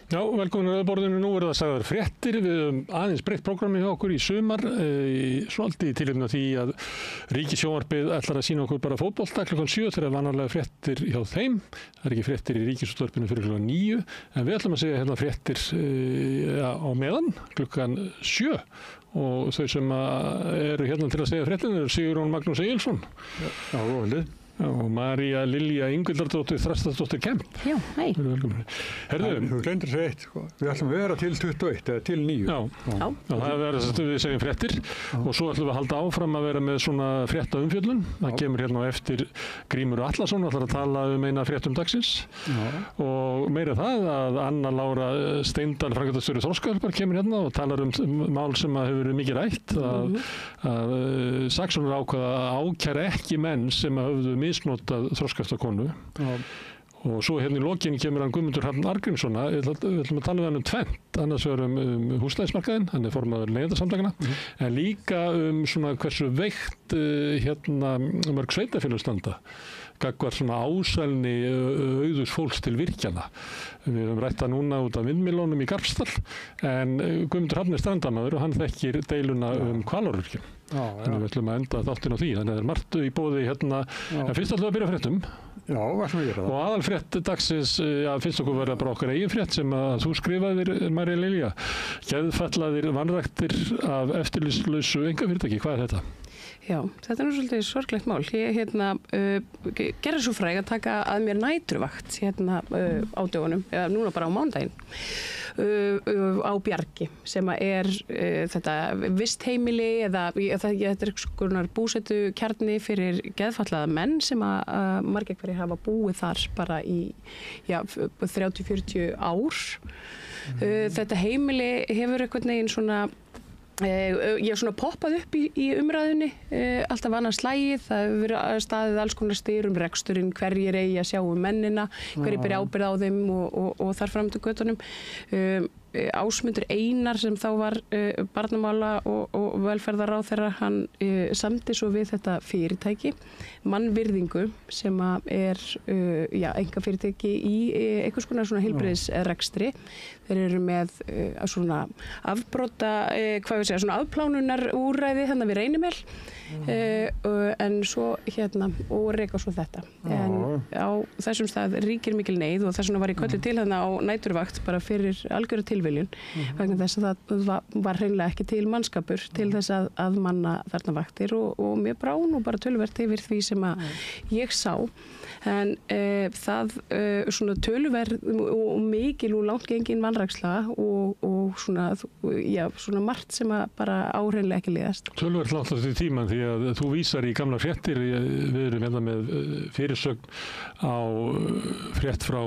Já, velkomin að borðinu. Nú það sagðar fréttir. Við höfum aðeins breytt prógrammi hjá okkur í sumar, svolítið í tilefni af því að Ríkissjónvarpið ætlar að sýna okkur bara fótbolta klukkan 7 þegar vanalega fréttir hjá þeim. Það ekki fréttir í Ríkisútvarpinu fyrir klukkan 9, en við ætlum að segja hérna fréttir á meðan klukkan 7. Og þau sem eru hérna til að segja fréttin eru Sigurjón Magnús Egilsson. Já, góðlið. Og María Lilja Ingvildardóttir Þrastardóttir Kemp. Já, hei. Þú glemdir að segja eitt, sko. Við ætlum að vera til 21 eða til 9. Já. Það verður þess að við segjum fréttir og svo ætlum við að halda áfram að vera með svona frétta umfjöllun. Það kemur hérna á eftir Grímur Atlason, ætlar að tala eina fréttum dagsins. Og meira það að Anna Lára Steindal, framkvæmdastjóri Þroskahjálpar, kemur hérna og talar mál sem hefur verið mikið rætt. Að saksóknari ákvað að ákæra ekki menn sem höfðu misnotað þroskahefta konu. Og svo hérna í lokinni kemur hann Guðmundur Hrafn Arngrímsson. Við ætlum að tala við hann tvennt, annars vegar húsnæðismarkaðinn, hann formaður Leigjendasamtakanna, en líka svona hversu veikt mörg sveitarfélög standa gagnvart svona ásælni auðugs fólks til virkjana. Við höfum rætt það núna út af vindmyllunum í Garpsdal, en Guðmundur Hrafn strandamaður og hann þekkir deiluna Hvalárvirkjun. Þannig við ætlum að enda þáttinn á því. Þannig það margt í boði hérna. En fyrst ætlum við að byrja fréttum. Já, hvað sem við gera það. Og aðalfrétt dagsins, finnst okkur verða bara okkar eigin frétt sem að þú skrifaðir, María Lilja. Geðfallaðir vanræktir af eftirlitslausu einkafyrirtæki. Hvað er þetta? Já, þetta er nú svolítið sorglegt mál. Ég gerði svo fræg að taka að mér næturvakt á dögunum, eða núna bara á mánudaginn, á Bjargi, sem er þetta vistheimili eða þetta er skonar búsettukjarni fyrir geðfallaða menn sem að margir hverjir hafa búið þar bara í 30-40 ár. Þetta heimili hefur einhvern veginn svona svona poppað upp í umræðunni alltaf annað slagið. Það hefur verið staðið alls konar styr reksturinn, hverjir eigi að sjá mennina, hverjir beri ábyrgð á þeim og þar fram til götunum. Ásmundur Einar sem þá var barnamála og velferðarráðherra, hann samdi svo við þetta fyrirtæki Mannvirðingu sem er einkafyrirtæki í einhvers konar svona heilbrigðisrekstri. Þeir eru með svona afbrota, svona afplánunarúrræði hérna við Reynimel, en svo og reka svo þetta. En á þessum stað ríkir mikil neyð og þess vegna var ég kölluð til hérna á næturvakt bara fyrir algjöra tilviljun, vegna þess að það var hreinlega ekki til mannskapur til þess að manna þarna vaktir og mér brá nú bara töluvert yfir því sem að ég sá. En það svona töluverð og mikil og langt gengin vanræksla og svona margt sem að bara áhreinlega ekki liðast. Töluverð langt í tíman því að þú vísar í gamla fréttir. Við erum hérna með fyrirsögn á frétt frá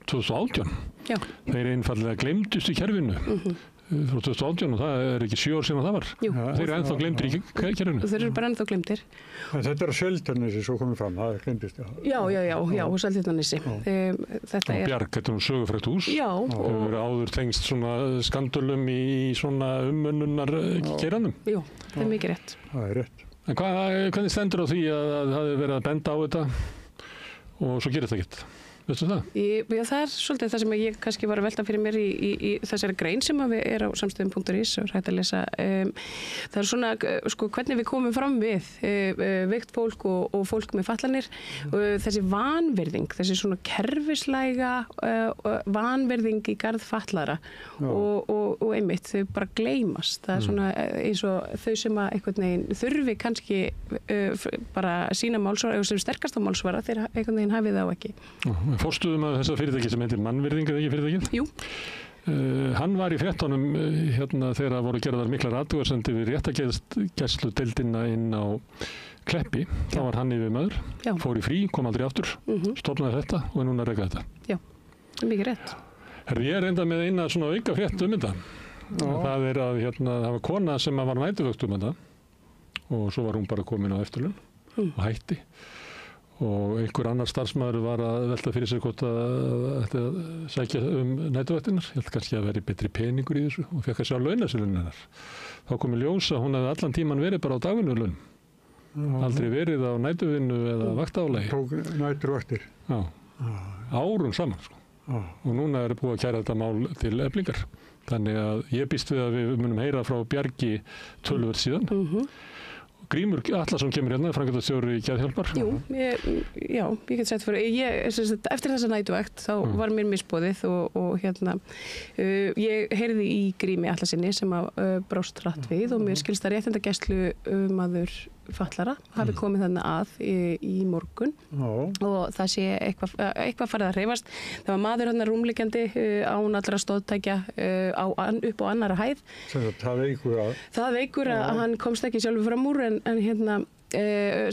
2018. Já. Þeir einfallega gleymdust í kerfinu. Frá 2018 og það er ekki 7 ár síðan það var. Jú. Þeir eru ennþá gleymdir í kerfinu. Þeir eru bara ennþá gleymdir. Þetta er á Seltjarnarnesi svo komið fram, það er gleymdist. Já, á Seltjarnarnesi. Þetta er Bjarg, þetta er sögufrægt hús. Já. Hefur verið áður tengst svona skandölum í svona umönnunar geranum. Jú, það er mikið rétt. Það er rétt. En hvernig stendur á því að það hefur verið að benda á þetta og svo gerir þetta ekkert? Veistu það? Já, það er svolítið það sem ég kannski var að velta fyrir mér í þessari grein sem við er á samstöðum.is og hægt að lesa. Það er svona, hvernig við komum fram við veikt fólk og fólk með fatlanir. Þessi vanvirðing, þessi svona kerfislæga vanvirðing í garð fatlara og einmitt, þau bara gleymast. Það er svona eins og þau sem að einhvern veginn þurfi kannski bara sína málsvara, eða sem sterkasta málsvara, þeir einhvern veginn hafið þá ekki. Fórstuðum að þessa fyrirtæki sem heitir Mannvirðing, eða ekki fyrirtækið? Jú. Hann var í fréttunum þegar voru gerðar miklar athugasemdir við réttargæsludeildina inn á Kleppi. Þá var hann yfirmaður, fór í frí, kom aldrei aftur, stofnaði þetta og er núna að reka þetta. Já, það er mikið rétt. Ég er enda með eina svona auka frétt þetta. Það er að það var kona sem var næturvakt þetta og svo var hún bara komin á eftirlaun og hætti. Og einhver annar starfsmaður var að velta fyrir sig hvort að sækja næturvættirnar. Ég held kannski að veri betri peningur í þessu og fekk að sjá launaseðlinn hennar. Þá kom í ljós að hún hefði allan tíman verið bara á dagvinnulaun. Aldrei verið á næturvinnu eða vaktálagi. Tók næturvættir. Já, árum saman. og núna er búið að kæra þetta mál til Eflingar. Þannig að ég býst við að við munum heyra frá Bjargi töluvert síðan. Grímur Atlason kemur hérna, framkvæmdastjóri Geðhjálpar. Jú, ég get sett fyrir. Eftir þessa nætuvægt þá var mér misboðið og ég heyrði í Grími Atlasinni sem brást hratt við og mér skilst að réttindagæslu maður fallara hafi komið þarna að í morgun og það sé eitthvað farið að hreyfast. Það var maður hann rúmliggjandi án allra stóðtækja upp á annara hæð. Það veikur að hann komst ekki sjálfur fram úr en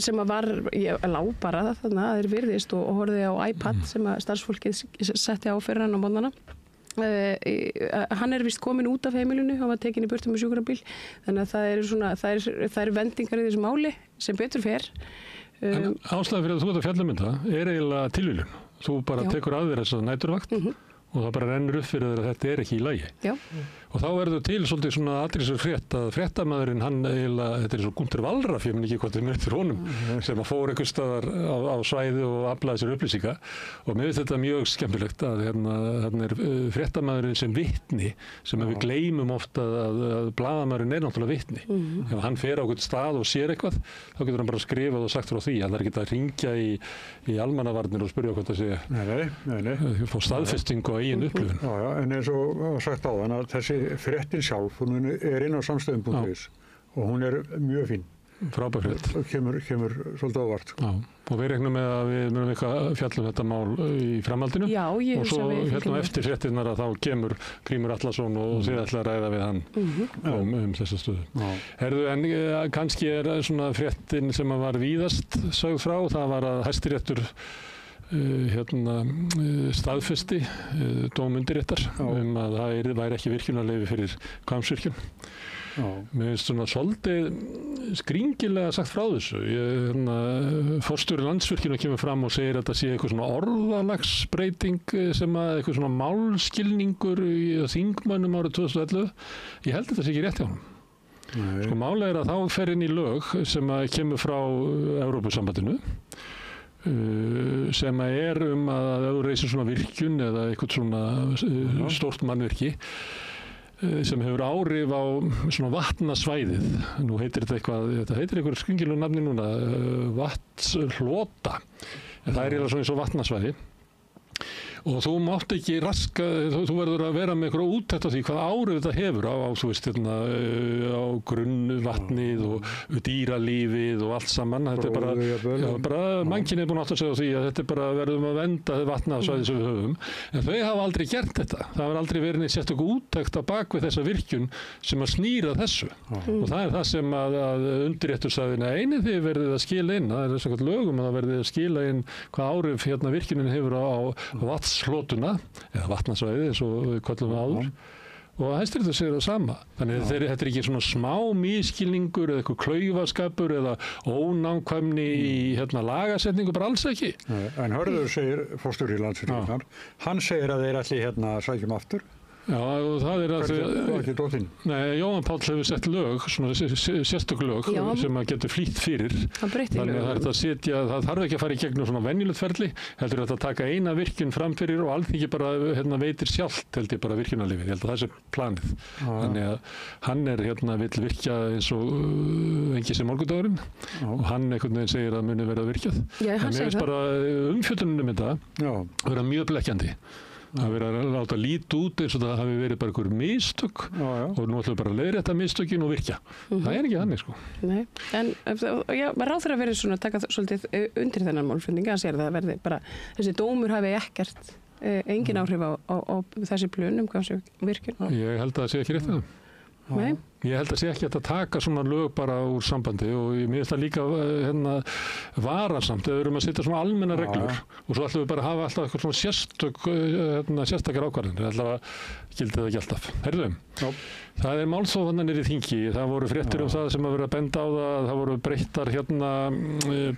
sem að var, ég lá bara þarna að þeir virðist og horfði á iPad sem að starfsfólkið setti á fyrir hann á mótnana. Hann vist komin út af heimilinu, hann var tekin í burtu með sjúkrabíl, þannig að það eru vendingar í þessu máli sem betur fer. En ástæðan fyrir að þú ert að fjalla um þetta eiginlega tilviljun. Þú bara tekur að þér þessa næturvakt og það bara rennur upp fyrir þér að þetta ekki í lagi. Já. Og þá verður til svolítið svona aðrisur frétt að fréttamaðurinn hann eiginlega, þetta svo Gunther Wallraff, ég minn ekki hvað þetta eftir honum, sem að fór einhvers staðar á svæði og aflaði sér upplýsinga og mér finnst þetta mjög skemmtilegt að hérna fréttamaðurinn sem vitni, sem við gleymum ofta að blaðamaðurinn náttúrulega vitni. Ef hann fer á einhvern stað og sér eitthvað, þá getur hann bara skrifað og sagt frá því. Hann ekki að hringja í almannavarnir og spyrja hvað það sé. Fá staðfestingu á eigin upplifun. Já, en eins og sagt áðan að þessi fréttin sjálf, hún inn á samstöðum.is og hún mjög fín. Frábær frétt. Kemur svolítið ávart. Já, og við regnum með að við munum eitthvað fjalla þetta mál í framhaldinu. Já, ég og svo hérna eftir fréttirnar að þá kemur Grímur Atlason og þið ætla að ræða við hann um þessa stöðu. Herðu, en kannski svona fréttin sem var víðast sögð frá, það var að Hæstiréttur staðfesti dómundirréttar að það væri ekki virkjunarleyfi fyrir Hvammsvirkjun. Mér finnst svona svolítið skringilega sagt frá þessu. Forstjóri Landsvirkjunar kemur fram og segir að það sé eitthvað svona orðalagsbreyting sem að eitthvað svona málskilningur í þingmönnum árið 2011. Ég held að þetta sé ekki rétt hjá honum. Sko málið að þá fer inn í lög sem að kemur frá Evrópusambandinu sem að að ef þú reisir svona virkjun eða eitthvað svona stórt mannvirki sem hefur áhrif á svona vatnasvæðið. Nú heitir þetta heitir einhver skringilegu nafni núna, vatnshlota. En það eiginlega svona eins og vatnasvæði. Og þú mátt ekki raska, þú verður að vera með eitthvað úttekt á því hvað áhrif þetta hefur á þú veist, á grunnvatnið og dýralífið og allt saman. Þetta bara mannkynið búin átt að segja því að þetta bara verðum að vernda vatnasvæði sem við höfum. En þau hafa aldrei gert þetta. Það hefur aldrei verið neitt sérstök úttekt á bakvið þessa virkjun sem að snýra þessu. Og það það sem að undirréttur sagði, nei, þið verðið að skila inn. Það samkvæmt lögum að það verðið að skila inn hvað áhrif virkjunin hefur á vatnshlotuna eða vatnasvæði eins og við köllum við áður og Hæstiréttur segir það sama. Þannig að þetta ekki svona smá misskilningur eða eitthvað klaufaskapur eða ónákvæmni í lagasetningu, bara alls ekki. En Hörður segir, forstjóri Landsvirkjunar, hann segir að þeir ætli sækjum aftur. Já, og það að ekki dóttinn. Nei, Jóhann Páll hefur sett lög, svona sérstök lög sem að getur flýtt fyrir. Þannig að það þarf ekki að fara í gegnum svona venjulegt ferli, heldur að taka eina virkjun fram fyrir og Alþingi bara veitir sjálft, held ég bara virkjunarleyfi. Ég held að það sé planið. Þannig að hann vill virkja eins og engi sem morgundagurinn og hann einhvern veginn segir að muni verða virkjað. En mér finnst bara umfjöllunin þetta vera mjög blekkjandi. Það verið að láta lít út eins og það hafi verið bara einhver mistök og nú ætlum við bara að leiðrétta mistökin og virkja. Það ekki þannig, sko. Nei, en ráðherra verið svona að taka svolítið undir þennan málflutning að segja að það verði bara, þessi dómur hafi ekkert engin áhrif á þessi plön Hvammsvirkjun. Ég held að það sé ekki rétt það. Nei. Ég held að sé ekki að taka svona lög bara úr sambandi og mér finnst það líka varasamt eða við erum að setja svona almenna reglur og svo ætlum við bara að hafa alltaf eitthvað svona sérstakar ákvarðanir, alltaf gildi það ekki alltaf. Heyrðu, það málþófanir í þingi, það voru fréttir það sem að vera að benda á það voru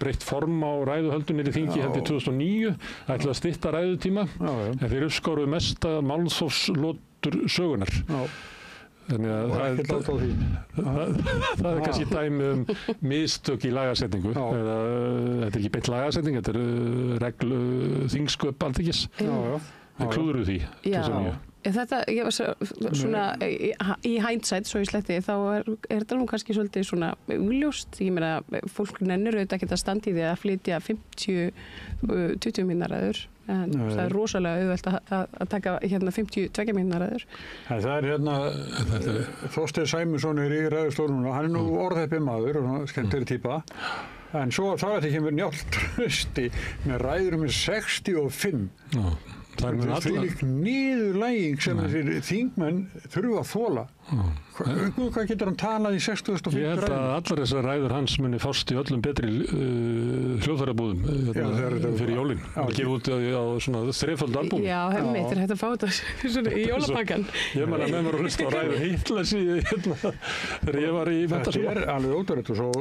breytt form á ræðuhöldunir í þingi heldur 2009, ætlaði að stytta ræðutíma, en þeir uppskáruðu mesta málþófslotur sögunar. Þannig að það kannski dæmi mistök í lagasetningu. Þetta ekki beint lagasetning, þetta reglu þingsköp Alþingis. klúðruðu því. Já, þetta, svona í hindsight, svo í sletti, þá þetta nú kannski svolítið svona augljóst. Ég meina, fólk nennir auðvitað ekki að standa í því að flytja 20 mínútna ræður. En það er rosalega auðvelt að taka 52 mínútna ræður. Það er Þorsteinn Sæmundsson í ræðustólunum, hann er nú orðheppinn maður og skemmtileg típa. En svo þar þetta kemur Njáll Trausti með ræður með 65. Það er þvílík niðurlæging sem þessir þingmenn þurfa að þola. Hvað getur hann talað í 65 ræður? Ég held að allar þessar ræður hans muni fást í öllum betri hljóðfærabúðum fyrir jólin. Það gefur út á svona þreföld albúm. Já, hemmi, þetta er hægt að fá þetta svona í jólapakkan. Ég meina með mér að hlusta á ræður Hitlers þegar ég var í menntaskóla. Þetta er alveg ótrúlegt og svo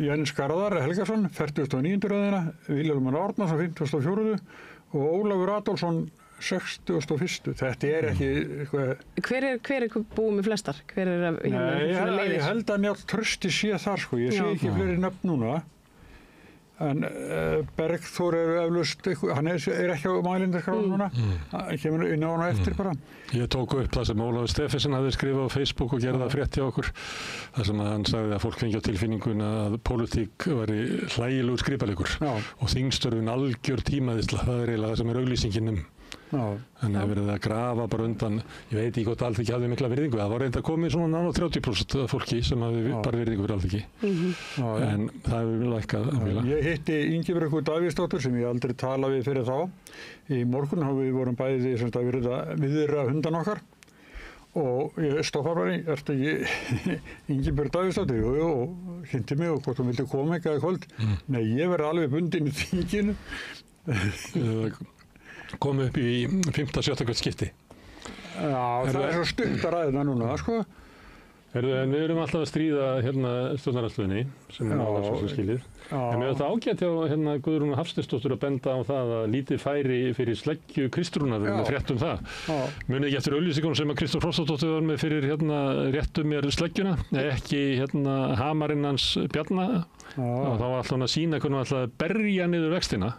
Jens Garðar Helgason, 49. röðina, Vilhjálmur Árnason, 54. og Ólafur Adolfsson 61. Þetta er ekki eitthvað... Hver er búið með flestar? Hver er leiðir? Ég held að Njáll Trausti sé þar, sko. Ég sé ekki fleiri nöfn núna. En Bergþór er eflaust, hann er ekki á mælindaskránu núna. Hann kemur inn á hana eftir bara. Ég tók upp það sem Ólafur Stephensen hafði skrifað á Facebook og gerði það frétt hjá okkur. Það sem hann sagði að fólk fengi á tilfinninguna að pólitík væri hlægilegur skrifalegur og þingstörfin algjör tímaðisla. Það er eiginlega það sem er auglýsingin Þannig að verið að grafa bara undan, ég veit ekki hvort Alþingi hafði mikla virðingu. Það var reynd að komið svona nána 30% af fólki sem hafði bara virðingu fyrir Alþingi. En það hefur lækkað ábyggilega. Ég hitti Ingibjörgu Davíðsdóttur sem ég aldrei tala við fyrir þá. Í morgun við vorum bæði að viðra hundan okkar. Og ég stoppa bara í, ertu ekki Ingibjörg Davíðsdóttir? Jú, og kynnti mig og hvort hún vildi koma eitthvað í kvöld. Nei, ég verði alveg bundin í þinginu. Komið upp í 5.-7. hvert skipti. Já, það er svo stutt að ræða núna, sko. En við erum alltaf að stríða stjórnarandstöðunni, sem er alveg svo skiljið. En mér finnst það ágætt hjá Guðrúnu Hafsteinsdóttur að benda á það að lítið færi fyrir sleggju Kristrúnar með frétt það. Munið ekki eftir auglýsingunum sem að Kristrún Frostadóttir var með fyrir réttu mér sleggjuna, ekki hamarinn hans Bjarna. Og þá var alltaf að sína hvernig hann ætlaði að berja niður vextina.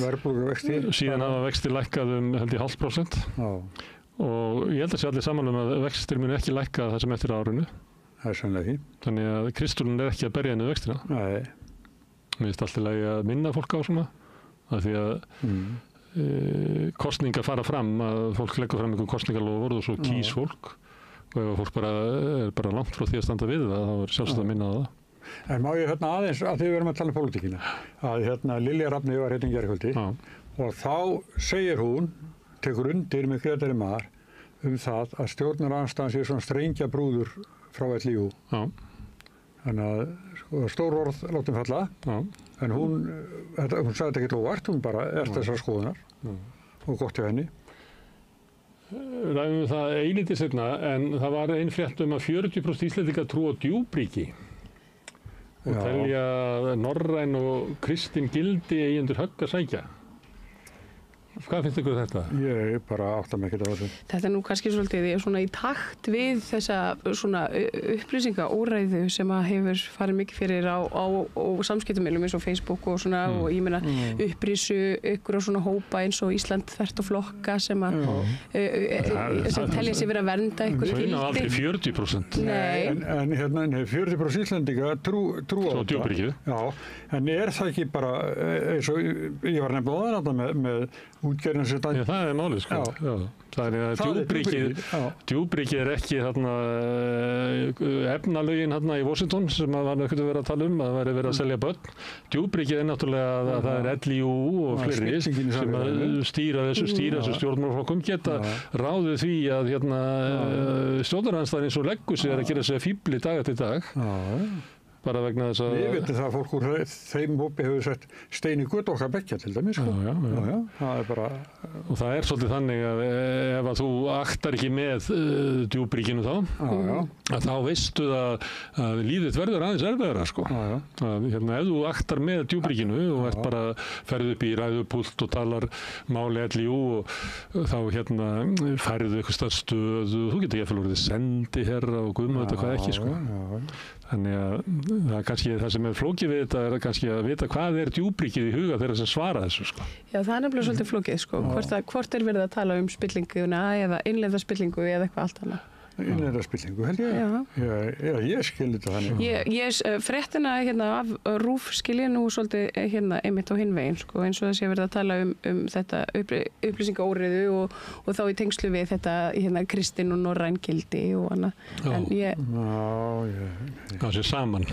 Verðbólguvexti. Síðan hafa vextir lækkað held ég 0,5%. Og ég held að sé allir saman að vextir muni ekki lækka það sem eftir árinu. Það er sannlega ekki. Þannig að Kristrún ekki að berja niður vextina. Nei. Mér finnst alltaf lagi að minna fólk á svona. Af því að kosningar fara fram, að fólk leggur fram einhvern kosningarlofvörð og svo kýs fólk. Og ef fólk er bara langt frá því að standa við það, þá er sjálfsagt að minna á það. En má ég aðeins, að því við erum að tala um pólitíkina, að Lilja Rafni var í gærkvöldi og þá segir hún, tekur undir með Grétari Mar það að stjórnarandstaðan sé svona strengjabrúður frá LÍÚ. Þannig að stór orð látum falla, en hún sagði þetta ekki óvart, hún bara þessar skoðunar og gott hjá henni. Ræðum við það eilítið seinna, en það var ein frétt að 40% Íslendinga trúa á djúpríki og telja norræn og kristin gildi eigi undir högg að sækja. Hvað finnst ykkur þetta? Ég bara átta mig ekki á þessu. Þetta er nú kannski svolítið svona í takt við þessa svona upplýsingaóræðu sem að hefur farið mikið fyrir á samskiptamiðlum eins og Facebook og svona og ég meina upprýsu ykkur og svona hópa eins og Ísland þvert og flokka sem að sem telja sig verið að vernda ykkur gildi. Þau ná aldrei 40%. Nei. En 40% Íslendinga trú á þetta. Djúpríkið. Já, en það ekki bara eins og ég var nefnilega áðan með útgerðin sem það... Já, það er málið, sko. Já. Það er að djúpríkið ekki efnalögin í Washington sem var ekkert verið að tala um, að það væri verið að selja börn. Djúpríkið er náttúrulega að það er LÍÚ og fleiri sem að stýra þessu stjórnmálaflokkum geta ráðið því að stjórnarandstaðan eins og leggur sig að gera sig fíbli dag eftir dag. Bara vegna þess að... Ég veit að það fólk úr þeim hópi hefur sett stein í götu okkar bekkja til dæmis. Já. Það er bara... Og það er svolítið þannig að ef að þú aktar ekki með djúpríkinu þá veistu að lífið verður aðeins erfiðara, sko. Ef þú aktar með djúpríkinu og ert bara ferð upp í ræðupúlt og talar máli LÍÚ og þá færðu eitthvað stöðu, þú getur ekki að fylgja sendiherra og guðma þetta hvað ekki, sko. Þannig að kannski það sem flókið við þetta kannski að vita hvað djúpríkið í huga þeirra sem svara þessu, sko. Já, það nefnilega svolítið flókið, sko. Hvort verið að tala spillinguna eða innleiða spillingu eða eitthvað allt annað? Innleiða spillingu, held ég. Já, ég skil þetta þannig. Fréttina af RÚV skil ég nú svolítið einmitt á hinn veginn, sko, eins og þess að ég verið að tala um þetta upplýsingaóreiðu og þá í tengslu við þetta kristin og norræn gildi og annað. Það sé saman.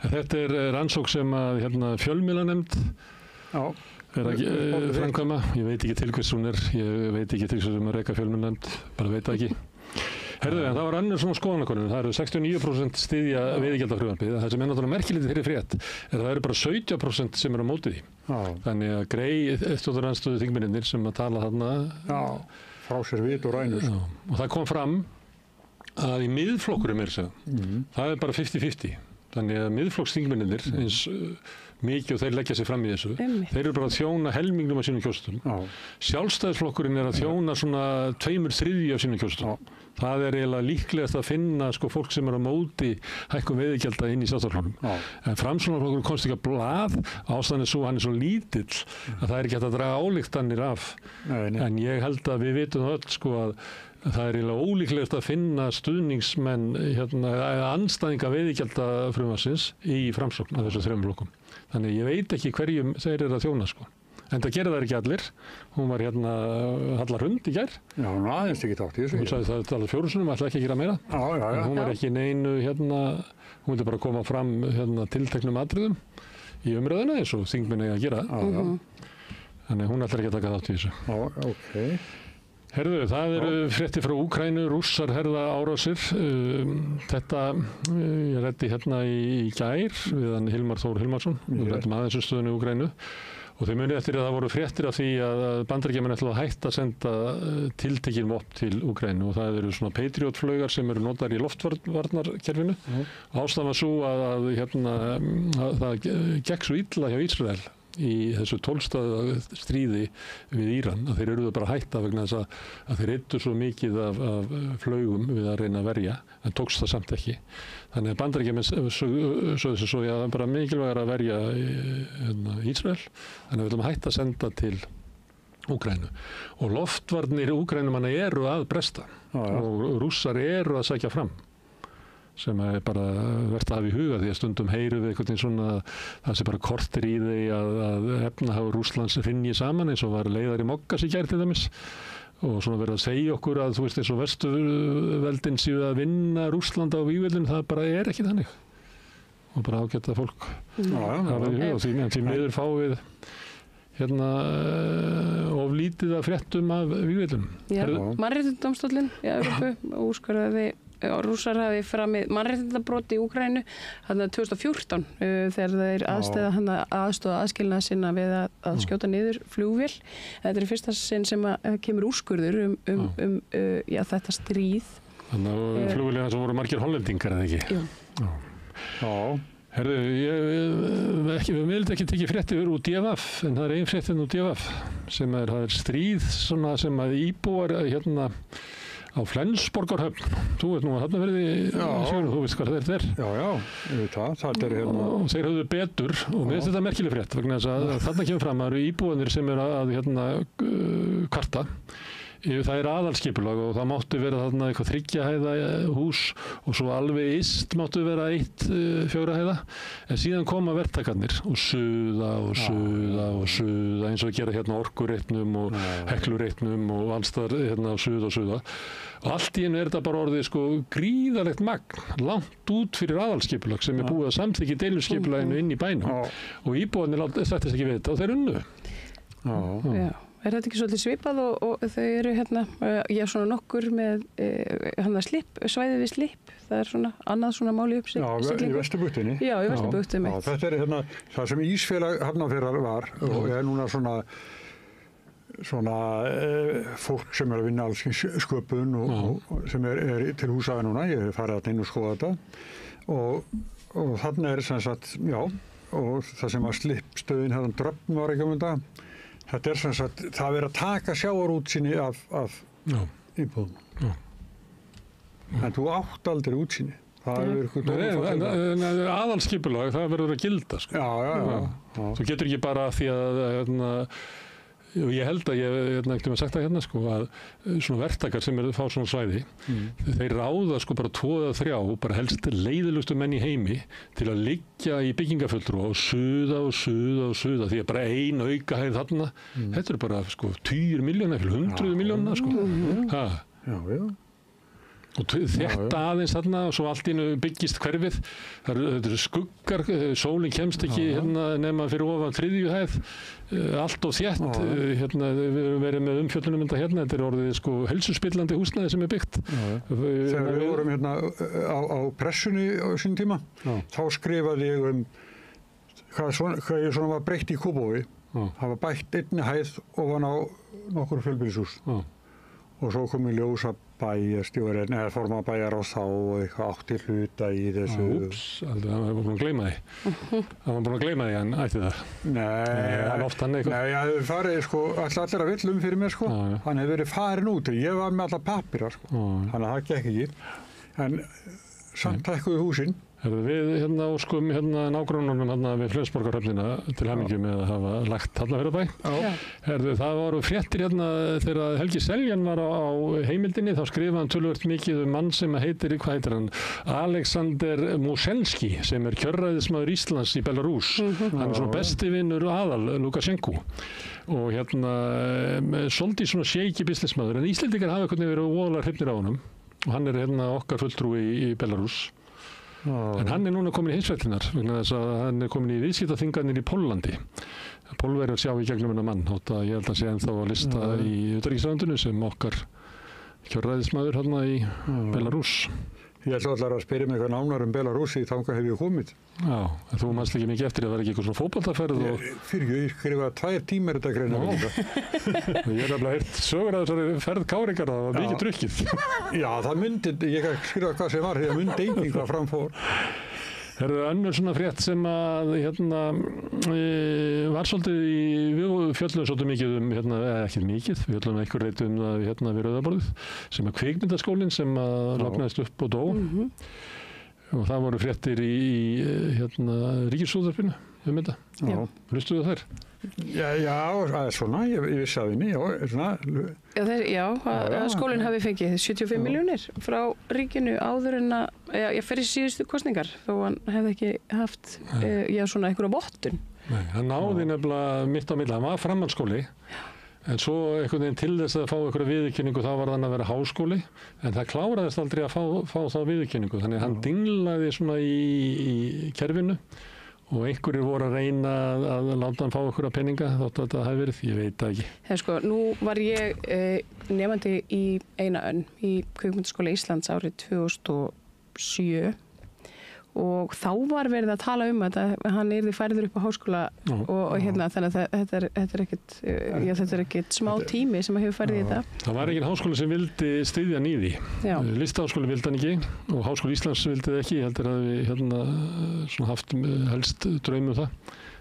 Þetta rannsókn sem að fjölmiðlanefnd framkvæma. Ég veit ekki til hvers hún ég veit ekki til hvers hún reka fjölmiðlanefnd, bara veit það ekki. Herðu, en það var önnur svona skoðanakönnun. Það eru 69% styðja veiðigjaldafrumvarpið. Það sem náttúrulega merkilegt þeirri frétt það eru bara 17% sem eru á móti því. Þannig að stjórnarandstöðu þingmennirnir sem að tala þarna frá sér vit og rænur. Og það kom fram að í miðflokkurum það bara 50-50. Þannig að miðflokksþingmennirnir eins mikið og þeir leggja sig fram í þessu. Þeir eru bara að þjóna helmingnum af sínum kjósendum. Sjálfstæðisflokkurinn að þjóna svona 2/3 af sínum kjósendum. Það eiginlega líklegast að finna fólk sem á móti hækkun veiðigjalda inn í Sjálfstæðisflokknum. En Framsóknarflokkurinn komst ekki að blað, ástæðan hann svo lítill að það ekki hægt að draga ályktanir af. En ég held að við vitum öll að það eiginlega ólíklegast að finna stuðningsmenn eða andstæðinga veiðigjaldafrumvarpsins í Framsókn af þessu 3 flokkum. Þannig ég veit ekki hverjum þeir eru að þjóna, sko. En það gerir það ekki allir. Hún var Halla Hrund í gær. Já, hún aðeins ekki þátt í þessu. Hún sagði það alveg 4 sinnum, ætlaði ekki að gera meira. Já. Hún var ekki neinu hún vildi bara koma fram tilteknum atriðum í umræðuna eins og þingmenn eiga að gera. Þannig hún ætlar ekki að taka þátt í þessu. Ok. Herðu, það eru fréttir frá Úkraínu, Rússar herða árásir. Þetta, ég ræddi í gær við hann Hilmar Þór Hilmarsson, við ræddum aðeins stöðunni í Úkraínu og þeir munið eftir að það voru fréttir af því að Bandaríkjamenn ætla að hætta að senda tiltekin vopn til Úkraínu og það eru svona Patriot-flaugar sem eru notaðar í loftvarnarkerfinu. Ástæðan var sú að það gekk svo illa hjá Ísrael í þessu 12 staða stríði við Íran að þeir eruðu bara að hætta vegna þess að þeir eittu svo mikið af flaugum við að reyna að verja en tókst það samt ekki. Þannig að Bandaríkjamenn sögðu þessu svo að það er bara mikilvægur að verja Ísrael þannig að við ætlum að hætta að senda til Úkraínu og loftvarnir Úkraínumanna eru að bresta og Rússar eru að sækja fram sem bara verðt að hafa í huga því að stundum heyrum við einhvern veginn svona það sé bara kortir í því að efnahagur Rússlands hrynji saman eins og var leiðar í Moggas í gær til dæmis og svona verið að segja okkur að þú veist eins og Vesturveldin séu að vinna Rússland á vígveldinu, það bara ekki þannig og bara ágætt að fólk hafa í huga og því miður fáið of lítið að fréttum af vígveldunum. Mannréttindadómstóllinn í Evrópu úrskurðaði Rússar hafi framið mannréttindabrot í Úkraínu þarna 2014 þegar þeir aðstoða aðskilnað sinna við að skjóta niður flugvél. Þetta er fyrsta sinn sem kemur úrskurður um þetta stríð. Þannig að flugvélina sem voru margir hollendingar eða ekki? Já. Herðu, við viljum ekki tekið fréttir úr DFF en það er ein fréttin úr DFF sem það er stríð svona sem að íbúar á Flensborgarhöfn. Þú veit nú að þarna verði Sigurður, þú veist hvað þetta er. Já, ég veit það. Það er og þeir höfðu betur og mér finnst þetta merkileg frétt vegna þess að þarna kemur fram að eru íbúanir sem eru að kvarta. Það er aðalskipulag og það máttu vera þarna eitthvað 3 hæða hús og svo alveg yst máttu vera 1 4 hæða en síðan koma verktakarnir og suða eins og gera orkureitnum og heklureitnum og allstaðar suða og allt í einu er þetta bara orðið gríðarlegt magn langt út fyrir aðalskipulag sem er búið að samþykja deiluskipulaginu inn í bænum og íbúarnir sættist ekki við þetta og þeir unnu. Já. Er þetta ekki svolítið svipað og þau eru svona nokkur með svæðið við Slipp, það er svona annað svona máli uppsiglingu. Já, í Vesturbuktinni. Já, í Vesturbuktinni. Já, þetta er það sem Ísfélag Hafnarfjarðar var og er núna svona fólk sem er að vinna alls sköpun og sem er til húsaða núna, ég hef farið inn og skoða þetta og þarna er sem sagt, og það sem að Slippstöðin hérna Dröfn var ekki þetta. Þetta er sem sagt, það verið að taka sjávarútsýni af íbúðum. En þú átt aldrei útsýni. Það er eitthvað aðalskipulag, það verður að gilda, sko. Já. Þú getur ekki bara því að ég held að ég ekkert sagt það hérna, sko, að svona verktakar sem fá svona svæði, þeir ráða sko bara 2 eða 3, bara helst leiðilustu menn í heimi til að liggja í byggingafulltrúa og suða því að bara ein aukahæð þarna, þetta eru bara sko 10 milljóna, 100 milljóna, sko. Já. Og þetta aðeins þarna og svo allt í einu byggist hverfið. Þetta eru skuggar, sólin kemst ekki nema fyrir ofan 3. hæð, allt of þétt. Við höfum verið með umfjöllunum þetta er orðið sko heilsuspillandi húsnæði sem er byggt. Þegar við vorum á pressunni á sínum tíma, þá skrifaði ég hvað ég svona var breytt í Kópavogi. Það var bætt 1 hæð ofan á nokkur fjölbýlishús. Og svo kom í ljós að bæjarstjórinn eða formaður bæjar á þá og eitthvað átti hluta í þessu. Hann var búin að gleyma því. Hann var búin að gleyma því, hann ætti það. Nei, það hefur farið, sko, allir að villum fyrir mér, sko. Hann hefur verið farin út. Ég var með alla pappíra, sko. Þannig að það gekk ekki. En samt hækkuðu húsinn. Við óskum nágrannunum við Flensborgarhöfnina til hamingju með að hafa lagt Hafnarfjarðarbæ. Það voru fréttir þegar Helgi Seljan var á heimildinni, þá skrifaði hann töluvert mikið mann sem heitir, hvað heitir hann? Alexander Muselski, sem er kjörræðismaður Íslands í Belarus. Hann er svona besti vinur Aðal Lukashenko. Og svolítið svona shaky businessmaður, en Íslendingar hafa einhvern veginn verið voðalega hrifnir á honum. Og hann er okkar fulltrúi í Belarus. En hann er núna komin í heimsvellinar vegna þess að hann er komin í viðskiptaþinganir í Póllandi. Pólverjar sjá í gegnum hennar mann, þótt að ég held að sé ennþá að lista í utanríkisráðuneytinu sem okkar kjörræðismaður í Belarus. Ég ætla allar að spyrja mig eitthvað nánar Belarus í þangað hef ég komið. Já, en þú manst ekki mikið eftir að vera ekki eitthvað svona fótboltaferð Ég skrifaði 2 tímar þetta greina. Ég er alveg heyrt sögur að þessari ferð Káringar, það var mikið drukkið. Já, það myndi, ég skrifaði hvað sem var, því það myndi enginn hvað framfór. Önnur svona frétt sem að var svolítið við fjöllum svolítið mikið ekki mikið, við fjöllum einhver reit það við Rauðaborðið, sem kvikmyndaskólinn sem lognaðist upp og dó. Og það voru fréttir í Ríkisútvarpinu þetta. Hlustuðu þær? Já, svona, ég vissi að henni, að skólinn hafi fengið 75 milljónir frá ríkinu áður en að fyrir síðustu kosningar, þó hann hefði ekki haft svona einhverja vottun. Nei, hann náði nefnilega mitt á milli, hann var framhaldsskóli, en svo einhvern veginn til þess að fá einhverja viðurkenningu þá var hann að vera háskóli, en það kláraðist aldrei að fá þá viðurkenningu, þannig að hann dinglaði svona í kerfinu. Og einhverjir voru að reyna að láta hann fá einhverja peninga þótt að þetta hafi verið, ég veit það ekki. Sko, nú var ég nemandi í eina önn í Kvikmyndaskóla Íslands árið 2007 og þá var verið að tala að hann yrði færður upp á háskóla og þannig að þetta er ekkert smá tími sem að hefur færið í þetta. Það var engin háskóli sem vildi styðja hann í því. Listaháskóli vildi hann ekki og Háskóli Íslands vildi það ekki. Ég heldur að við haft helst draum það.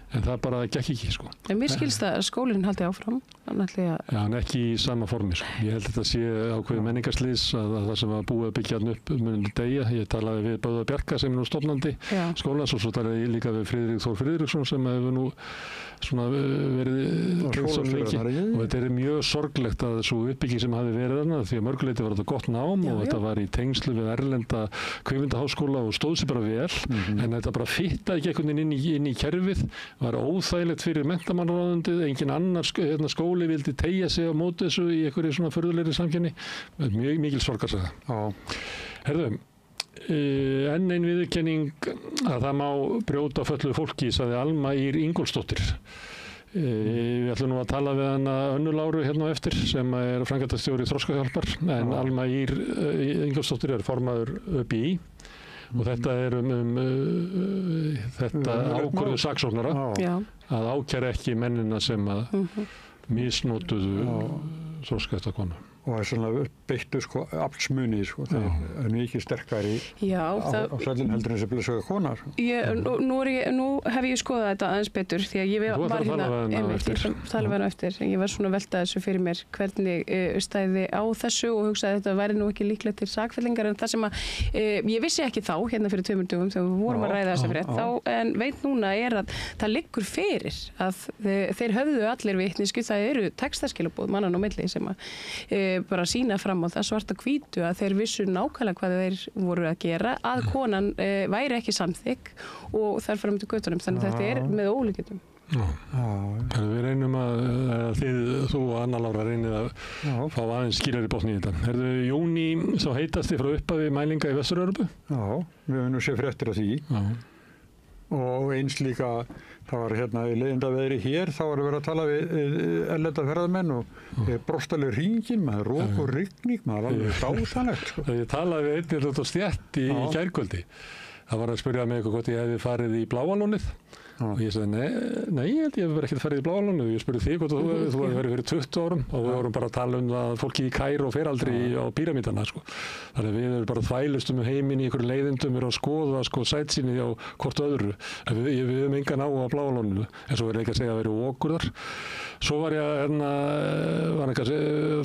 En það bara gekk ekki, sko. En mér skilst að skólinn haldi áfram. Hann ekki í sama formi, sko. Ég held að þetta sé ákveðið menningarslys að það sem var búið að byggja hann upp munið deyja. Ég talaði við Böðvar Bjarka sem er nú stofnandi skólans og svo talaði ég líka við Friðrik Þór Friðriksson sem hefur nú verið lengi. Og þetta er mjög sorglegt að þessu uppbygging sem hafi verið þarna því að mörguleiti var þetta gott nám og þetta var í tengslu við erlenda kvikmyndaháskóla og stóð sér bara vel en þetta bara fittaði ekki einhvern veginn inn í kerfið, var óþægilegt fyrir menntamálaráðuneytið, engin annar skóli vildi teygja sig á móti þessu í einhverju svona furðulegri samkenni, mjög mikil sorgarsaga. Herðu, enn ein viðurkenning að það má brjóta fölluðu fólki, sagði Alma Ýr Ingólfsdóttir. Við ætlum nú að tala við hana Önnu Láru hérna á eftir sem er framkvæmdastjóri Þroskahjálpar en Alma Ýr Ingólfsdóttir er formaður ÖBÍ og þetta er þetta ákvörðu saksóknara að ákæra ekki mennina sem að misnotuðu þroskahjálparkonu. og er svona beittu sko aflsmuni sko, þeir er mikið sterkari á svellin heldur en þessi blessuga kona. Nú hef ég skoðað þetta aðeins betur því að ég var hérna eftir. Ég var svona að velta þessu fyrir mér hvernig stæði á þessu og hugsaði að þetta væri nú ekki líklegt til sakfellingar en það sem að ég vissi ekki þá hérna fyrir 2 dögum þegar við vorum að ræða þessa frétt þá en veit núna er að það liggur fyrir að þeir höfðu allir vitneskju, það eru textaskilabóð mannan á milli sem að bara sína fram á það svart og hvítu að þeir vissu nákvæmlega hvað þeir voru að gera að konan væri ekki samþykk og þar fram til göttunum þannig að þetta er með ólíkindum. Við reynum að þú og Anna Lára reynið að fá aðeins skýrari botn í þetta. Jóni sá heitasti frá upphafi mælinga í Vestur-Evrópu? Já, við höfum nú séð fréttir af því og eins líka það var hérna í leiðindaveðri hér þá var verið að tala við erlenda ferðamenn og brostaleg hringin maður rók og rigning, maður alveg dásanlegt sko. Ég talaði við einnig út á stétt í gærkvöldi. Það var að spyrja mig eitthvað hvort ég hefði farið í Bláalónið og ég sagði, nei, ég held ég hef ekki farið í Bláalónið og ég spurði þig hvort þú hefði verið fyrir 20 árum og við vorum bara að tala um að fólki í Kaíró fer aldrei á píramítana sko. Þannig að við erum bara þvælustum heiminn í ykkur leiðindum að skoða sætsýnið á hvort öðru. Við höfum engan á Bláalóninu en svo verður ekki að segja að vera okur þar. Svo var ég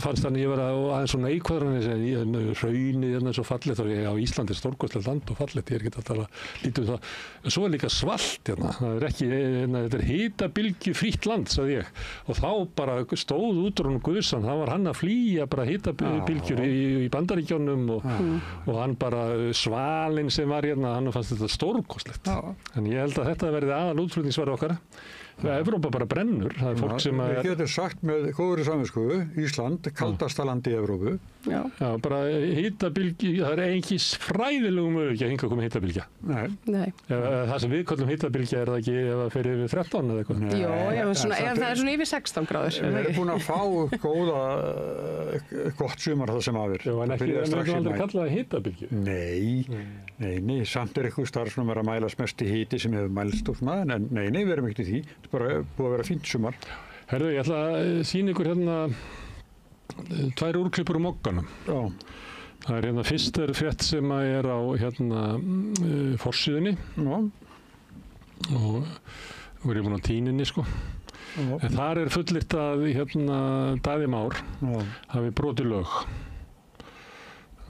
fannst þannig ég var aðeins svona neikvæður hraunið svo fallegt og á Íslandi stórkostlegt land og fallegt, ég er ekki að tala lítið um það. En svo er líka svalt hérna, það er ekki, þetta er hitabylgju frítt land, sagði ég. Og þá bara stóð út úr honum Guðsan, það var hann að flýja bara hitabylgjur í Bandaríkjunum og hann bara svalinn sem var hérna, hann fannst þetta stórkostlegt. En ég held að þetta verði aðal útflutningsvarð okkar. Evrópa bara brennur, það er fólk sem Við getum sagt með góðri samvisku, Ísland, kaldasta land í Evrópu. Já, bara hitabylgju, það er engin fræðilegum möguleiki að hingað koma hitabylgja. Nei. Það sem við kallum hitabylgja er það ekki ef það fer yfir 13 eða eitthvað? Jó, það er svona yfir 16 gráður. Við erum búin að fá gott sumar það sem afir. Já, en ekki, við erum aldrei kallað hitabylgju. Nei, samt er eitthvað starfsnúmer að mælast mest í hiti sem hefur mælst og svona, en nei, við erum ekkert í því. Þetta er bara búið að vera fínt sumar. Herðu, ég ætla að sýna ykkur hérna 2 úrklippur úr Mogganum. Já. Það er hérna fyrst frétt sem er á hérna forsíðunni. Já. Og við erum búin á tíninni sko. Já. En þar er fullyrt að hérna Daði Már hafi brotið lög.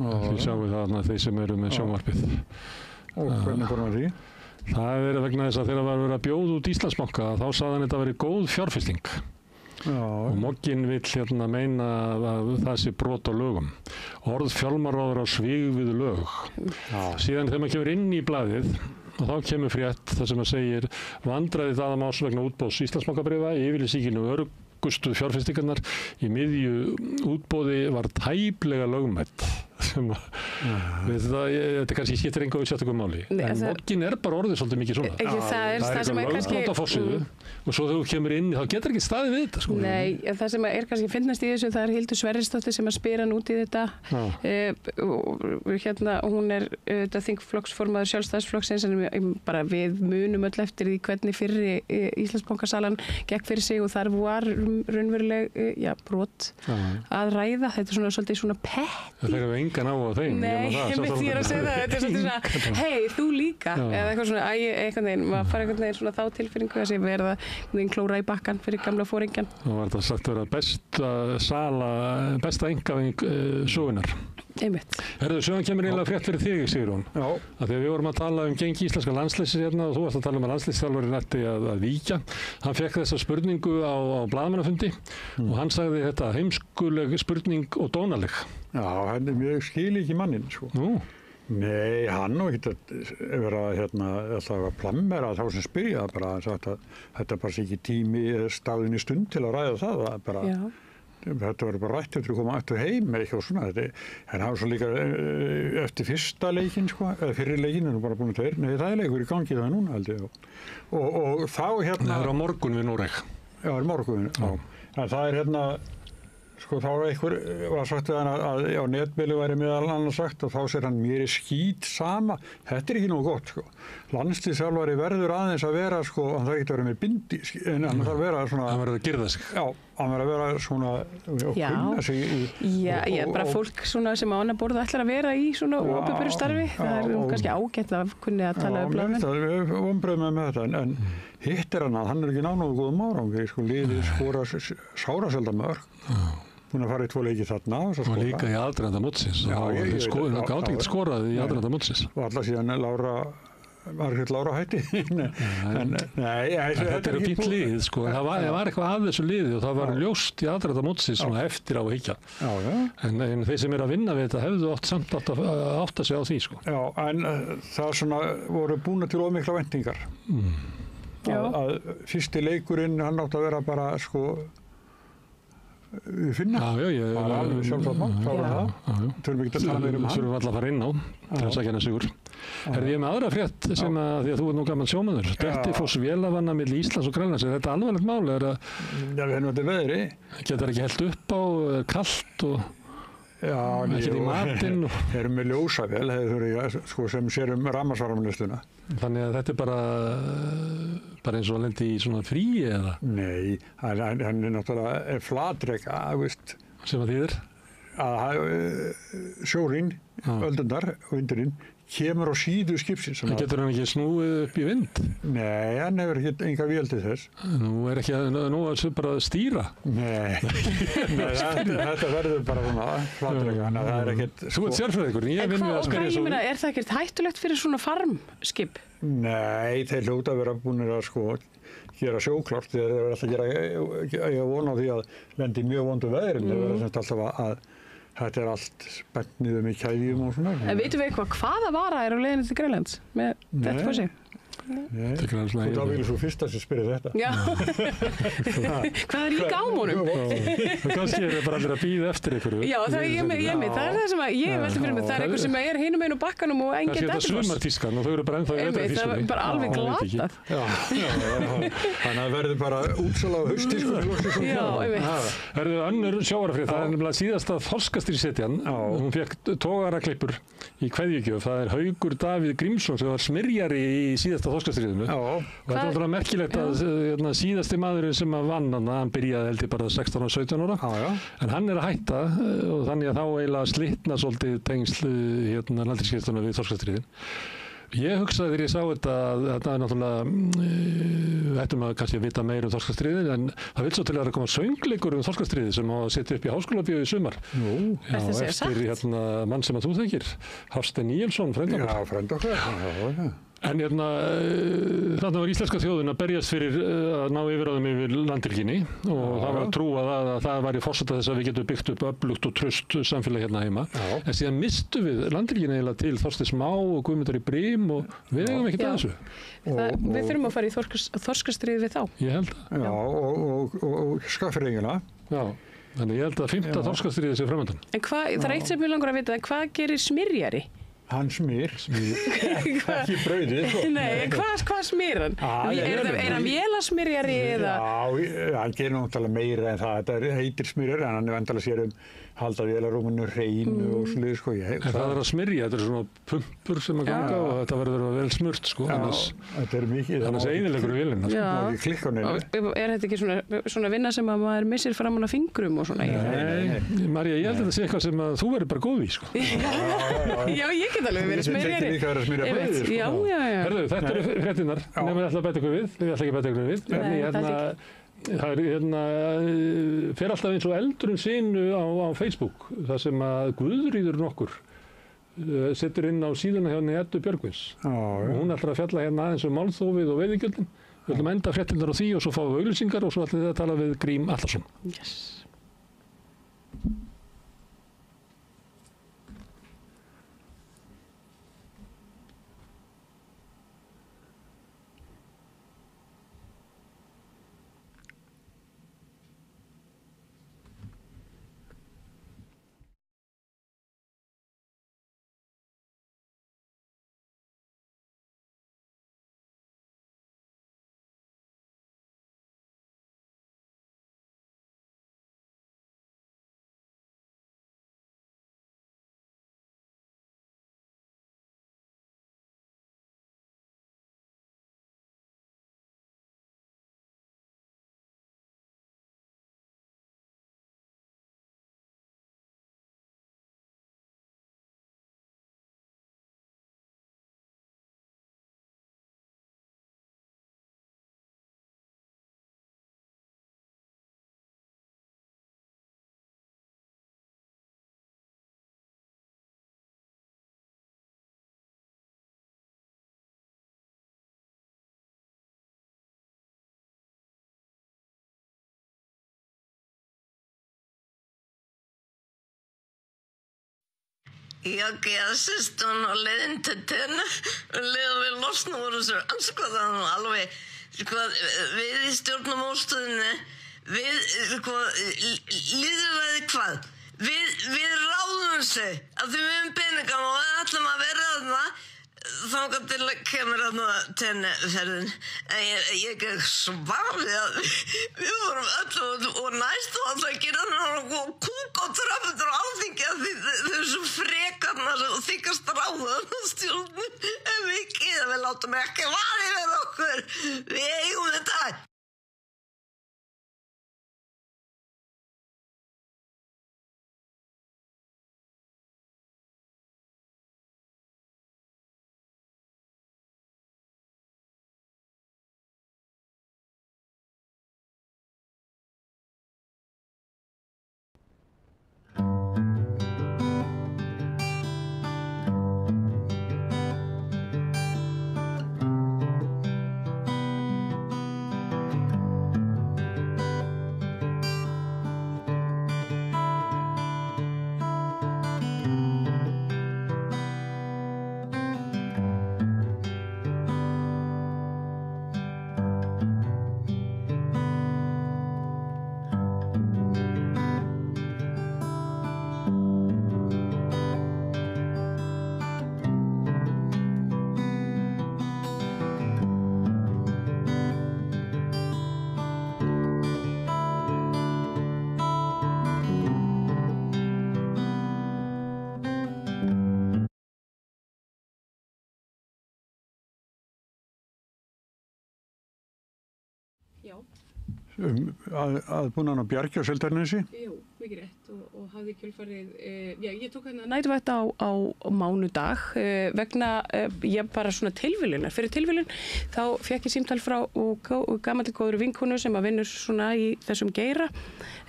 Þið sjáum við það þeir sem eru með sjónvarpið. Og hvernig fórum við því? Það er vegna þess að þegar var verið að bjóða út Íslandsbanka þá sagði hann þetta verið góð fjárfesting. Og Mogginn vill hérna meina að það sé brot á lögum. Orð fjármálaráðherra á svig við lög. Síðan þegar maður kemur inn í blaðið og þá kemur frétt það sem að segir vandræði Daða Más vegna útboðs Íslandsbankabréfa, yfirlýsingin örgustu fjárfestingarnar í miðju útboði var tæplega lögmætt. Þetta kannski skiptir enga sérstökum máli. En Mogginn er bara orðið svolítið mikið svona. Það er lögbrot á forsíðu og svo þegar þú kemur inn þá getur ekki staðið við þetta sko. Nei, það sem er kannski fyndnast í þessu það er Hildur Sverrisdóttir sem að spyr hann út í þetta hérna hún er þingflokksformaður Sjálfstæðisflokksins en bara við munum öll eftir því hvernig fyrri Íslandsbankasalan gekk fyrir sig og þar var raunveruleg brot að ræða. Þetta er svolítið svona petti. Það er engan á þeim. Nei, ég er að segja það. Þetta er svolítið svona, hei, þú líka. Eða eitthvað svona, einhvern veginn, maður fara einhvern veginn svona þá tilfinningu að sé verða klóra í bakkan fyrir gamla foringjan. Það var þetta sagt að vera besta einkavæðing sögunar. Einmitt. Herðu, sögum kemur eiginlega frétt fyrir þig, Sigrún. Já. Af því að við vorum að tala gengi íslenska landsliðsins hérna og þú varst að tala að landsliðsþjálfarinn ætti að víkja. Hann fékk þessa spurningu á blaðamannafundi og hann sagði þetta heimskuleg spurning og dónaleg. Já, hann er mjög skil ekki mannin, sko. Nú? Nei, hann og ekki að vera alltaf að plammera þá sem spyrja bara að þetta bara sé ekki tími staðin í stund til að ræða það bara. Já. Þetta var bara rætt eftir að koma aftur heim eða eitthvað svona. En það var svo líka eftir fyrsta leikinn, sko, eða fyrri leikinn, en bara búin að nei, það er leikur í gangi það núna, held ég. Og þá hérna... Það er á morgun við Noreg. Já, það er morgun, já. En það er hérna, sko þá var sagt við hann að á netmiðli væri meðal annars sagt og þá segir hann mér skít sama, þetta ekki nógu gott sko. Landsliðsþjálfari verður aðeins að vera sko, hann þarf ekki að vera með bindi en hann þarf að vera svona hann verður að girða sig já, hann verður að vera svona og kunna sig bara fólk svona sem á annar borð ætlar að vera í svona opinberu starfi, það kannski ágætt að kunni að tala um blaðmenn. Það er vonbrigði með þetta en hitt hann ekki náðu góðum árangri sko, liðið skora sáraselda mörg búin að fara í 2 leiki þarna og líka í aðdraganda mótsins og gátt ekki skorað í aðdraganda mótsins og alla síðan Margrét Lára hætti þetta er fínt lið sko, það var eitthvað að þessu liði og það var ljóst í aðdraganda mótsins eftir á að hyggja en þeir sem að vinna við þetta hefðu oft samt átt að átta sig á því sko. Já, en það svona voru búin til of mikla væntingar að fyrsti leikurinn hann átt að vera bara sko við finna alveg sjálfsagt þurfum ekki að tala meira þurfum alltaf að fara inn á til að sækja hennar sigur ég með aðra frétt sem að því að þú er nú gaman sjómaður Dettifoss vélavanna milli Íslands og Grænlands er þetta alvarlegt mál við erum þetta veðri getur ekki hellt upp á kalt og ekki í matinn erum við ljósavél sko, sem sér rafmagnsvarmlistuna þannig að þetta er bara eins og að lendi í svona fríi eða? Nei, hann er náttúrulega flatreka sem að þýðir? Að sjórinn, öldundar og vindurinn kemur á síðu skipsins. Það getur hann ekki snúið upp í vind? Nei, hann hefur ekki enga vél til þess. Nú er bara að stýra? Nei, þetta verður bara svona flatreka. Þú ert sérfræðingur, ég vinn við að spyrja svo. Er það ekkert hættulegt fyrir svona farmskip? Nei, þeir hljóta að vera búinir að sko gera sjóklárt þegar þeir verða alltaf að gera vona á því að lendi mjög vondu veðrin þeir verða alltaf að þetta er allt spennt niður með kæðjum og svona. En veitum við hvaða vara er á leiðinni til Grænlands með Dettifossi? Nei, þú vilja svo fyrsta sem spyrir þetta. Já, hvað er í gámunum? Kannski er það bara allir að bíða eftir einhverju. Já, það er það sem ég veldi fyrir mig, það er einhver sem er hinum einu bakkanum og engin Dettifoss. Kannski þetta sumartískan og þau eru bara ennþá í vetrartískunni. Það er bara alveg glatað. Þannig að það verður bara útsala á hausttískunni. Já, Verður önnur sjávarafrétt, það er nefnilega síðasta þorskastríðshetjan, hún fékk togaraklippur í kveðjugjöf, það er Haukur Davíð Grímsson sem var smyrjari í síðasta þorskastríðinu og þetta er alltaf merkilegt að síðasti maðurinn sem að vann hann byrjaði held ég bara 16 og 17 ára en hann er að hætta og þannig að þá eiginlega slitna svolítið tengsl landhelgisgæslunnar við þorskastríðin. Ég hugsaði þegar ég sá þetta að þetta er náttúrulega ættum að kannski að vita meira þorskastríðin en það vil svo til að koma söngleikur þorskastríði sem á að setja upp í Háskólabíói í sumar. Eftir mann sem að þú þekkir, Hafstein Níelsson, frænd okkar. Já, frænd okkar. En þarna var íslenska þjóðin að berjast fyrir að ná yfirráðum yfir landhelginni og það var trúað að það væri forsenda þess að við getum byggt upp öflugt og traust samfélag hérna heima. En síðan mistum við landhelginni eiginlega til Þorsteins Má og Guðmundar í Brím og við eigum ekkert að þessu. Við þurfum að fara í þorskastríð við þá. Ég held að. Já, og Skagfirðingana. Já, þannig ég held að 5. þorskastríðið sé framöndan. En það er eitt sem ég langar að vita, hvað gerir smyrjari? Hann smyr, ekki brauðið. Nei, hvað smyr hann? Er hann vélasmyrjari eða? Já, hann gerir náttúrulega meira en það. Þetta heitir smyrjari, en hann er vandalega sér halda vélarúminu hreinu og slið, sko. Það er að smyrja, þetta er svona pumpur sem að ganga og þetta verður vel smurt, sko. Þetta er mikið. Þannig að einilegur í vélina. Já. Ekki klikka á neinu. Er þetta ekki svona vinna sem að maður missir fram á fingrum og svona? Nei, María, ég held að þetta sé eitthvað sem að þú verður bara góð í, sko. Já, ég get alveg verið smyrjari. Þetta er líka að vera smyrja brauðið, sko. Já. Herðu, þetta eru fréttirnar. Nefnum við ætla að bæta ykkur við. Við ætla ekki að bæta ykkur við. Það fer alltaf eins og eldurinn sínu á Facebook, það sem að Guðríður nokkur setur inn á síðuna hjá henni Eddu Björgvins og hún ætlar að fjalla hérna aðeins málþófið og veiðigjöldin. Við ætlum að enda fréttirnar á því og svo fáum við auglýsingar og svo ætlum við að tala við Grím Atlason. Yes. ég gesist hún á leiðin til tenni leiðum við losna úr þessu anskoðan og alveg við í stjórnarmótstöðinni við lýðræði hvað við ráðum sig að við höfum peningana og við ætlum að vera þarna þangað til kemur þarna tenniferðin en ég svarði að við vorum öll og næst og alltaf að gera kúk á tröfnur á Alþingi að þessu frekarnar og þykast ráða stjórnum en við látum ekki vaði með okkur við eigum þetta Já. Aðbúnaðan á Bjargi á Seltjarnarnesi? Jú, mikið rétt og hafði kjölfarið, ég tók hérna næturvætt á mánudag vegna, ég bara svona tilviljunar, fyrir tilviljun þá fékk ég símtal frá gamalli góðri vinkonu sem að vinnur svona í þessum geira.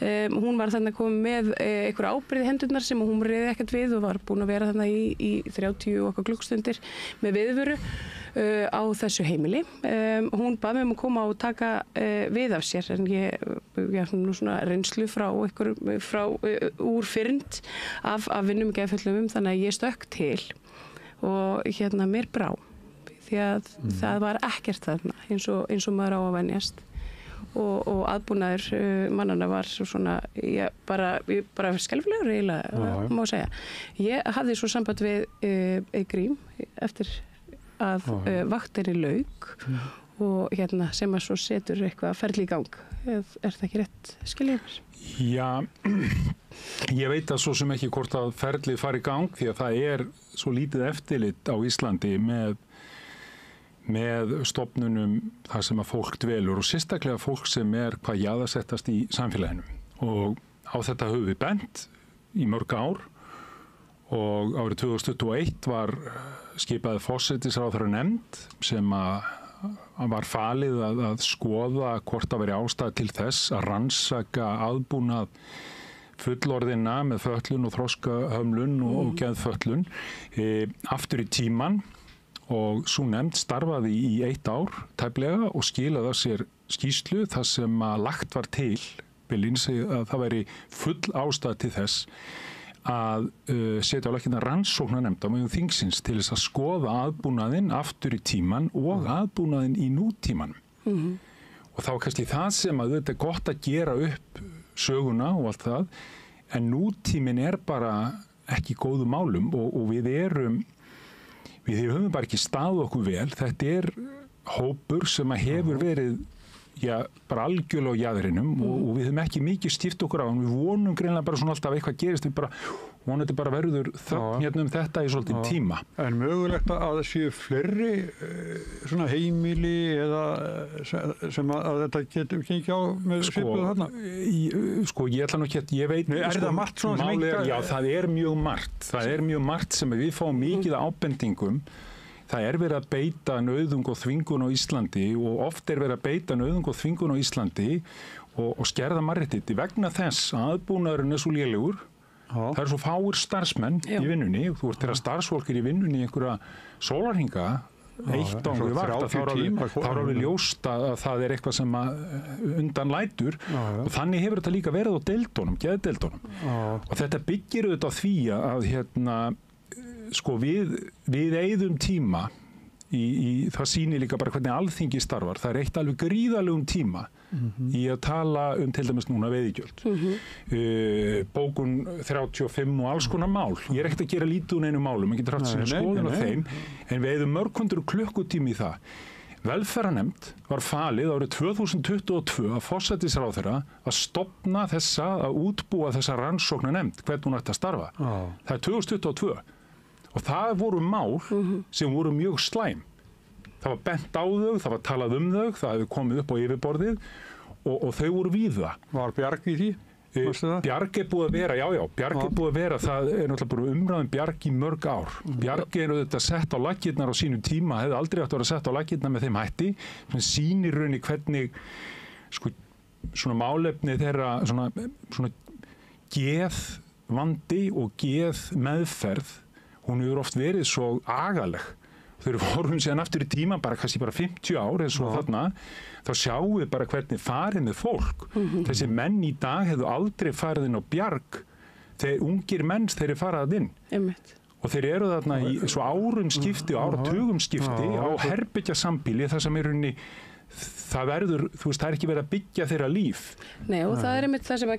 Hún var þarna komið með einhverja ábyrgð í hendurnar sem hún réði ekkert við og var búin að vera þarna í 30 og okkar klukkstundir með viðvöru á þessu heimili. Hún bað mig um að koma og taka við af sér en ég nú svona reynslu frá úr fyrnd af vinnum í geðföllum þannig að ég stökk til og hérna mér brá því að það var ekkert þarna eins og maður á að venjast og aðbúnaður mannana var svona bara skelfilegur eiginlega má segja. Ég hafði svo samband við Grím eftir að vaktinni lauk og hérna sem að svo setur eitthvað ferli í gang. Er það ekki rétt skiljið mér? Já, ég veit að svo sem ekki hvort að ferlið fari í gang því að það er svo lítið eftirlit á Íslandi með stofnunum þar sem að fólk dvelur og sérstaklega fólk sem hvað jaðarsettast í samfélaginu og á þetta höfum við bent í mörg ár og árið 2021 var skipaði forsætisráðherra nefnd sem að var falið að skoða hvort það veri ástæða til þess að rannsaka aðbúnað fullorðina með fötlun og þroskahömlun og geðfötlun aftur í tímann og sú nefnd starfaði í 1 ár tæplega og skilaði af sér skýrslu þar sem að lagt var til beinlínis að það veri full ástæða til þess að setja á laggirnar rannsóknarnefnd á vegum þingsins til þess að skoða aðbúnaðinn aftur í tímann og aðbúnaðinn í nútímann. Og þá kannski það sem að þetta er gott að gera upp söguna og allt það, en nútíminn er bara ekki í góðum málum og við höfum bara ekki staðið okkur vel. Þetta er hópur sem að hefur verið bara algjörlega á jaðrinum og við höfum ekki mikið skipt okkur á hann. Við vonum greinlega bara svona alltaf eitthvað gerist, við bara vonandi bara verður þögn þetta í svolítið tíma. En mögulegt að það séu fleiri svona heimili eða sem að þetta getur gengið á með svipuðu þarna? Sko, ég ætla nú ekki að, ég veit... Nei, er það margt svona sem eitthvað? Já, það er mjög margt. Það er mjög margt sem við fáum mikið ábendingum. Það er verið að beita nauðung og þvingun á Íslandi og oft er verið að beita nauðung og þvingun á Íslandi og skerða mannréttindi vegna þess að aðbúnaðurinn er svo lélegur. Það eru svo fáir starfsmenn í vinnunni og þú ert þeirra starfsfólkir í vinnunni í einhverja sólarhringa, eitt ángu vart, þá er alveg ljóst að það er eitthvað sem undan lætur og þannig hefur þetta líka verið á deildunum, geðdeildunum. Og þetta byggir auðvitað á því að sko við eyðum tíma það sýnir líka bara hvernig Alþingi starfar. Það eitt alveg gríðarlegum tíma í að tala til dæmis núna veiðigjöld. Bókun 35 og alls konar mál. Ég ekkert að gera lítið úr einum málum, ég getur haft sína skoðun á þeim, en við eyðum mörg hundruð klukkutími í það. Velferðarnefnd var falið árið 2022 að forsætisráðherra að stofna að útbúa þessa rannsóknarnefnd, hvernig hún ætti að starfa. Það 2022. Og það voru mál sem voru mjög slæm. Það var bent á þau, það var talað þau, það hefði komið upp á yfirborðið og þau voru víða. Var Bjarg í því? Bjarg búið að vera, Bjarg búið að vera, það náttúrulega bara umræðum Bjarg í mörg ár. Bjarg þetta sett á laggirnar á sínum tíma, hefði aldrei átt að vera sett á laggirnar með þeim hætti, sem sýnir raunni hvernig svona málefni þeirra, svona geðvandi og geðmeðferð, hún hefur oft verið svo agaleg. Þegar við horfum síðan aftur í tíma, kannski 50 ár eins og þarna, þá sjáum við bara hvernig farið með fólk. Þessi menn í dag hefðu aldrei farið inn á Bjarg, þegar ungir menn þeir farað inn. Og þeir eru þarna í svo árum skipti og áratugum skipti á herbergjasambýli, það sem það verður, það ekki verið að byggja þeirra líf. Nei, og það einmitt það sem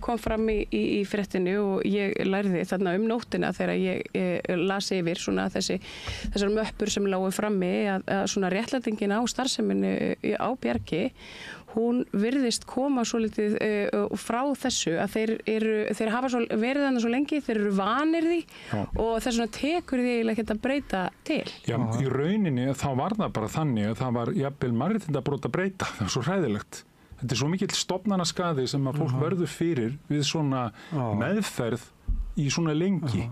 kom fram í fréttinu og ég lærði þarna nóttina þegar ég las yfir svona þessar möppur sem lágu frammi að svona réttlætingin á starfseminni á Bjargi, hún virðist koma svolítið frá þessu að þeir hafa verið þarna svo lengi, þeir eru vanir því og þess vegna tekur því eiginlega ekki að breyta til. Já, í rauninni þá var það bara þannig að það var jafnvel mannréttindabrot að breyta. Það var svo hræðilegt. Þetta svo mikill stofnanaskaði sem að fólk verður fyrir við svona meðferð í svona lengi.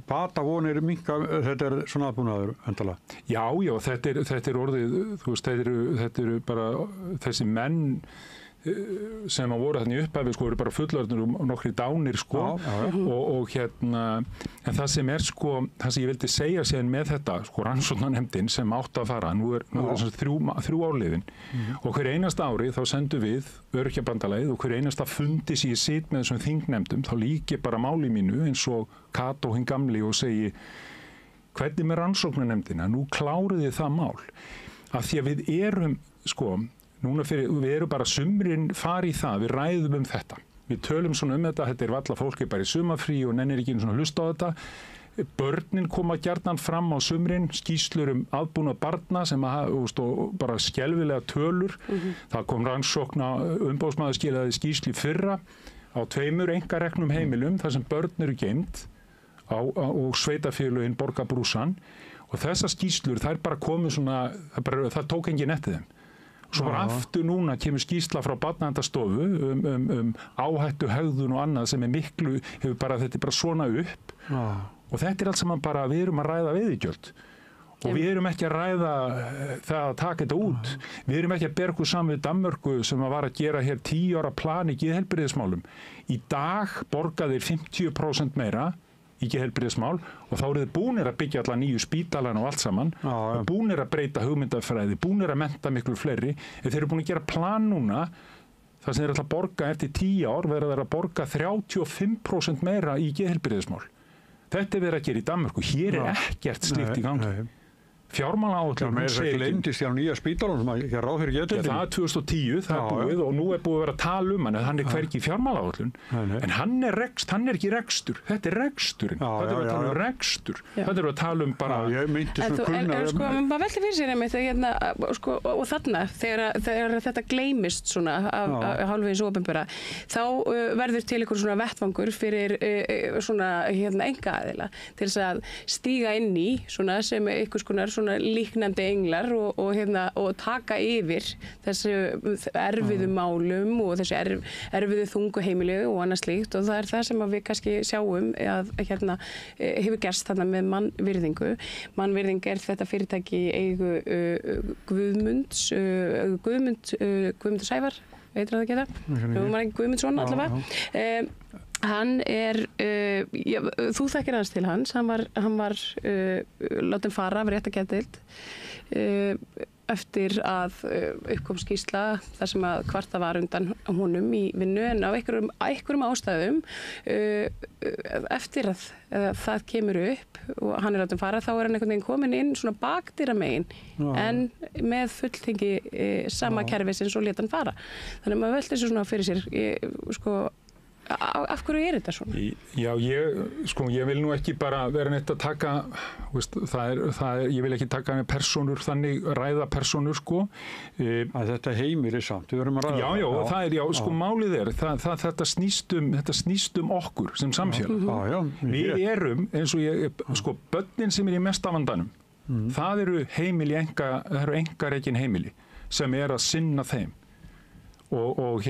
Batavonir minka, þetta svona aðbúnaður endalega. Já, þetta orðið, þetta eru bara þessi menn sem að voru þannig upphafi, eru bara fullorðnir og nokkri dánir, og en það sem það sem ég vildi segja síðan með þetta, rannsóknarnefndin sem átti að fara, nú er þrjú áliðin, og hver einasta ári þá sendum við Öryrkjabandalagið og hver einasta fundi sem ég sit með þessum þingnefndum, þá lík ég bara máli mínu eins og Kató hinn gamli og segi, hvernig með rannsóknarnefndina, nú klárið þið það mál, af því að við erum, við erum bara sumrin fari í það, við ræðum þetta. Við tölum svona þetta valla fólki bara í sumarfrí og nennir ekki svona hlusta á þetta. Börnin koma gjarnan fram á sumrin, skýrslur aðbúnað barna sem bara skelfilega tölur. Það kom rannsókn umboðsmaður skilaði skýrslu fyrra á 2 einkareknum heimilum þar sem börn eru geymd og sveitafélögin borga brúsan og þessar skýrslur þær bara komið svona, það tók enginn eftir þeim. Svo bara aftur núna kemur skýrsla frá barnaverndarstofu áhættu, hegðun og annað sem miklu, þetta bara svona upp og þetta allt saman bara, við erum að ræða veiðigjöld og við erum ekki að ræða það að taka þetta út. Við erum ekki að bera okkur saman við Danmörku sem var að gera hér 10 ára plan í geðheilbrigðismálum. Í dag borga þeir 50% meira í geðheilbrigðismál og þá eru þeir búnir að byggja alla nýju spítalana og allt saman og búnir að breyta hugmyndafræði, búnir að mennta miklu fleiri. Þeir eru búin að gera plan núna þar sem þeir ætla að borga eftir 10 ár verða þeir að borga 35% meira í geðheilbrigðismál. Þetta verið að gera í Danmörku. Hér ekkert slíkt í gangi. Fjármálaáætlun leyndist hjá nýja spítalunum sem ekki ráð fyrir geðdeildinni. Það 2010, það búið og nú búið að vera að tala hann að hann hvergi í fjármálaáætlun. En hann ekki rekstur. Þetta reksturinn. Þetta er að tala rekstur. Þetta er að tala bara... Ég myndi svona kunna... Maður velti fyrir sér einmitt og þarna, þegar þetta gleymist svona af hálfins opinbera, þá verður til einhver svona vettvangur fyrir svona einkaaðila til þess að stíga inn í svona sem einhvers konar svona líknandi englar og taka yfir þessu erfiðu málum og þessu erfiðu þungu heimili og annað slíkt og það er það sem við kannski sjáum að hefur gerst þarna með mannvirðingu. Mannvirðing þetta fyrirtæki í eigu Guðmund Sævar, veitur það ekki það? Maður ekki Guðmundsson allavega. Hann þú þekkir hans til hans, hann var látin fara af réttargeðdeild. eftir að uppkom skýrsla þar sem að kvarta var undan honum í vinnu en á einhverjum ástæðum eftir að það kemur upp og hann er látinn fara þá er hann einhvern veginn komin inn svona bakdyramegin en með fulltingi sama kerfisins og lét hann fara. Þannig að maður velti þessu svona fyrir sér af hverju er þetta svona? Já, ég vil nú ekki bara vera neitt að taka, veist, ég vil ekki taka með persónur, þannig ræða persónur, sko. Að þetta heimili samt, við verum að ræða. Já, það er, sko, málið er, þetta snýst okkur sem samfélag. Við erum, eins og sko, börnin sem er í mesta vandanum, það eru heimili, það eru einkarekin heimili sem er að sinna þeim. Og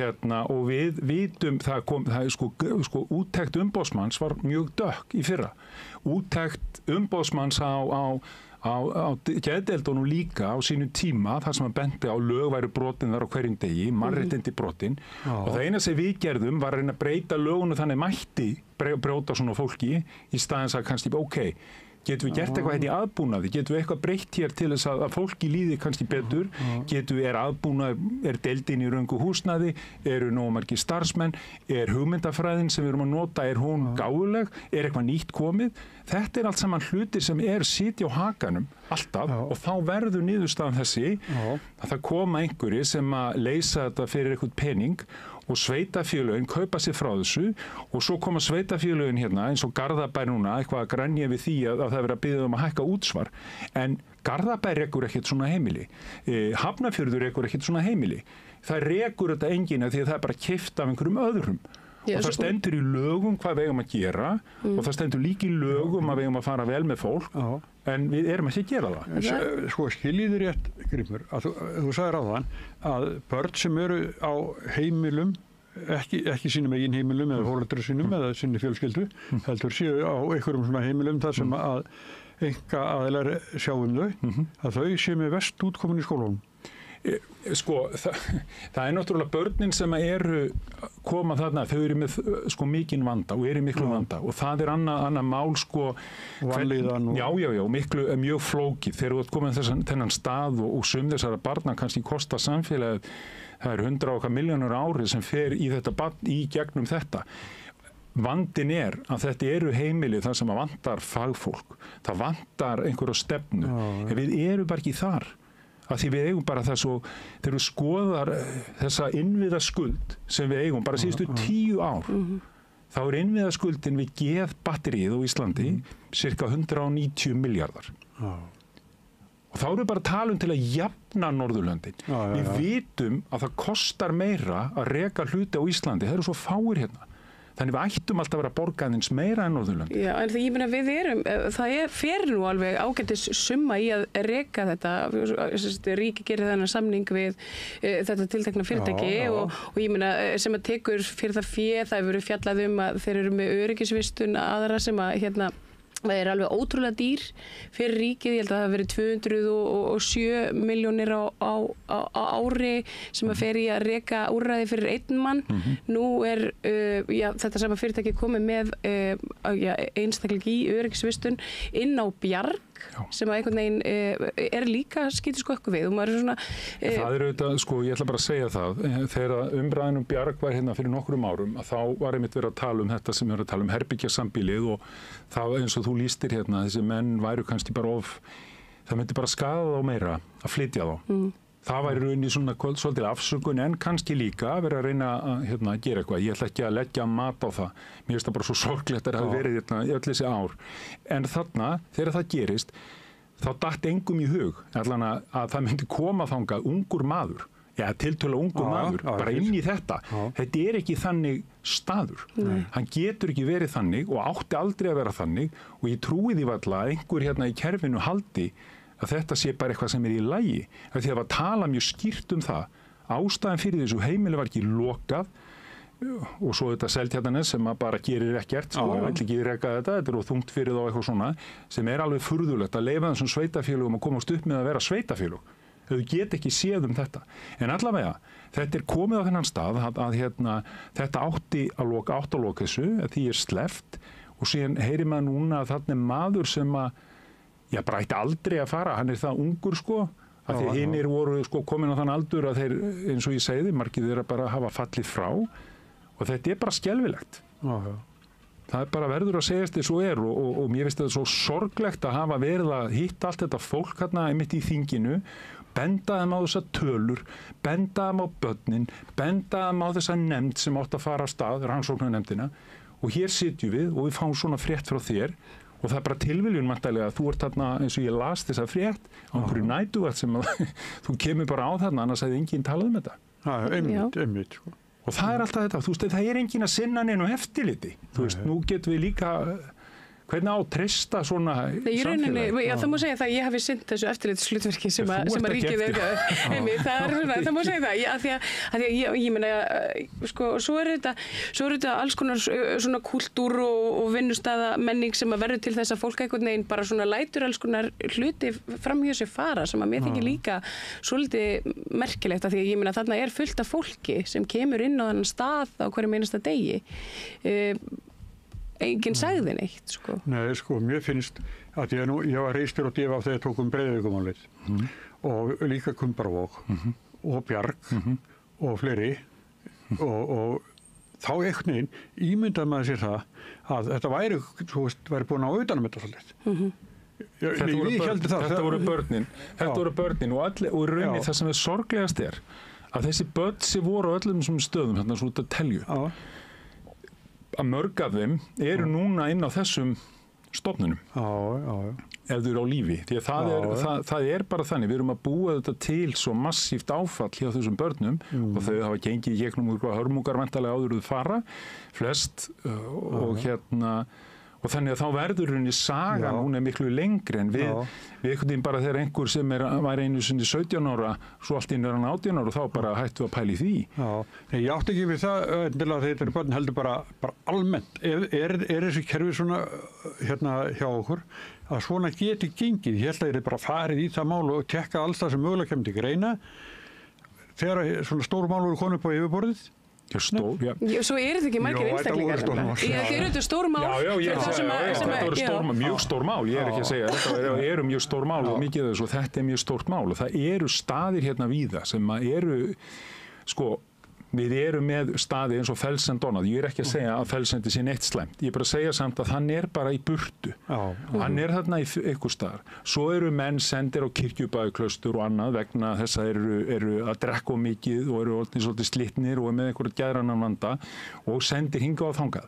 við vitum það er sko úttekt umboðsmanns var mjög dökk í fyrra. Úttekt umboðsmanns á geðdeildunum líka á sínu tíma þar sem hann benti á lög væru brotin þar á hverjum degi, mannréttindi brotin og það eina sem við gerðum var að reyna að breyta lögunum þannig mætti brjóta svona fólki í staðins að kannski getum við gert eitthvað hérna í aðbúnaði, getum við eitthvað breytt hér til þess að fólki líði kannski betur, getum við er deildin í röngu húsnæði, eru nógu margir starfsmenn, er hugmyndafræðin sem við erum að nota, er hún gáfuleg, er eitthvað nýtt komið. Þetta er allt saman hlutir sem sitja á hakanum alltaf og þá verður niðurstaðan þessi að það koma einhverjir sem að leysa þetta fyrir eitthvað pening og sveitafélögin kaupa sér frá þessu og svo koma sveitafélögin hérna eins og Garðabær núna eitthvað að grænja við því að það verður að biðja að hækka útsvar en Garðabær rekur ekkert svona heimili Hafnarfjörður rekur ekkert svona heimili það rekur þetta enginn því að það er bara keypt af einhverjum öðrum og það stendur í lögum hvað við eigum að gera og það stendur líka í lögum að við eigum að fara vel með fólk en við erum ekki að gera það. Sko skiljiði rétt, Grímur, að þú sagðir áðan að börn sem eru á heimilum, ekki sínum eigin heimilum eða foreldrum sínum eða sinni fjölskyldu, heldur séu á einhverjum svona heimilum þar sem að einkaaðilar sjá þau, að þau séu með verst útkomin í skólanum. Sko, það er náttúrulega börnin sem koma þarna, þau eru með sko mikinn vanda og eru miklu vanda og það er annað mál sko vanlíðan og... Já, mjög flókið þegar þú ert komin þennan stað og sum þessara barna kannski kosta samfélagið, það er 100 milljónir ári sem fer í þetta barn í gegnum þetta. Vandinn er að þetta eru heimili þar sem að vantar fagfólk, það vantar einhverja stefnu, en við erum bara ekki þar. Að því við eigum bara það svo, þegar við skoðar þessa innviðaskuld sem við eigum bara síðustu 10 ár, þá er innviðaskuldin við geðbatterið á Íslandi cirka 190 miljardar. Og þá erum við bara að tala til að jafna Norðurlöndin. Við vitum að það kostar meira að reka hluti á Íslandi, það eru svo fáir hérna. Þannig við ættum alltaf að vera að borga aðeins meira en Norðurlönd. Já, en ég meina við fer nú alveg ágætis summa í að reka þetta. Ríki gerir þennan samning við þetta tiltekna fyrirtæki og ég meina sem að tekur fyrir það það hefur verið fjallað að þeir eru með öryggisvistun aðra sem að það er alveg ótrúlega dýr fyrir ríkið, ég held að það hafi verið 207 milljónir á ári sem að fer í að reka úrræði fyrir einn mann. Nú er þetta sama fyrirtæki komið með einstakling í öryggisvistun inn á Bjarg sem að einhvern veginn líka skýtur skökku við og maður svona... Það er auðvitað, sko, ég ætla bara að segja það, þegar umræðin Bjarg var hérna fyrir nokkrum árum, að þá var einmitt verið að tala þetta sem við erum að tala herbyggjarsambýlið og þá eins og þú lýstir hérna, þessi menn væru kannski bara það myndi bara skaða þá meira að flytja þá. Það væri rauninni svona svolítið afsökun en kannski líka að vera að reyna að gera eitthvað. Ég ætla ekki að leggja mat á það. Mér finnst það bara svo sorglegt að það hafi verið í öll þessi ár. En þarna, þegar það gerist, þá datt engum í hug allan að það myndi koma þangað ungur maður. Já, tiltölulega ungur maður, bara inn í þetta. Þetta er ekki þannig staður. Hann getur ekki verið þannig og átti aldrei að vera þannig og ég trúi því varla að einhver hérna í kerfinu haldi að þetta sé bara eitthvað sem í lagi. Því að það tala mjög skýrt það. Ástæðan fyrir þessu heimili var ekki lokað og svo þetta Seltjarnarnes sem bara gerir ekkert, vill ekki reka þetta er þungt fyrir þá eitthvað svona, sem alveg furðulegt að leyfa þessum sveitafélögum að komast upp með að vera sveitafélög. Þau get ekki séð þetta. En allavega, þetta komið á þennan stað að þetta átti að loka þessu, að því sleppt og síðan heyrir maður núna að þarna maður sem bara ætti aldrei að fara, hann það ungur sko, að því hinnir voru sko komin á þann aldur að þeir, eins og ég segði, margir þeirra bara hafa fallið frá og þetta bara skelfilegt. Það bara verður að segjast þess og og mér finnst þetta svo sorglegt að hafa verið að hitta allt þetta fólk hérna einmitt í þinginu, benda þeim á þessar tölur, benda þeim á börnin, benda þeim á þessa nefnd sem átt að fara af stað, rannsóknarnefndina, og hér sitjum við og við fáum svona frétt frá þér og það bara tilviljun mæntanlega að þú ert þarna eins og ég las þessa frétt á einhverju nætuvakt sem að þú kemur bara á þarna, annars hefði enginn talað um þetta. Einmitt, sko. Og það alltaf þetta, þú veist, það enginn að sinna neinu eftirliti. Þú veist, nú getum við líka, hvernig á treysta svona samfélagi? Já, það má segja það að ég hafi sinnt þessu eftirlitshlutverki sem að ríkið það má segja það, af því að ég meina, sko, svo er þetta alls konar svona kúltúr og vinnustæða menning sem að verður til þess að fólk einhvern veginn bara svona lætur alls konar hluti framhjá sér fara sem að mér þykir líka svolítið merkilegt, af því að ég meina þarna er fullt af fólki sem kemur inn á þann stað á hverjum einasta degi. Enginn sagði neitt, sko. Nei, sko, mér finnst að ég var reistur og divaf þegar tókum Breiðavíkurmálið og líka Kumbarvog og Bjarg og fleiri og þá einhvern veginn ímyndaði maður sér það að þetta væri búin á utanum þetta svolítið. Þetta voru börnin og rauninni það sem er sorglegast að þessi börn sem voru á öllum þessum stöðum, þarna svona út að telju, að mörg af þeim eru núna inn á þessum stofnunum ef þau eru á lífi, því að það er bara þannig, við erum að búa þetta til svo massíft áfall hjá þessum börnum og þau hafa gengið í gegnum hörmungar væntanlega áður þau fara, flest og þannig að þá verður henni sagan, hún er miklu lengri en við einhvern veginn bara þegar einhver sem var einu sinni 17 ára, svo allt inn er hann 18 ára og þá bara hættu að pæla í því. Ég átti ekki við það endilega þegar þetta er börn heldur bara almennt. Er þessi kerfi svona hérna hjá okkur að svona geti gengið? Ég held að þeir bara farið í það mál og tekka alls það sem mögulega kemur til greina þegar svona stóru mál voru konur upp á yfirborðið. Svo er þetta ekki margir einstaklingar. Þetta eru þetta stór mál. Þetta voru mjög stór mál, ég er ekki að segja. Þetta eru mjög stór mál og mikið af þessu og þetta er mjög stórt mál og það eru staðir hérna víða sem eru, sko, við erum með staði eins og Fellsend Donald. Ég er ekki að segja að Fellsendi sé neitt slæmt. Ég er bara að segja samt að hann er bara í burtu. Hann er þarna í einhver staðar. Svo eru menn sendir á Kirkjubæjarklaustur og annað vegna þess að eru að drekka mikið og eru svolítið slitnir og með einhverja geðrannan vanda og sendir hingað og þangað.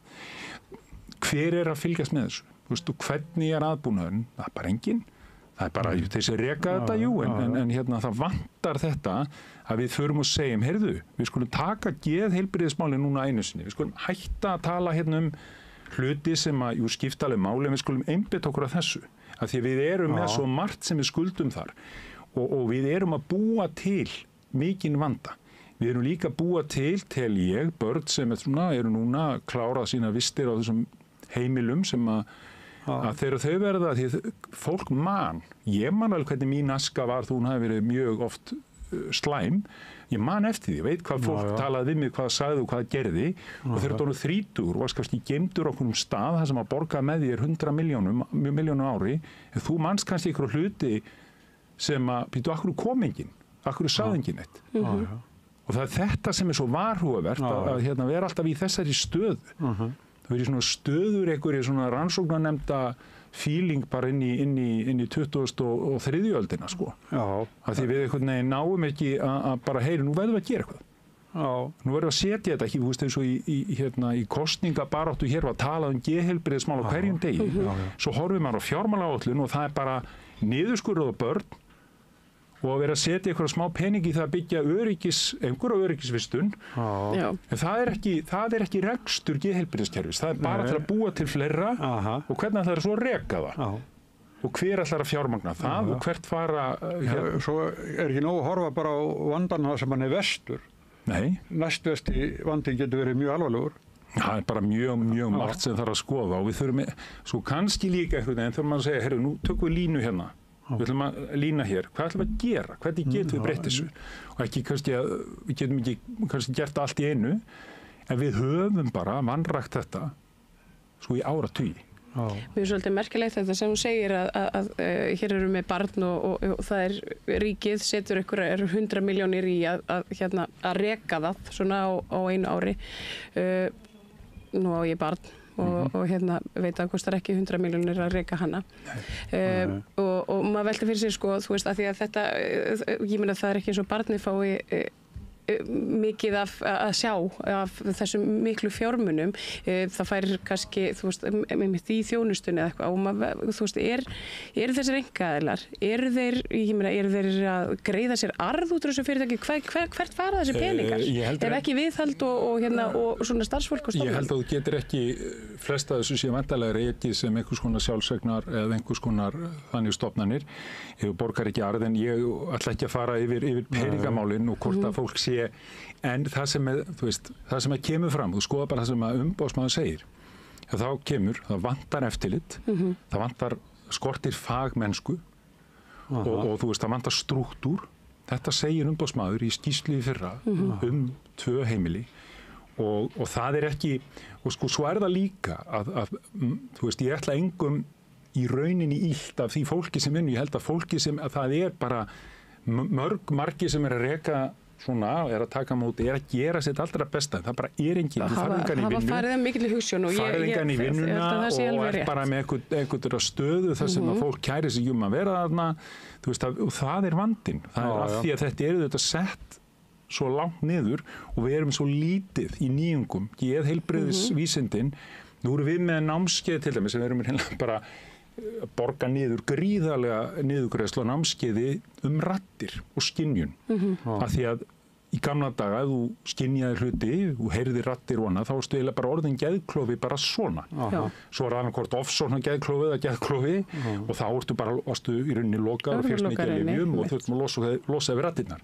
Hver er að fylgjast með þessu? Þú veist, hvernig er aðbúnaðurinn? Það er bara enginn. Það er bara þessi reka þetta, en hérna það vantar þetta að við förum og segjum, heyrðu, við skulum taka geðheilbrigðismálin núna einu sinni, við skulum hætta að tala hérna hluti sem að skipta alveg máli, en við skulum einbeita okkur að þessu, af því við erum með svo margt sem við skuldum þar og við erum að búa til mikinn vanda. Við erum líka að búa til ég, börn sem eru núna að klára sína vistir á þessum heimilum sem að þegar þau verða, því fólk ég man alveg hvernig mín aska var þú hún hafi verið mjög oft slæm, ég man eftir því, ég veit hvað fólk talaði við mig, hvað sagði og hvað gerði og þegar þú 30 og varst kannski geymdur okkur stað þar sem að borga með þér 100 milljónum ári, en þú manst kannski ykkur hluti sem að, býtu, akkur kom enginn, akkur sagði enginn eitt. Og það er þetta sem er svo varhugavert að vera alltaf í þessari stöðu. Það verið svona stöður einhverju svona rannsóknarnefnda feeling bara inn í 23. öldina, sko. Af því við einhvern veginn náum ekki að bara heyri, nú verðum við að gera eitthvað. Nú verðum við að setja þetta ekki, þú veist, eins og í kosningabaráttu hér var talað geðheilbrigðismál á hverjum degi. Svo horfum maður á fjármálaáætlun og það er bara niðurskurður á börn og að vera að setja eitthvað smá pening í það að byggja einhverja öryggisvistun. En það er ekki rekstur geðheilbrigðiskerfis. Það er bara til að búa til fleira og hvernig það er svo að reka það. Og hver ætlar að fjármagna það og hvert fara... Svo er ekki nóg að horfa bara á vandan það sem hann er vestur. Nei. Næstvesti vandinn getur verið mjög alvarlegur. Það er bara mjög margt sem þarf að skoða og við þurfum, svo kannski líka einhvern veginn þegar maður segja, nú tökum við línu hérna. Við ætlum að lína hér, hvað ætlum við að gera? Hvernig getum við breytt þessu? Og ekki kannski að við getum ekki kannski gert allt í einu, en við höfum bara vanrækt þetta svo í áratugi. Mér er svolítið merkilegt þetta sem hún segir að hér eru með barn og það ríkið setur ykkur 100 milljónir í að reka það svona á einu ári. Nú á ég barn og veit að það kostar ekki 100 milljónir að reka hana. Og maður velti fyrir sér sko, þú veist, að því að þetta, ég meina það er ekki eins og barnið fái mikið að sjá af þessum miklu fjármunum. Það fær kannski, þú veist, með því þjónustunni eða eitthvað og maður, þú veist, eru þessir einkaaðilar, eru þeir að greiða sér arð út úr þessu fyrirtæki? Hvert fara þessi peningar? Ef ekki viðhald og svona starfsfólk og stofnun? Ég held að þú getur ekki flesta þessu sé væntanlega rekið sem einhvers konar sjálfsegnar eða einhvers konar þannig stofnanir. Ef þú borgar ekki arð, en ég ætla ekki að fara yfir peningamálin og hvort að fólk sé. En það sem að kemur fram, þú skoða bara það sem að umboðsmaður segir, þá kemur, það vantar eftirlit, það vantar skortir fagmennsku og þú veist, það vantar strúktúr. Þetta segir umboðsmaður í skýrslu í fyrra 2 heimili og það er ekki, og sko svo það líka að þú veist, ég ætla engum í rauninni illt af því fólki sem vinnu, ég held að fólki sem, að það er bara margir sem að reka svona, að taka móti, að gera sitt allra besta, það bara enginn, þú farið engan í vinnu, farið mikil hugsun og farið engan í vinnuna og bara með einhverja stöðu þar sem að fólk kæri sig að vera þarna, þú veist, og það er vandinn, það er af því að þetta þetta sett svo langt niður og við erum svo lítið í nýjungum, geðheilbrigðisvísindin, nú erum við með námskeið til dæmis, sem við erum bara borga niður gríðarlega niðurgreiðslu á námskeiði raddir og skynjun. Af því að í gamla daga, ef þú skynjaði hluti, þú heyrði raddir og annað, þá varstu eiginlega bara orðin geðklofi bara svona. Svo er annað ofsóknar geðklofi eða geðklofi og þá varstu í rauninni lokað og fyrst mikið lyfjum og þurftum að losa yfir raddirnar.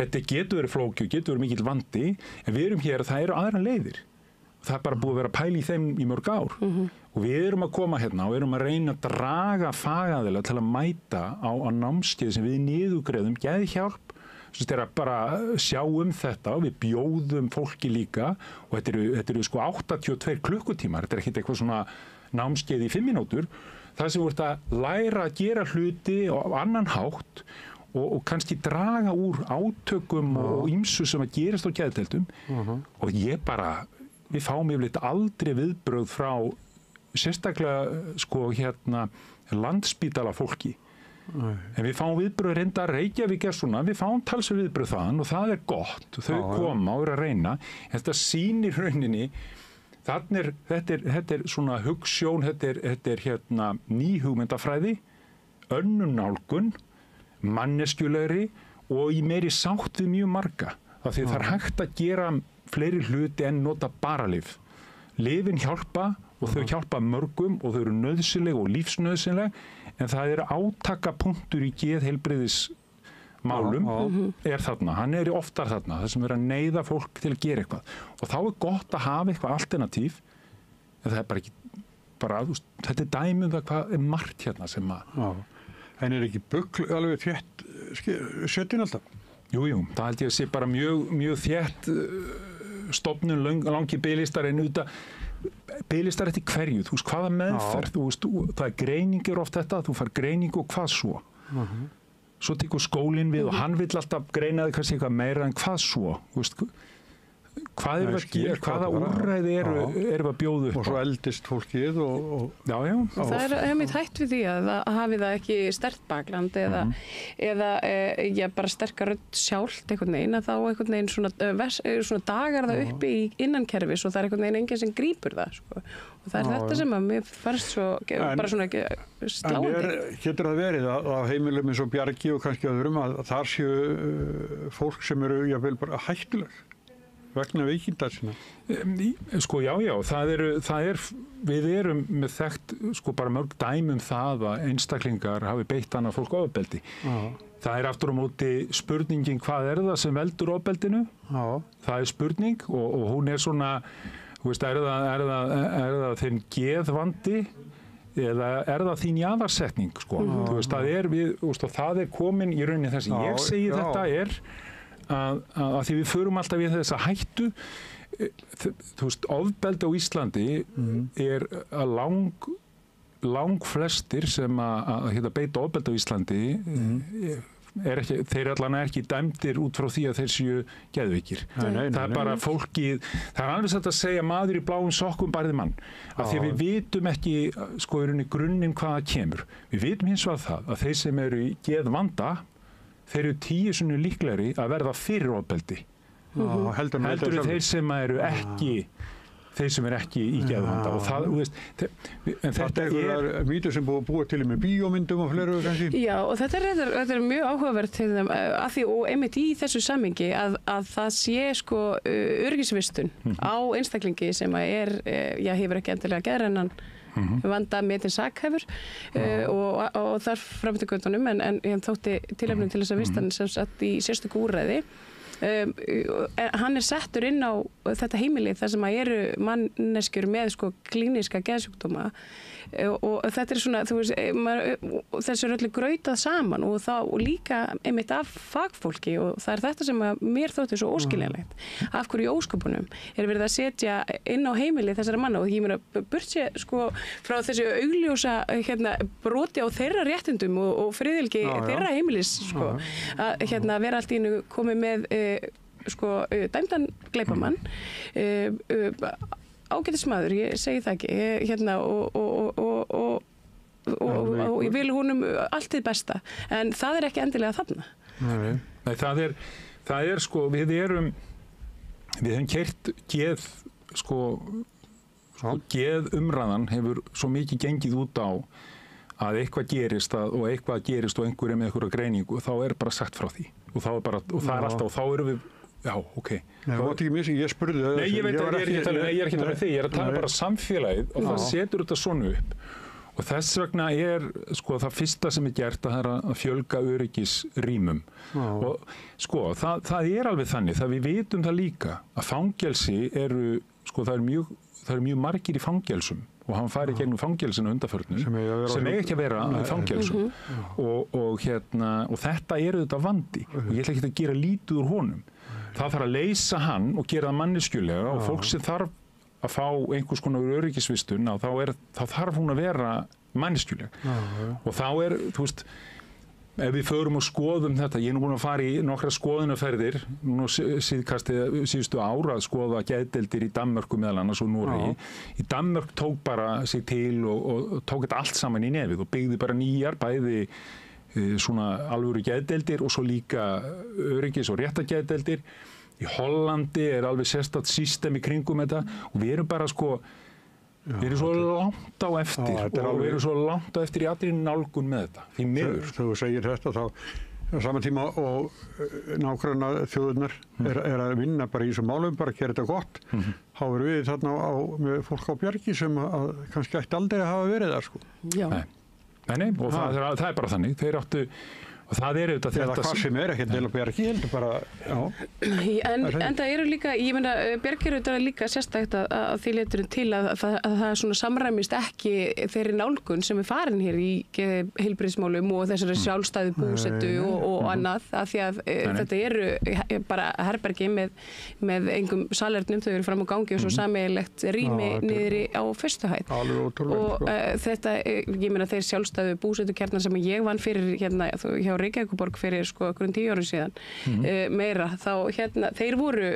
Þetta getur verið flókið, getur verið mikill vandi, en við erum hér að það eru aðrar leiðir. Það er bara búið að vera pæli í þeim í mörg ár og við erum að koma hérna og erum að reyna að draga fagaðila til að mæta á námskeið sem við niðurgreiðum geðhjálp, sem er að bara sjá þetta og við bjóðum fólki líka og þetta eru sko 82 klukkutímar, þetta er ekkert eitthvað svona námskeið í 5 mínútur, það sem voru að læra að gera hluti á annan hátt og kannski draga úr átökum og ýmsu sem að gerast á geðdeildum og ég bara við fáum yfirleitt aldrei viðbrögð frá sérstaklega sko Landspítala fólki. En við fáum viðbrögð reyndar Reykjavík svona, við fáum talsverð viðbrögð þaðan og það er gott. Þau koma og eru að reyna. En þetta sýnir rauninni, þetta er svona hugsjón, þetta er ný hugmyndafræði, önnur nálgun, manneskjulegri og í meiri sátt við mjög marga. Af því það er hægt að gera fleiri hluti en nota bara lyf. Lyfin hjálpa og þau hjálpa mörgum og þau eru nauðsynleg og lífsnauðsynleg en það er átakapunktur í geðheilbrigðismálum þarna, hann er oftar þarna, það sem er að neyða fólk til að gera eitthvað og þá er gott að hafa eitthvað alternatív en það er bara ekki, þetta er dæmi það hvað er margt hérna sem að... En er ekki bugl alveg þétt settin alltaf? Jú, það held ég að sé bara mjög þétt stofnun langi biðlistar en biðlistar eftir hverju, þú veist hvaða meðferð, það er greiningur oft þetta, þú fær greiningu og hvað svo. Svo tekur skólinn við og hann vill alltaf greina þig kannski eitthvað meira en hvað svo, þú veist, hvað er að gera, hvaða úrræði eru að bjóða upp og svo eldist fólkið og það er mjög hætt við því að hafi það ekki sterkt bakland eða bara sterkar rödd sjálft einhvern veginn að þá einhvern veginn svona dagar það uppi í innankerfis og það er einhvern veginn enginn sem grípur það sko. Og það er þetta sem að mér fannst svo bara svona sláandi. Getur það verið að heimilum eins og Bjargi og kannski öðrum að þar séu fólk sem eru jafnvel bara hættuleg vegna veikindar sinna? Sko já, við erum með þekkt sko bara mörg dæmum það að einstaklingar hafi beitt annað fólk ofbeldi. Það er aftur á móti spurningin hvað er það sem veldur ofbeldinu? Það er spurning og hún er svona, þú veist, er það þinn geðvandi eða er það þín jaðarsetning sko? Þú veist, það er komin í rauninni þess að ég segi þetta er að því við förum alltaf í þessa hættu þú veist, ofbeldi á Íslandi er að langflestir sem að beita ofbeldi á Íslandi þeir allan ekki dæmdir út frá því að þeir séu geðveikir. Það er bara fólkið, það er alveg satt að segja maður í bláum sokkum barði mann, af því að við vitum ekki sko í rauninni grunninn hvaða kemur. Við vitum hins vegar það að þeir sem eru í geðvanda, þeir eru 10 sinnum líklegri að verða fyrir ofbeldi. Heldur þeir sem eru ekki þeir sem ekki í geðvanda og það, þú veist, en þetta er mýtur sem búið til með bíómyndum og fleiri kannski. Já, og þetta er mjög áhugavert að því og einmitt í þessu samhengi að það sé sko öryggisvistun á einstaklingi sem hefur ekki endilega geðrænan vanda metin sakhæfur og þar fram til göttunum en þótti tilefnum til þess að vistan sem satt í sérstöku úrræði. Hann settur inn á þetta heimili þar sem eru manneskjur með sko klíníska geðsjúkdóma og þetta er svona, þú veist, þessu er öllu grautað saman og líka einmitt af fagfólki og það er þetta sem mér þótti svo óskiljanlegt. Af hverju í ósköpunum verið að setja inn á heimili þessara manna og ég meina burtséð sko frá þessu augljósa broti á þeirra réttindum og friðhelgi þeirra heimilis sko að vera allt í einu komið með sko dæmdan glæpamann ágætismadur, ég segi það ekki og ég vil honum allt hið besta en það er ekki endilega þarna. Nei, það er sko við höfum keyrt geð sko geðumræðan hefur svo mikið gengið út á að eitthvað gerist og einhver með einhverja greiningu og þá er bara sagt frá því og það er alltaf og þá erum við já, ok. Nei, það var ekki mér sem ég spurði það. Nei, ég veit að ég er ekki að tala um þig, ég er að tala bara samfélagið og það setur þetta svona upp. Og þess vegna er sko það fyrsta sem gert að fjölga öryggisrýmum. Og sko það er alveg þannig, það við vitum það líka að fangelsi eru, sko það eru mjög margir í fangelsum og hann fari gegnum fangelsinu undanförnu sem ekki að vera í fangelsum. Og þetta eru þetta vandi og ég ætla ekki að gera lítið úr honum. Það þarf að leysa hann og gera það manneskjulega og fólk sem þarf að fá einhvers konar öryggisvistun þá þarf hún að vera manneskjuleg. Og þá þú veist, ef við förum og skoðum þetta, ég er nú búin að fara í nokkra skoðunarferðir, nú síðustu ára að skoða geðdeildir í Danmörku meðal annars og Noregi. Í Danmörk tók bara sig til og tók þetta allt saman í nefið og byggði bara nýjar, bæði svona alvöru geðdeildir og svo líka öryggis- og réttageðdeildir. Í Hollandi er alveg sérstakt system í kringum þetta og við erum bara sko við erum svo langt á eftir og við erum svo langt á eftir í allri nálgun með þetta. Því miður. Þegar þú segir þetta þá á sama tíma og nágranna þjóðurnar er að vinna bara í þessum málum, bara að gera þetta gott. Þá erum við þarna með fólk á bjargi sem kannski ætti aldrei að hafa verið þar sko. Já. Nei, og það er bara þannig. Þeir áttu, og það er auðvitað þetta hvað sem er ekkert vel á bjargi, heldur bara, En það eru líka, ég meina, bjargi eru auðvitað líka sérstætt að því leturinn til að það svona samræmist ekki þeirri nálgun sem er farin hér í heilbrigðismálum og þessari sjálfstæðu búsetu og annað, af því að þetta eru bara herbergi með engum salernum, þau eru fram á gangi og svo sameiginlegt rými niðri á fyrstu hæð. Og þetta, ég meina, þeir sjálfstæðu búsetukjarnar sem ég vann fyrir hjá Reykjavíkurborg fyrir sko 10 árum síðan meira, þá þeir voru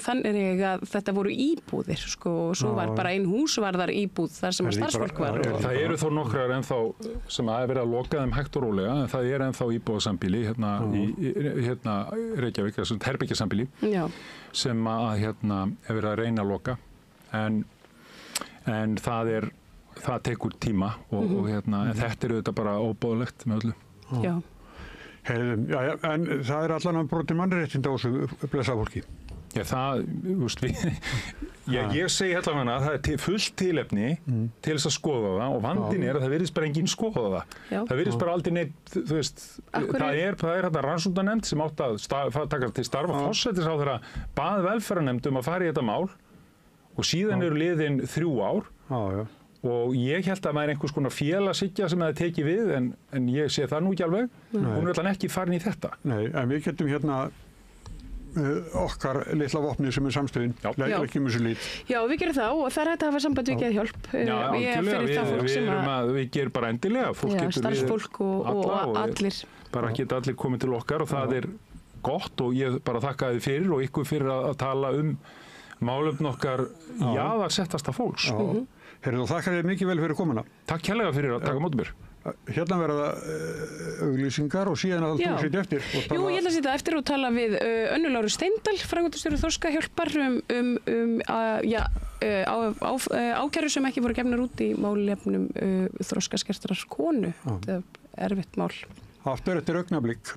þannig að þetta voru íbúðir sko og svo var bara ein húsvarðar íbúð þar sem starfsfólk var. Það eru þó nokkrar ennþá sem að verið að loka þeim hægt og rólega, en það er ennþá íbúðasambýli í Reykjavík, herbergjasambýli sem að er verið að reyna að loka en það tekur tíma og en þetta er auðvitað bara óboðlegt með öllu. Já. En það er allan að broti mannréttinda á þessu blessaða fólki. Já, ég segi allavega að það er fullt tilefni til þess að skoða það og vandinn er að það virðist bara enginn skoða það. Það virðist bara aldrei neitt, þú veist, það er þetta rannsóknarnefnd sem átt að taka til starfa forsætisráðherra bað velferðarnefnd að fara í þetta mál og síðan eru liðin 3 ár. Og ég held að maður einhvers konar félagshyggja sem það tekið við, en ég sé það nú ekki alveg. Hún er allan ekki farin í þetta. Nei, en við getum okkar litla vopni sem samstöðin, leggjum þessu lít. Já, við gerum það og það hægt að hafa samband við Geðhjálp. Já, algjörlega, við gerum bara endilega. Starfsfólk og allir. Bara geta allir komið til okkar og það gott og ég bara þakka þið fyrir og ykkur fyrir að tala málefni okkar jaðarsettasta fólks. Herðu, þakka þér mikið vel fyrir komuna. Takk kærlega fyrir að taka móti mér. Hérna verða auglýsingar og síðan að þú sitja eftir. Jú, ég ætla að sitja eftir og tala við Önnu Láru Steindal, framkvæmdastjóri Þroskahjálpar ákærur sem ekki voru gefnar út í málefnum þroskaskertrar konu. Þetta erfitt mál. Aftur eftir augnablik.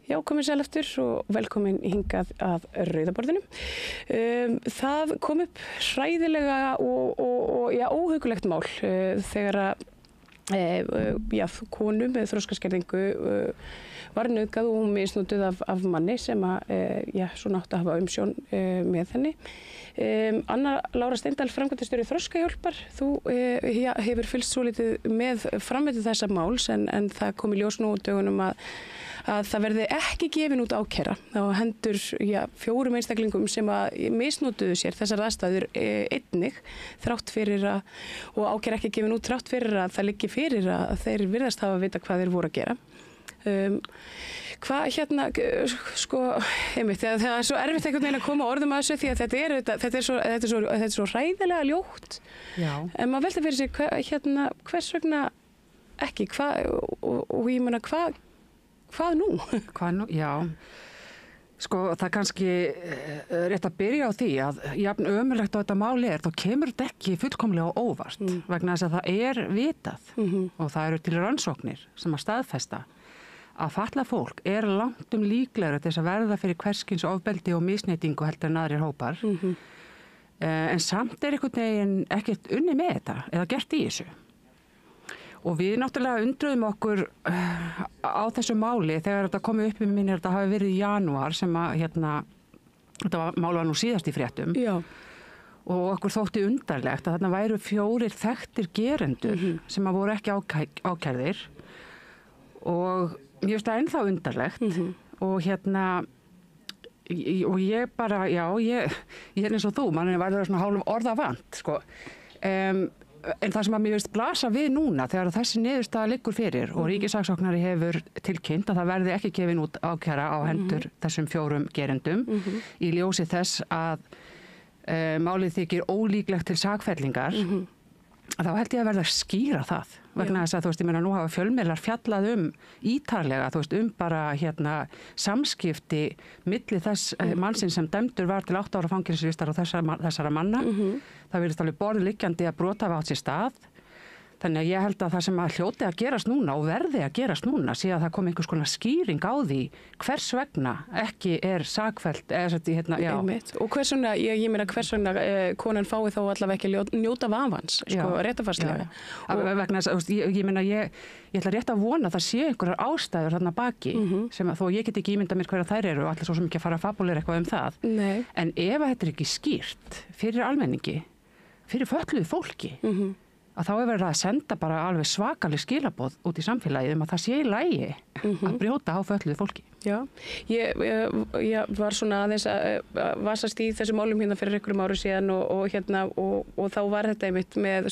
Já, komið sæl eftir og velkomin hingað að Rauðaborðinu. Það kom upp hræðilega og óhugulegt mál þegar að konu með þroskaskerðingu var nauðgað og hún misnotuð af manni sem svona átti að hafa umsjón með henni. Anna Lára Steindal, framkvæmdastjóri Þroskahjálpar, þú hefur fylgst svolítið með framvindu þessa máls en það kom í ljós nú á dögunum að það verði ekki gefin út ákæra á hendur 4 einstaklingum sem að misnotuðu sér þessar aðstæður einnig þrátt fyrir og ákæra ekki gefin út þrátt fyrir að það liggi fyrir að þeir virðast hafa að vita hvað þeir voru að gera. Hvað einmitt, það er svo erfitt einhvern veginn að koma orðum að þessu því að þetta er svo hræðilega ljótt. Já. En maður velta fyrir sig hvers vegna ekki, og ég meina hvað nú? Hvað nú? Já. Það er kannski rétt að byrja á því að jafn ömurlegt á þetta máli þá kemur þetta ekki fullkomlega á óvart vegna þess að það er vitað og það eru til rannsóknir sem að staðfesta að fatlað fólk er langt líklegra til þess að verða fyrir hverskins ofbeldi og misneytingu heldur en aðrir hópar. En samt er einhvern veginn ekkert unnið með þetta eða gert í þessu. Og við náttúrulega undruðum okkur á þessu máli þegar þetta kom upp í minni, þetta hafi verið í janúar sem að þetta mál var nú síðast í fréttum. Já. Og okkur þótti undarlegt að þarna væru 4 þekktir gerendur sem að voru ekki ákærðir og mér finnst það ennþá undarlegt og og ég bara, ég er eins og þú, mann er verið svona hálf orðavant, en það sem að mér finnst blasa við núna þegar þessi niðurstaða liggur fyrir og ríkissaksóknari hefur tilkynnt að það verði ekki gefin út ákæra á hendur þessum 4 gerendum í ljósi þess að málið þykir ólíklegt til sakfellingar, þá held ég að verða að skýra það vegna þess að ég meina nú hafa fjölmiðlar fjallað ítarlega bara samskipti milli þess mannsins sem dæmdur var til 8 ára fangelsisvistar og þessara manna. Það virðist alveg borðliggjandi að brot hafa átt sér stað. Þannig að ég held að það sem að hljóti að gerast núna og verði að gerast núna sé að það kom einhvers konar skýring á því hvers vegna ekki sakfellt Og hvers vegna, ég meina hvers vegna konan fái þá allavega ekki njóta vafans, réttafarslega. Vegna þess að ég meina ég ætla rétt að vona að það sé einhverjar ástæður þarna baki sem að þó ég get ekki ímynda mér hverja þær eru og allir svo sem ekki að fara að fabulera eitthvað það. Nei. En ef þetta er ekki skýrt fyrir almenningi, fyrir fötluðu fólki, að þá er verið að senda bara alveg svakaleg skilaboð út í samfélagið að það sé í lagi að brjóta á fötluðu fólki. Já, ég var svona aðeins að vasast í þessu málum hérna fyrir einhverjum árum síðan og þá var þetta einmitt með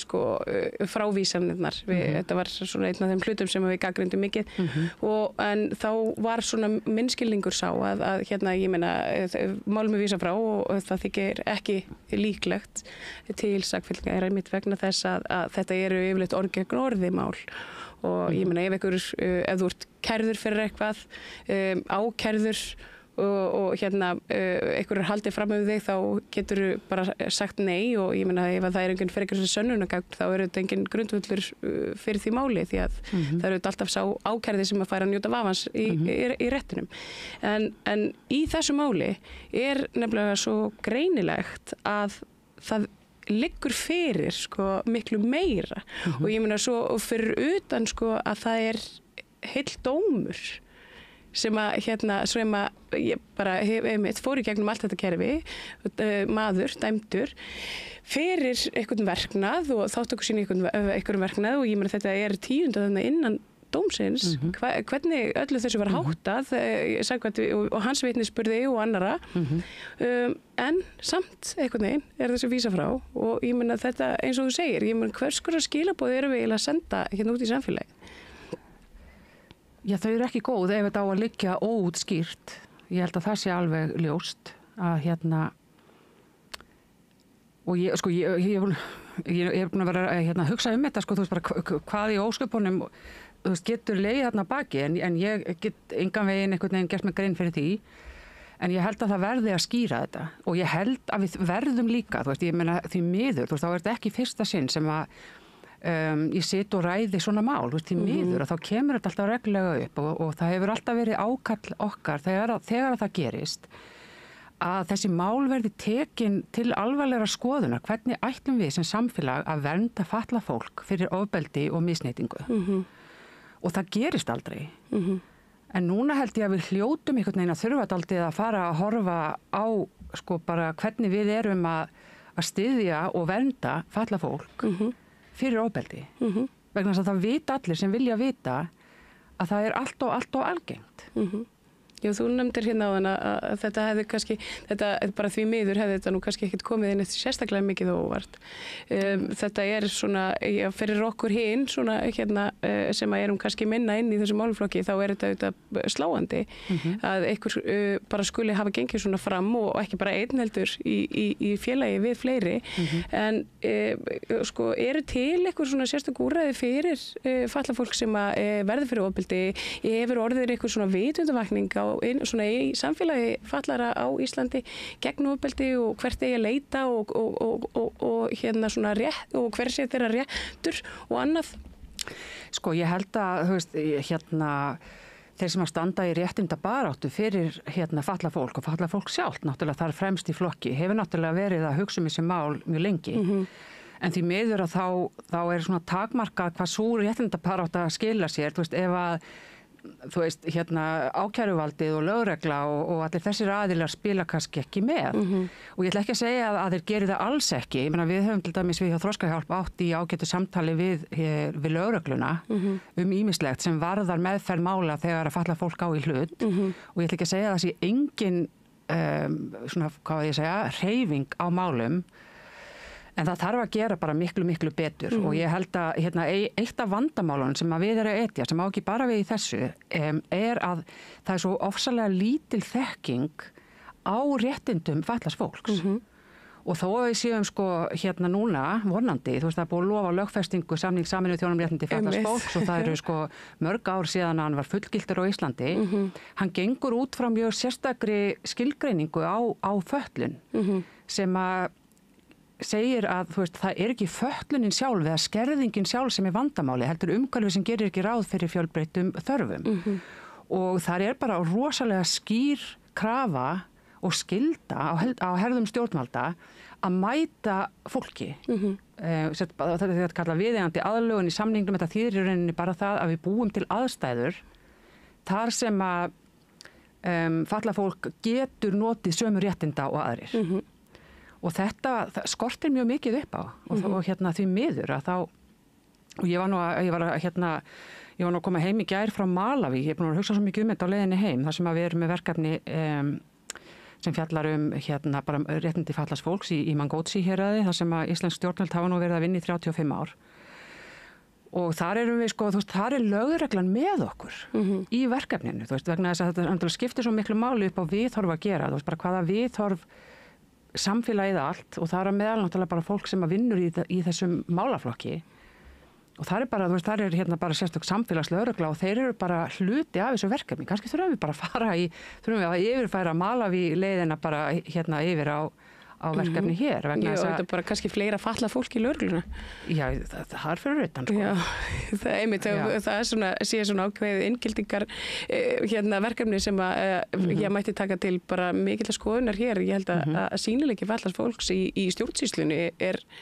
frávísanirnar. Þetta var svona einn af þeim hlutum sem við gagnrýndum mikið en þá var svona minnskilningur sá að ég meina málum er vísað frá og það þykir ekki líklegt til sakfellinga einmitt vegna þess að þetta eru yfirleitt orð gegn orði mál. Og ég meina ef þú ert kærður fyrir eitthvað, ákærður og einhver haldið fram með þig þá getur þú bara sagt nei og ég meina ef það enginn fyrir einhversu sönnunargagn þá þetta enginn grundvöllur fyrir því máli því að það eru alltaf sá ákærði sem að færa að njóta vafans í réttinum. En í þessu máli er nefnilega svo greinilegt að það liggur fyrir miklu meira og ég meina svo fyrir utan að það er heill dómur sem að ég bara fór í gegnum allt þetta kerfi maður, dæmdur fyrir einhvern verknað og þáttöku sín í einhverjum verknað og ég meina þetta er 10. þarna innan dómsins, hvernig öllu þessu var háttað og hans vitnisburði og annara en samt einhvern veginn er þessu vísa frá og ég meina þetta eins og þú segir, ég meina hvers konar skilaboð erum við að senda út í samfélagi? Já, þau eru ekki góð ef þetta á að liggja óútskýrt. Ég held að það sé alveg ljóst að og ég er búin að vera að hugsa þetta þú veist bara hvað í ósköpunum þú veist, getur legið þarna baki en ég get engan veginn einhvern veginn gert mig grein fyrir því en ég held að það verði að skýra þetta og ég held að við verðum líka þú veist, ég meina því miður þú veist, þá er þetta ekki fyrsta sinn sem að ég sit og ræði svona mál, þú veist, því miður og þá kemur þetta alltaf reglulega upp og það hefur alltaf verið ákall okkar þegar það gerist að þessi mál verði tekin til alvarlegra skoðunar, hvernig ætlum við sem samfélag að vernda fatlað fólk fyrir ofbeldi og misneytingu og það gerist aldrei en núna held ég að við hljótum einhvern veginn að þurfa dálítið að fara að horfa á bara hvernig við erum að styðja og vernda fatlað fólk fyrir ofbeldi vegna þess að það vita allir sem vilja vita að það er allt og algengt Já, þú nefndir hérna á þann að þetta hefði kannski, þetta bara því miður hefði þetta nú kannski ekkert komið inn eftir sérstaklega mikið óvart. Þetta er svona, fyrir okkur hinn, svona sem að erum kannski minna inn í þessu málflokki, þá er þetta sláandi að einhver bara skuli hafa gengið svona fram og ekki bara einn heldur í félagi við fleiri. En eru til einhver svona sérstök úrræði fyrir fatlað fólk sem að verður fyrir ofbeldi, hefur orðið einhver svona vitundavakning svona í samfélagi fatlara á Íslandi gegn ofbeldi og hvert eigi að leita og svona rétt og hver sé þeirra réttur og annað? Sko, ég held að, þú veist, þeir sem að standa í réttindabaráttu fyrir fatlað fólk og fatlað fólk sjálft, náttúrulega þar fremst í flokki, hefur náttúrulega verið að hugsa þessi mál mjög lengi. En því miður að þá er svona takmarkað hvað sú réttindabarátta skila sér, þú veist, ef að ákæruvaldið og lögregla og allir þessir aðilar spila kannski ekki með og ég ætla ekki að segja að þeir geri það alls ekki, ég meina við höfum til dæmis við hjá Þroskahjálp átt í ágætu samtali við lögregluna ýmislegt sem varðar meðferð mála þegar að fatlað fólk á í hlut og ég ætla ekki að segja að það sé engin svona, hvað ég segja, hreyfing á málum en það þarf að gera bara miklu betur og ég held að eitt af vandamálunum sem að við erum að etja, sem á ekki bara við í þessu, er að það er svo ofsalega lítil þekking á réttindum fatlaðs fólks. Og þó að við séum núna vonandi, þú veist það er búið að lofa lögfestingu samning Sameinuðu þjóðanna um réttindi fatlaðs fólks og það eru mörg ár síðan að hann var fullgiltur á Íslandi. Hann gengur út frá mjög sérstakri skilgreiningu á fötlun sem að segir að þú veist, það ekki fötlunin sjálf eða skerðingin sjálf sem vandamáli, heldur umhverfi sem gerir ekki ráð fyrir fjölbreyttum þörfum. Og þar bara rosalega skýr krafa og skylda á herðum stjórnvalda að mæta fólki. Það er kalla viðeigandi aðlögun í samningnum, þetta þýðir í rauninni bara það að við búum til aðstæður þar sem að fatlað fólk getur notið sömu réttinda og aðrir. Og þetta skortir mjög mikið upp á og því miður að þá, og ég var að koma heim í gær frá Malaví, ég búin að hugsa svo mikið þetta á leiðinni heim, þar sem að við erum með verkefni sem fjallar bara réttindi fatlaðs fólks í Mangótsi héraði, þar sem að íslensk stjórnvöld hafa nú verið að vinna í 35 ár. Og þar erum við þar lögreglan með okkur í verkefninu, vegna þess að þetta skiptir svo miklu máli upp á viðhorf að gera, bara hvaða viðhorf samfélagið allt, og það er meðal náttúrulega bara fólk sem að vinnur í þessum málaflokki. Og það bara, það bara sérstök samfélagslögregla og þeir eru bara hluti af þessu verkefni. Kannski þurfum við bara að þurfum við að yfirfæra Malaví leiðina bara yfir á verkefni hér. Já, þetta bara kannski fleira fatlað fólk í lögregluna. Já, það er fyrir utan, sko. Já, það sé svona ákveðið inngildingar verkefni sem að ég mætti taka til bara mikilvæg skoðunar hér. Ég held að sýnileiki fatlaðs fólks í stjórnsýslunni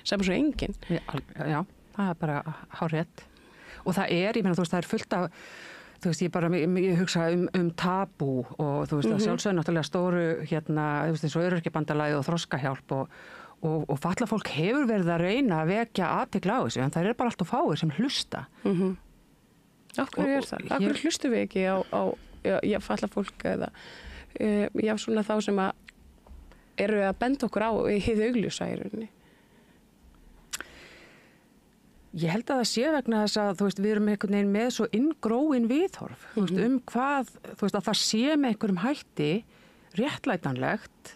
saman svo engin. Já. Það er bara hárrétt. Og það ég meina, það fullt af, ég hugsa tabú og að sjálfsögðu náttúrulega stóru, eins og öryrkjabandalagið og þroskahjálp og fatlað fólk hefur verið að reyna að vekja athygli á þessu, en það bara allt of fáir sem hlusta. Af hverju það? Af hverju hlustum við ekki á fatlað fólk eða svona þá sem að eru að benda okkur á hið augljósa í rauninni? Ég held að það sé vegna þess að við erum einhvern veginn með svo inngróin viðhorf hvað, að það sé með einhverjum hætti réttlætanlegt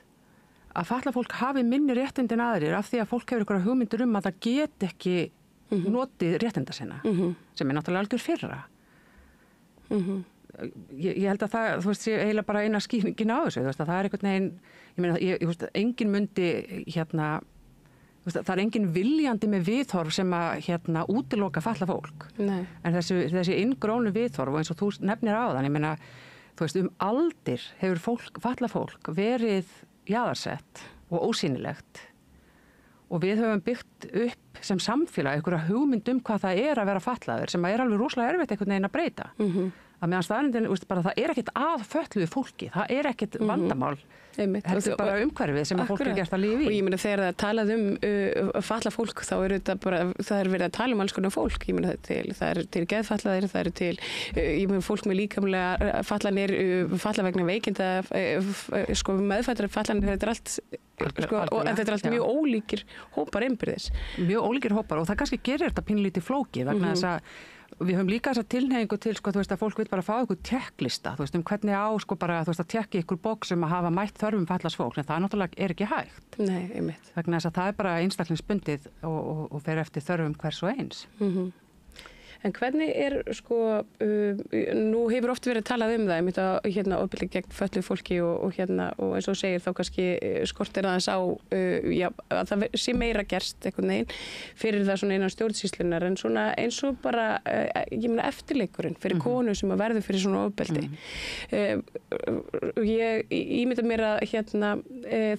að fatlað fólk hafi minni réttindi en aðrir af því að fólk hefur einhverja hugmyndir að það get ekki notið réttinda sinna sem náttúrulega algjör fyrra. Ég held að það sé eiginlega bara eina skýringin á þessu, það er einhvern veginn, ég meina, engin mundi það engin viljandi með viðhorf sem að útiloka fatlað fólk. Nei. En þessi inngrónu viðhorf og eins og þú nefnir áðan, ég meina, aldir hefur fatlað fólk verið jaðarsett og ósýnilegt og við höfum byggt upp sem samfélag einhverja hugmynd hvað það að vera fatlaður sem að alveg rosalega erfitt einhvern veginn að breyta. Að meðan staðreyndin, bara það ekkert að fötluðu fólki, það ekkert vandamál. Þetta er bara umhverfið sem að fólk gert að lifa í. Og ég meina þegar það talað fatlað fólk, þá þetta bara, það verið að tala alls konar fólk. Ég meina það er til geðfatlaðir, það er til, ég meina fólk með líkamlega fatlanir, fatlað vegna veikinda, meðfættar fatlanir, þetta er allt, en þetta er allt mjög ólíkir hópar innbyrðis. Mjög ólíkir hópar og það kannski gerir þetta pínlítið flókið vegna þess að við höfum líka þessa tilhneigingu til að fólk vil bara fá ykkur tjekklista, hvernig á að tjekka ykkur bók sem að hafa mætt þörfum fatlaðs fólks, en það náttúrulega ekki hægt. Nei, einmitt. Vegna þess að það bara einstaklingsbundið og fer eftir þörfum hvers og eins. En hvernig nú hefur oft verið talað það, einmitt að ofbeldi gegn fötluðu fólki og eins og segir þá kannski skortir aðeins á að það sé meira gerst einhvern veginn fyrir það svona innan stjórnsýslunar, en svona eins og bara, ég meina eftirleikurinn fyrir konu sem að verður fyrir svona ofbeldi. Ég ímynda mér að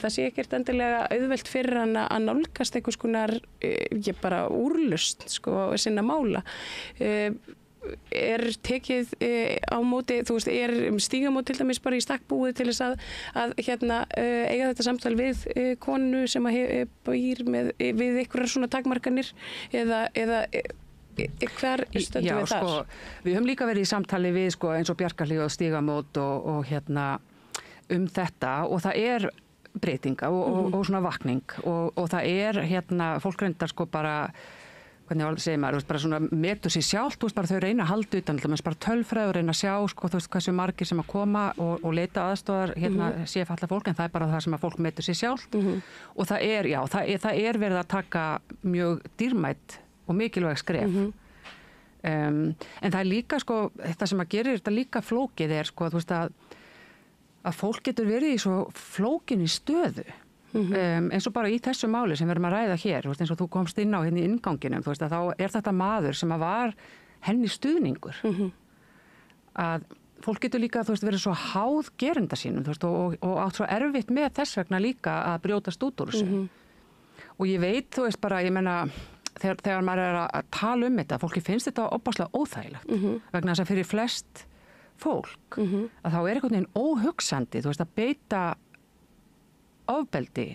það sé ekkert endilega auðvelt fyrir hann að nálgast einhvers konar bara úrlausn sinna mála. Er tekið á móti, er stígamót til dæmis bara í stakkbúið til þess að eiga þetta samtal við konu sem að býr við einhverjar svona takmarkanir eða hver stöndum við þar? Við höfum líka verið í samtali við eins og Bjarkarhlíð og stígamót og þetta og það er breytinga og svona vakning og það fólk reyndar bara hvernig segir maður, bara svona metur sér sjálft, bara þau reyna að halda utan, bara tölfræður reyna að sjá, hversu margir sem að koma og leita aðstoðar, sé fatlað fólk, en það er bara það sem að fólk metur sér sjálft og það er verið að taka mjög dýrmætt og mikilvæg skref. En það er líka, það sem að gerir þetta líka flókið að fólk getur verið í svo flókinni stöðu. eins og bara í þessu máli sem við erum að ræða hér, eins og þú komst inn á hérna í innganginum, að þá er þetta maður sem að var henni stuðningur. Að fólk getur líka, verið svo háð gerenda sínum, og átt svo erfitt með þess vegna líka að brjótast út úr þessu. Og ég veit, bara, ég meina, þegar maður er að tala þetta, fólki finnst þetta opaslega óþægilegt, vegna þess að fyrir flest fólk, að þá er einhvern veginn óhugsandi, að beita ofbeldi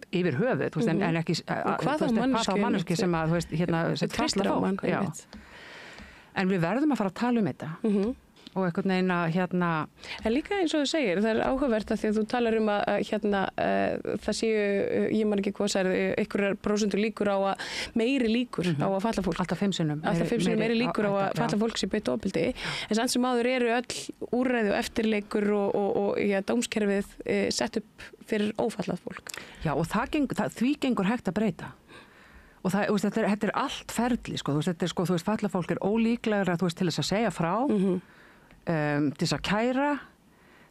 yfir höfuð, en ekki hvað þá manneskju sem að sem tristir á mann. En við verðum að fara að tala þetta og einhvern veginn að En líka eins og þú segir, það er áhugavert að því að þú talar að það séu, ég man ekki hvað sagði, einhverjar prósentur líkur á að meiri líkur á að falla fólk. Alltaf 5 sinnum. Alltaf 5 sinnum meiri líkur á að falla fólk sem beitt ofbeldi. En samt sem áður eru öll úrræði og eftirleikur og dómskerfið sett upp fyrir ófallað fólk. Já, og því gengur hægt að breyta. Og þetta er allt ferli, þetta er fallað fólk er ólíklegra til þess að segja frá, til þess að kæra,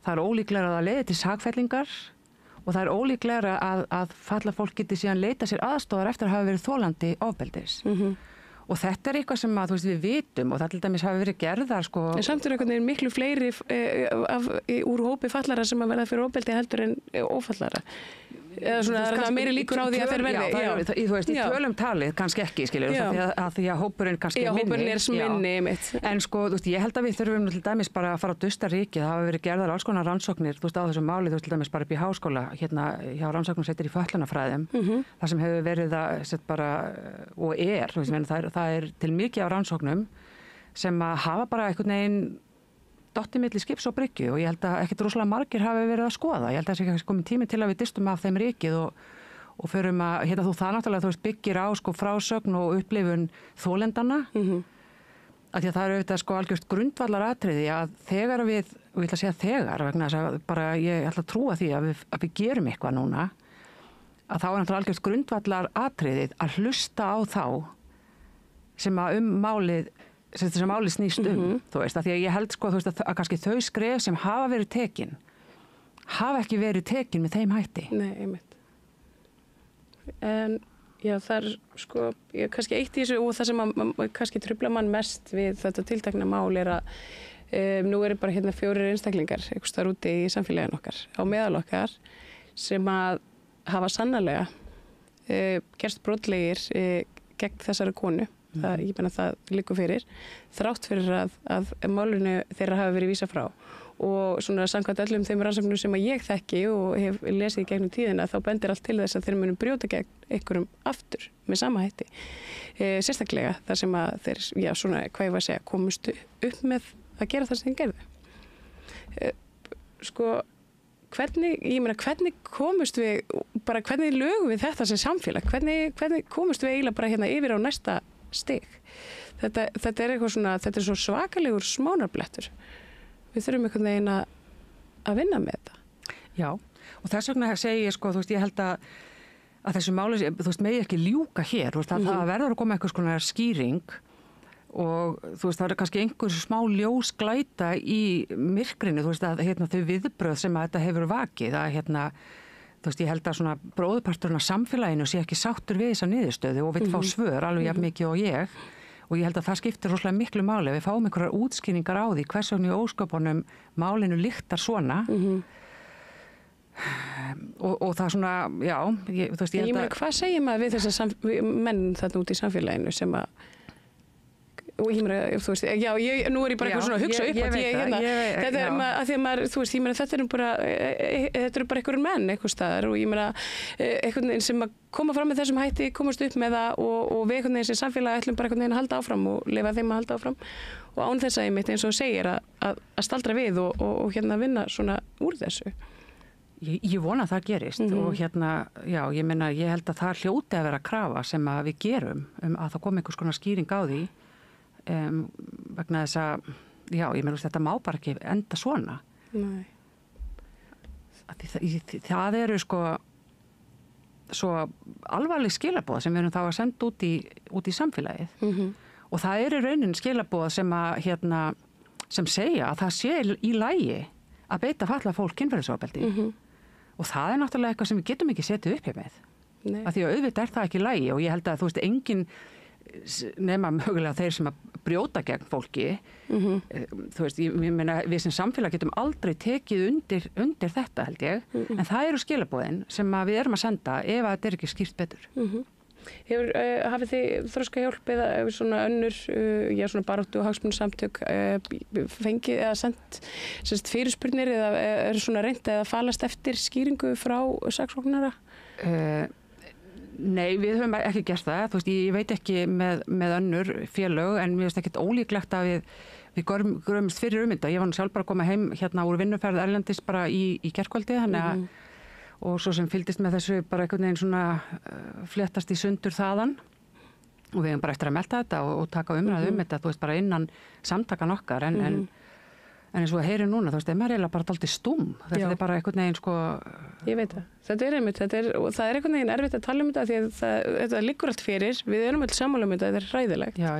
það er ólíklegra að það leiði til sakfellingar og það er ólíklegra að fallað fólk geti síðan leita sér aðstoðar eftir að hafa verið þolandi ofbeldis. Og þetta er eitthvað sem við vitum og það til dæmis hafi verið gerðar En samt er einhvern veginn miklu fleiri úr hópi fallara sem að verða fyrir ofbeldi heldur en ófallara. Eða svona það er meiri líkur á því að þeir verði. Í tölum talið kannski ekki, að því að hópurinn kannski minni. Já, hópurinn er minni mitt. En ég held að við þurfum til dæmis bara að fara á dusta ríkið. Það hafa verið gerðar alls konar rannsóknir á þessu máli, til dæmis bara upp í háskóla, hérna hjá rannsóknarsveitir í fötlunarfræðum, það sem hefur verið og það er til mikið af rannsóknum sem að hafa bara einhvern veginn dottið milli skips og bryggju og ég held að ekkert rosalega margir hafi verið að skoða. Ég held að það sé ekki komið tími til að við dystum af þeim rykið og förum að, það náttúrulega byggir á frásögn og upplifun þolendana. Af því að það eru auðvitað algjört grundvallaratriði að þegar og ég ætla að segja þegar, vegna þess að bara ég ætla að trúa því að við gerum eitthvað núna, að þá er náttúrulega algjört grundvallaratriðið að hlusta á þá sem að málið sem málið snýst að því að ég held að kannski þau skref sem hafa verið tekin hafa ekki verið tekin með þeim hætti. Nei, einmitt. En já, það er kannski eitt í þessu og það sem kannski truflar mann mest við þetta tiltekna mál er að nú eru bara 4 einstaklingar einhvers staðar úti í samfélaginu okkar, á meðal okkar, sem að hafa sannarlega gerst brotlegir gegn þessari konu. Ég meina það liggur fyrir, þrátt fyrir að málinu þeirra hafi verið vísað frá og svona samkvæmt öllum þeim rannsóknum sem að ég þekki og hef lesið í gegnum tíðina þá bendir allt til þess að þeir munu brjóta gegn einhverjum aftur með sama hætti. Sérstaklega þar sem að þeir, hvað ég var að segja, komust upp með að gera það sem þeir gerðu. Hvernig komust við, bara hvernig lögum við þetta sem samfélag? Hvernig komust við eiginlega bara hérna yfir á næsta stig? Þetta er eitthvað svona, þetta er svo svakalegur smánarblettur. Við þurfum einhvern veginn að vinna með þetta. Já, og þess vegna segi ég ég held að þessu máli, megi ekki ljúka hér, það verður að koma einhvers konar skýring og það er kannski einhver smá ljósglæta í myrkrinu, að þau viðbröð sem að þetta hefur vakið, að ég held að svona bróðparturinn af samfélaginu sé ekki sáttur við þessa niðurstöðu og vill fá svör alveg jafn mikið og ég held að það skiptir rosalega miklu máli. Við fáum einhverjar útskýringar á því hvers vegna í ósköpunum málinu lyktar svona og það svona, já ég held að... Hvað segir maður við þessar menn þarna út í samfélaginu sem að og ég meina, nú er ég bara eitthvað svona að hugsa upp þetta er að því að maður, ég meina, þetta eru bara einhverjum menn eitthvað staðar og ég meina, einhvern veginn sem að koma fram með þessum hætti, komast upp með það og við einhvern veginn sem samfélag ætlum bara einhvern veginn að halda áfram og lifa þeim að halda áfram og án þess að ég mitt eins og segir að staldra við og vinna svona úr þessu. Ég vona að það gerist og já, ég meina, ég held að það hljóti að vera krafa sem að við gerum að það komi einhvers konar skýring á því vegna þess að já, ég meina þetta má bara ekki enda svona. Nei. Það eru svo alvarleg skilaboð sem við erum þá að senda út í samfélagið og það eru raunin skilaboð sem að sem segja að það sé í lagi að beita fallað fólk kynferðisofbeldi Og það náttúrulega eitthvað sem við getum ekki setið upp hér með. Nei. Af því að auðvitað það ekki í lagi og ég held að þú veist engin nema mögulega þeir sem að brjóta gegn fólki þú veist, ég meina við sem samfélag getum aldrei tekið undir þetta held ég, en það eru skilaboðin sem að við erum að senda ef að þetta er ekki skýrt betur. Hafið þið Þroskahjálp eða svona önnur svona baráttu og hagsmunasamtök fengið eða sendt fyrirspurnir eða eru svona reynt eða falast eftir skýringu frá saksóknara? Nei, við höfum ekki gert það. Þú veist, ég veit ekki með önnur félög en mér finnst ekkert ólíklegt að við gröfumst fyrir þetta. Ég var nú sjálf bara að koma heim hérna úr vinnuferð erlendis bara í gærkvöldi þannig að og svo sem fylgdist með þessu bara einhvern veginn svona fléttast í sundur þaðan og við höfum bara eftir að melta þetta og taka umræðu þetta, þú veist, bara innan samtakan okkar en eins og að heyri núna, þú veist, maður er eiginlega bara dálítið stúm. Þetta er bara einhvern veginn sko... Ég veit það. Þetta er einmitt, og það er einhvern veginn erfitt að tala um þetta því að þetta liggur allt fyrir. Við erum alls sammála um þetta, þetta er hræðilegt. Já.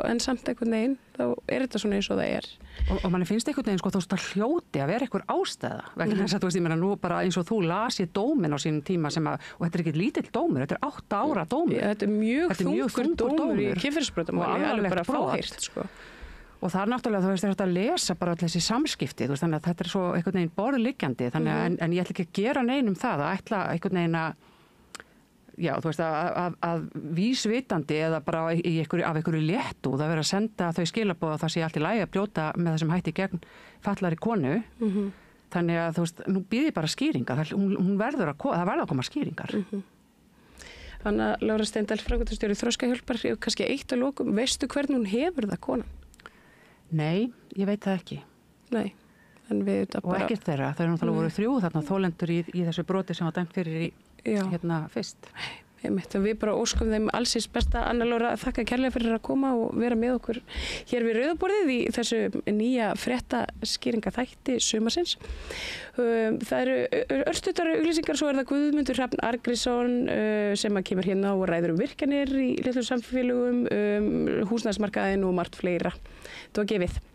En samt einhvern veginn, þá er þetta svona eins og það er. Og manni finnst einhvern veginn, sko, þú veist, það hljóti að vera einhver ástæða. Vegna þess að, þú veist, ég meina nú bara eins og þú las ég dóminn á sínum tíma og þetta er ekki lítill dómur, þetta er 8 ára dómur. Þetta er mjög þungur dómur í kynferðisbrotamáli, alveg bara fráheyrt, sko. Og það er náttúrulega, þú veist, þetta að lesa bara allir þessi samskipti, þú veist, þannig að þetta er svo einhvern veginn borðliggjandi, þannig að, en ég ætla ekki að gera neinum það, að ætla einhvern veginn þú veist, að vísvitandi eða bara af einhverju léttúð að vera að senda þau skilaboð að það sé allt í lagi að brjóta með þessum hætti gegn fatlari konu, þannig að, þú veist, nú býði bara skýringar, það verður að koma skýringar. Anna Lára Steindal, framkvæmdastjóri Þroskahjálpar, kannski eitt að lokum, veistu hvernig hún hefur það konan? Nei, ég veit það ekki. Nei, en við þetta bara... Og ekkert þeirra, það náttúrulega voru 3 þarna þolendur í þessu broti sem var dæmt fyrir hérna fyrst. Einmitt, og við bara óskum þeim allsins besta. Anna Lára, þakka kærlega fyrir að koma og vera með okkur hér við Rauðaborðið í þessu nýja fréttaskýringaþætti sumarsins. Það eru örstuttara auglýsingar, svo er það Guðmundur Hrafn Arngrímsson sem að kemur hérna og ræður virkjanir í litlum samfélögum, húsnæðismarkaðinn og margt fleira. Það var gefið.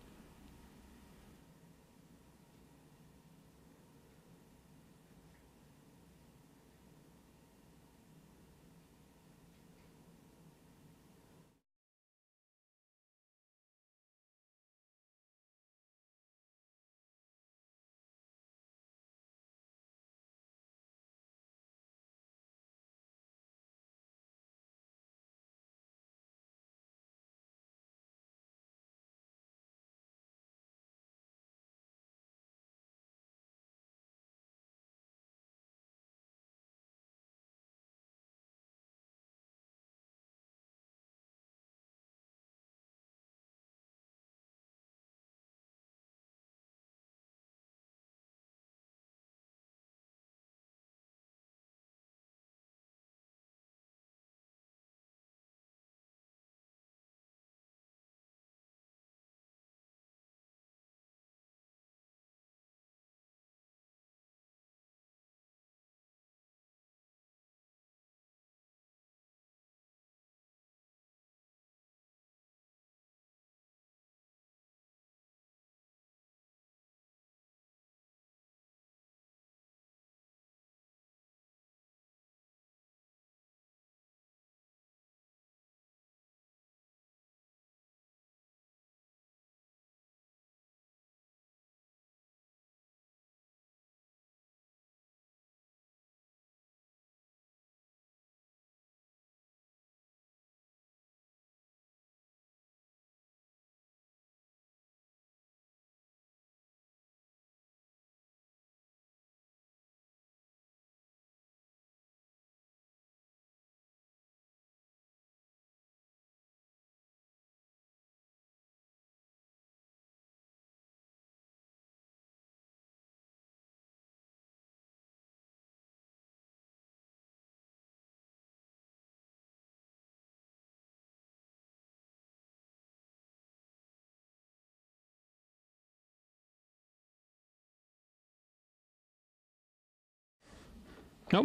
Já,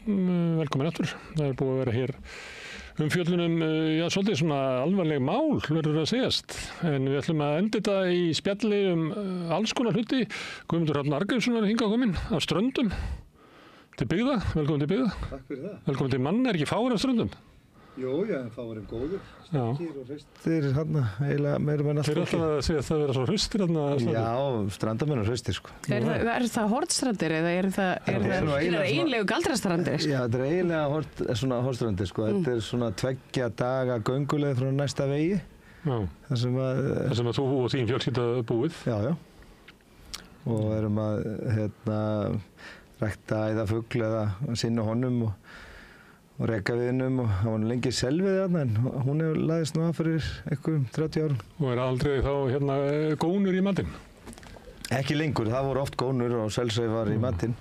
velkomin aftur. Það er búið að vera hér umfjöllunum, svolítið svona alvarleg mál, verður að segjast. En við ætlum að enda þetta í spjalli alls konar hluti. Guðmundur Hrafn Arngrímsson er hingað kominn af Ströndum. til byggða, velkomin til byggða. Takk fyrir það. Velkomin til mann, ekki fáir af ströndum? Jú, já, en fáir góður. Já. Sterkir og hraustir hérna, eiginlega meira með allt Þeir eru alltaf að segja að það vera svo hraustir hérna. Já, strandamenn og hraustir, sko. Er það Hornstrandir eða er það eiginlegu galdrastrandir? Já, þetta er eiginlega svona Hornstrandir, sko. Þetta er svona 2 daga gönguleið frá næsta vegi. Já. Það sem að þú og þín fjölskylda búið. Já. Og erum að, rækta eða fugl eða sinna honum og reka við hennum og það var lengi selvið þarna en hún hefur laðist nú af fyrir einhverjum 30 árum. Og aldrei þá gónur í matinn? Ekki lengur, það voru oft gónur og selsveifar í matinn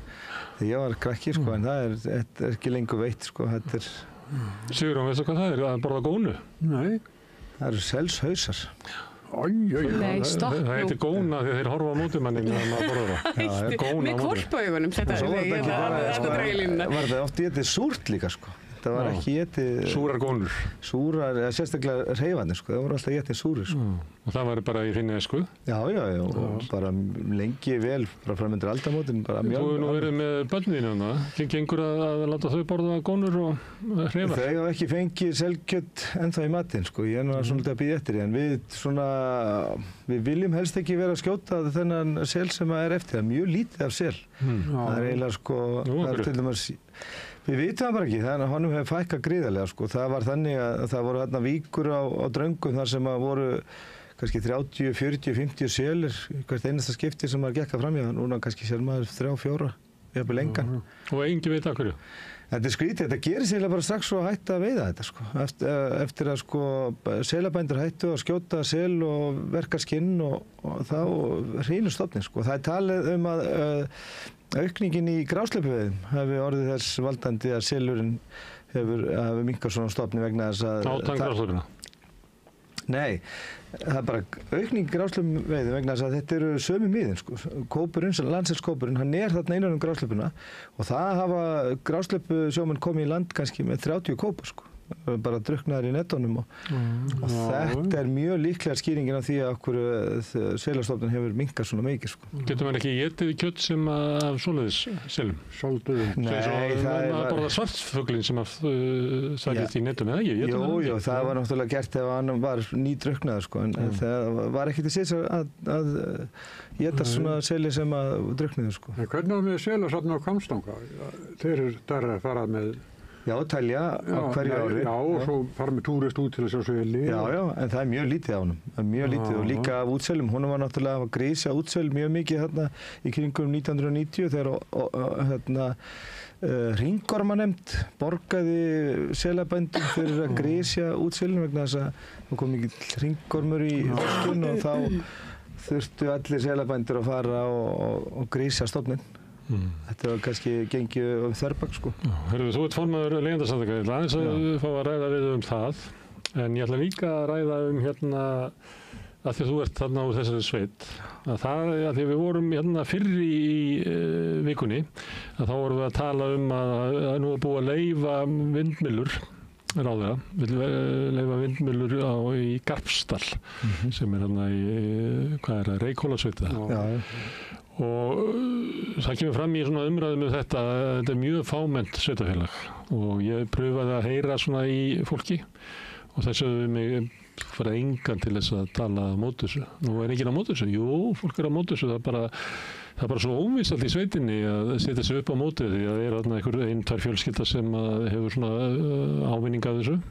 þegar ég var krakki sko en það er ekki lengur veitt sko. Sigurjón, veistu hvað það er að borða gónu? Nei. Það eru selshausar. Nei, stopp nú. Það heitir góna þegar þeir horfa á mótumanninn þegar maður borður það. Með kvolpaugunum, þetta var þetta oft getið súrt líka sko. Það var ekki getið... Súrar gónur? Súrar, sérstaklega hreyfarnir sko, það voru alltaf getið súrir sko. Og það var bara í þinni esku? Já, og bara lengi vel, bara framöndir aldamótin, bara mjög... Þú hefur nú verið með börnin hérna, gengur að láta þau borða gónur og hreyfar? Þau hafa ekki fengið selkjött ennþá í matinn sko, ég er nú svona að bíða eftir en við viljum helst ekki vera að skjóta þennan sel sem er eftir, það er mjög lítið af sel. Það er eiginlega sko, það er til dæmis... Við vitum það bara ekki, þannig að honum hefur fækkað gríðarlega sko. Það var þannig að það voru þarna víkur á Dröngum þar sem að voru kannski 30, 40, 50 selir hvert einasta skipti sem maður gekk að framhjá. Núna kannski sér maður 3, 4, jafnvel engan. Og engin veit af hverju? Þetta er skrítið, þetta gerir sér bara strax svo að hætta að veiða þetta sko. Eftir að sko selabændur hættu að skjóta sel og verka skinn og þá hrýnur stofninn sko. Það er talið að aukningin í grásleppuveiðum hefur orðið þess valdandi að selurinn hefur minnkað svona stofni vegna þess að... Átan grásleppuna? Nei, það er bara aukning í grásleppuveiðum vegna þess að þetta eru sömu miðin sko. Kópurinn, landselskópurinn, hann er þarna innan grásleppuna og það hafa grásleppusjómenn komið í land kannski með 30 kópur sko. Bara drukknaðir í nettónum og þetta er mjög líklega skýringin af því að okkur selastofnin hefur minnkað svona mikið sko. Getur maður ekki étið kjött sem af svoleiðis selum? Svolítið. Nei, það er... Maður borða svartfuglinn sem sækist í nettum, eða ekki? Jú, það var náttúrulega gert ef hann var nýdrukknaður sko, en það var ekki til síðs að éta svona seli sem að drukknaður sko. En hvernig á með selasafn á Hvammstanga? Þeir eru þar að fara með... Já, telja á hverju ári. Já, og svo fara með túrist út til að sjá seli. Já, en það er mjög lítið á honum. Það er mjög lítið og líka af útselum. Hún var náttúrulega að grísja útsel mjög mikið þarna í kringum 1990 þegar hringormanefnd borgaði selabændum fyrir að grísja útselin vegna þess að það kom mikið hringormur í þorskinn og þá þurftu allir selabændur að fara og grísja stofninn. Þetta var kannski gengið þverbak sko. Hörðu, þú ert formaður Leigjendasamtaka, ég ætla aðeins að fá að ræða við það, en ég ætla líka að ræða hérna, að því að þú ert þarna úr þessari sveit, að því að við vorum hérna fyrr í vikunni, að þá vorum við að tala að nú er búið að leyfa vindmyllur, ráðlega, vil leyfa vindmyllur í Garpsdal, sem er hérna í, Reykhólasveita. Og það kemur fram í svona umræðum um þetta er mjög fámennt sveitafélag og ég pröfaði að heyra svona í fólki og þess að við mig fara engan til þess að tala á móti þessu. Nú er enginn á móti þessu, jú, fólk er á móti þessu, það er bara svo óvíst allt í sveitinni að setja sig upp á móti því að það er þarna einhver 1-2 fjölskylda sem hefur svona ávinning af þessu.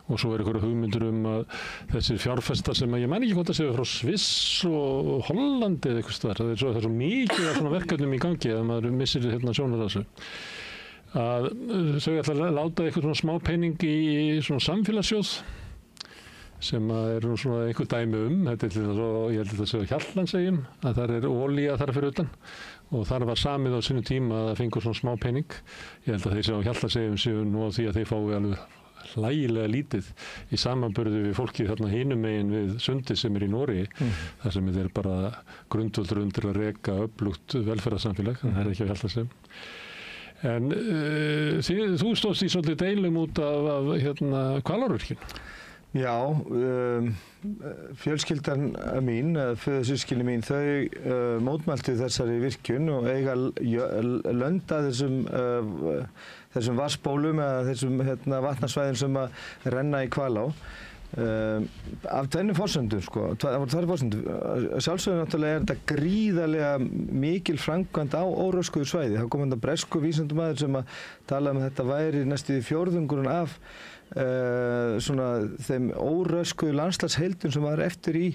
Og svo er einhverju hugmyndur að þessir fjárfestar sem ég man ekki hvort að segja frá Sviss og Hollandi eða eitthvað staðar. Það er svo mikið af svona verkefnum í gangi að maður missir hérna sjónar þessu. Að þau ætla að láta eitthvað svona smá pening í svona samfélagssjóð sem er nú svona einhver dæmi þetta er svo, ég held að þetta séu Hjaltlandsegjum, að það er olía þar fyrir utan og þar var samið á sínum tíma að það fengur svona smá pening. Ég held að þeir séu á Hjaltlandsegjum séu nú á því að þeir fái alveg hlægilega lítið í samanburði við fólkið þarna hinum megin við Sundi sem er í Noregi, þar sem þeir bara grundvöldur undir að reka öflugt velferðarsamfélag, það er ekki að hjálpa sem. En þú stóðst í svolítið deilum út af Hvalárvirkjun. Já, fjölskyldan mín, föðursystkini mín, þau mótmæltu þessari virkjun og eiga lönd að þessum vatnsbólum eða þessum vatnasvæðum sem að renna í Hvalá. Af tvennum forsendum, sko. Það voru tvær forsendum. Sjálfsögðu náttúrulega þetta gríðarlega mikil framkvæmd á óröskuðu svæði. Það kom þetta bresku vísindamaður sem að tala um að þetta væri næstu í fjórðungurinn af svona þeim óröskuðu landslagsheildum sem var eftir í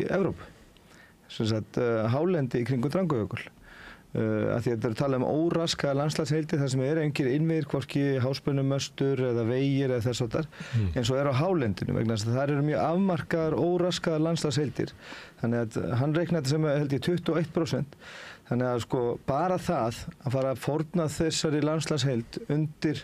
Evrópu. Sem sagt hálendi í kringum Drangajökul. Að því að þetta er að tala um óraskaða landslagsheildir þar sem engir innviðir, hvorki háspennumöstur eða vegir eða þess háttar, eins og á hálendinu vegna þess að það eru mjög afmarkaðar óraskaða landslagsheildir. Þannig að hann reiknaði þetta sem held ég 21%. Þannig að sko bara það að fara að fórna þessari landslagsheild undir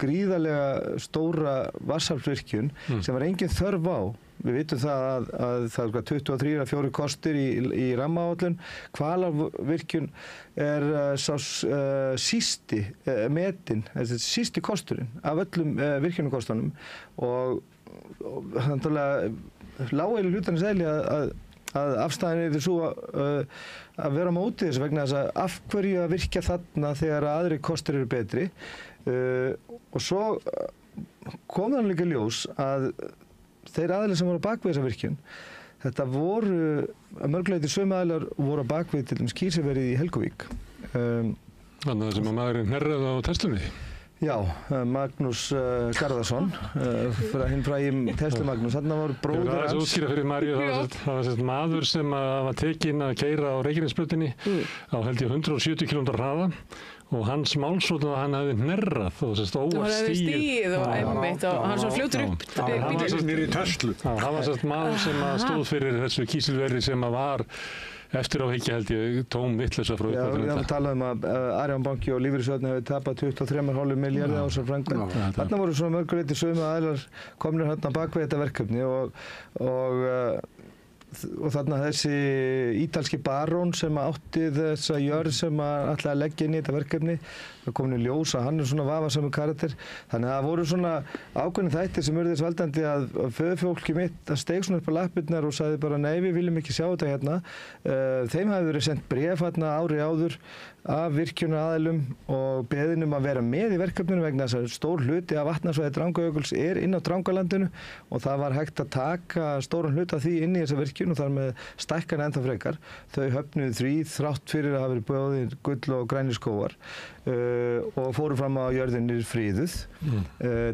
gríðarlega stóra vatnsaflsvirkjun sem var engin þörf á. Við vitum það að það er 23-4 kostir í rammaáætlun. Hvalárvirkjun er sá sísti metinn, sísti kosturinn af öllum virkjunarkostunum og þannig að lágæli hlutarnir segli að afstæðin er svo að vera á móti þessu vegna þess að af hverju að virkja þarna þegar aðri kostir eru betri og svo kom þannig líka ljós að þeir aðilar sem voru á bakvið þessa virkjun þetta voru að mörguleyti sömu aðilar voru á bakvið til dæmis kísilverið í Helguvík. Þannig að það sem að maðurinn herraði á Teslunni? Já, Magnús Garðarsson, hinn frægum Tesla Magnús, þarna var bróðir hans. Það er útskýra fyrir Maríu, það var maður sem var tekinn að keyra á Reykjanesbrautinni á held ég 170 km hraða og hans málsótt að hann hefði hnerrað og óvart stíð og einmitt og hann svo fljótur upp nýri Tesla. Það var maður sem stóð fyrir þessu kísilveri sem var eftir á higgja held ég tóm vitleysa frá upphafi. Já, við talaðum að Arion banki og lífeyrissjóðirnir hefði tapað 23,5 milljarði á þessar framkvæmd. Þarna voru svona mörguleyti sömu aðilar komnir hérna bak við þetta verkefni og þarna þessi ítalski barón sem átti þessa jörð sem ætlaði að leggja inn í þetta verkefni það kom í ljós að hann er svona vafasamur karakter þannig að það voru svona ákveðin þættir sem urðu þess valdandi að föðufólki mitt að steig svona upp á lappirnar og sagði bara nei við viljum ekki sjá þetta hérna þeim hafi verið sendt bréf hérna ári áður af virkjunaraðilum og beðinum að vera með í verkefninu vegna þess að stór hluti af vatnasvæði Drangajökuls er inn á Drangalandinu og það var hægt að taka stóran hluta því inn í þessa virkjun og þar með stækkan ennþá frekar. Þau höfnuðu því þrátt fyrir að hafa verið boðin gull og grænir skógar og fóru fram á jörðinni friðuð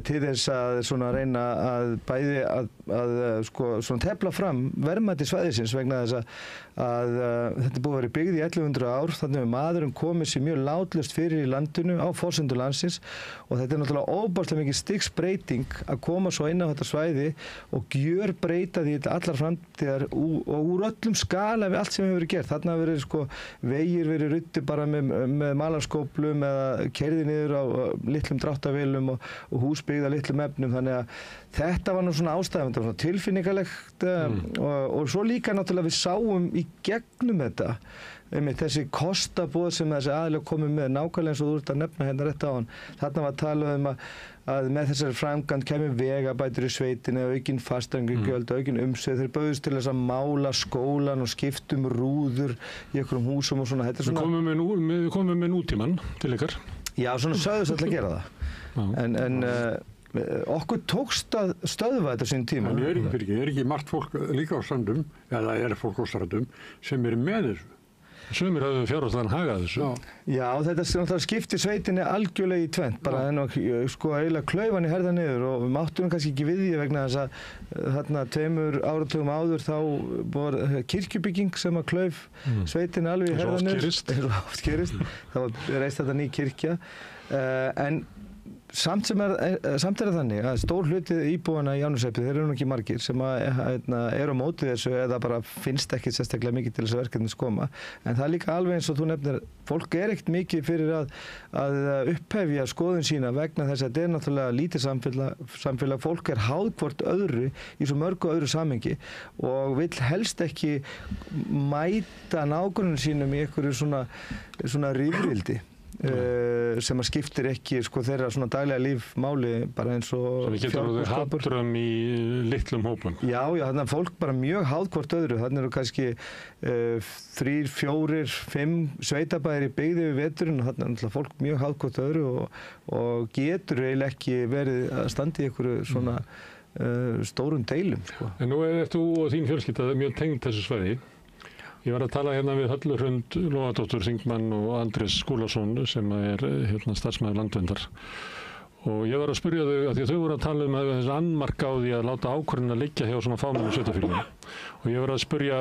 til þess að svona reyna að bæði að sko svona tefla fram verðmæti svæðisins vegna þess að þetta er búið að vera byggð í 1100 ár þannig að maðurinn komið sér mjög látlust fyrir í landinu á forsendum landsins og þetta er náttúrulega óbærslega mikið stigsbreyting að koma svo inn á þetta svæði og gjörbreyta því þetta allar framtíðar og úr öllum skala við allt sem hefur verið gert. Þarna hefur verið sko vegir verið ruddi bara með malarskóplum eða keyrði niður á litlum dráttavélum og hús byggð á litlum efnum þannig að þetta var nú svona ástæðan, þetta var svona tilfinningalegt og svo líka náttúrulega við sáum í gegnum þetta þessi kostaboð sem þessi aðilar komið með nákvæmlega eins og þú ert að nefna hérna rétt á hann. Þarna var talað um að með þessari framkvæmd kemur vegabætur í sveitinni, aukin fasteignagjöld, aukin umsvið. Þeir bauðust til þess að mála skólan og skiptum rúður í einhverjum húsum og svona. Við komum með nútímann til ykkar. Já, svona sögðust alltaf að gera það. En okkur tókst að stöðva þetta sín tíma. En er ekki margt fólk líka á Ströndum, eða er fólk á Ströndum, sem er með þessu? Sumir hafðu fjárhagslegan hag að þessu. Já, þetta skipti sveitinni algjörlega í tvennt, bara sko eiginlega klaufan í herða niður og við máttum kannski ekki við því vegna þess að þarna 2 áratugum áður þá var kirkjubygging sem að klauf sveitinni alveg í herða niður. Eins og oft gerist. Það var reist þetta ný kirkja, en samt er það þannig að stór hluti íbúana í Áneshreppið, þeir eru nú ekki margir sem eru á móti þessu eða bara finnst ekki sérstaklega mikið til þessu verkefnis koma en það er líka alveg eins og þú nefnir fólk er ekkert mikið fyrir að upphefja skoðun sína vegna þess að þetta er náttúrulega lítið samfélag fólk er háð hvort öðru í svo mörgu öðru samhengi og vill helst ekki mæta nágrunum sínum í einhverju svona rifrildi sem að skiptir ekki sko þeirra svona daglega líf máli bara eins og sem við getum orðið hattrum í litlum hópum. Já, þannig að fólk bara mjög háð hvort öðru. Þannig eru kannski 3, 4, 5 sveitabæðir í byggði við veturinn og þannig er fólk mjög háð hvort öðru og getur eiginlega ekki verið að standa í einhverju svona stórum deilum. Sko. En nú þú og þín fjölskylda mjög tengd þessu svæði. Ég var að tala hérna við Höllu Hrund Logadóttur, þingmann og Andrés Skúlason sem er starfsmaður Landverndar. Og ég var að spyrja þau, að því að þau voru að tala þessi annmarka á því að láta ákvörðunina liggja hjá svona fámennum sveitarfélögum. Og ég var að spyrja,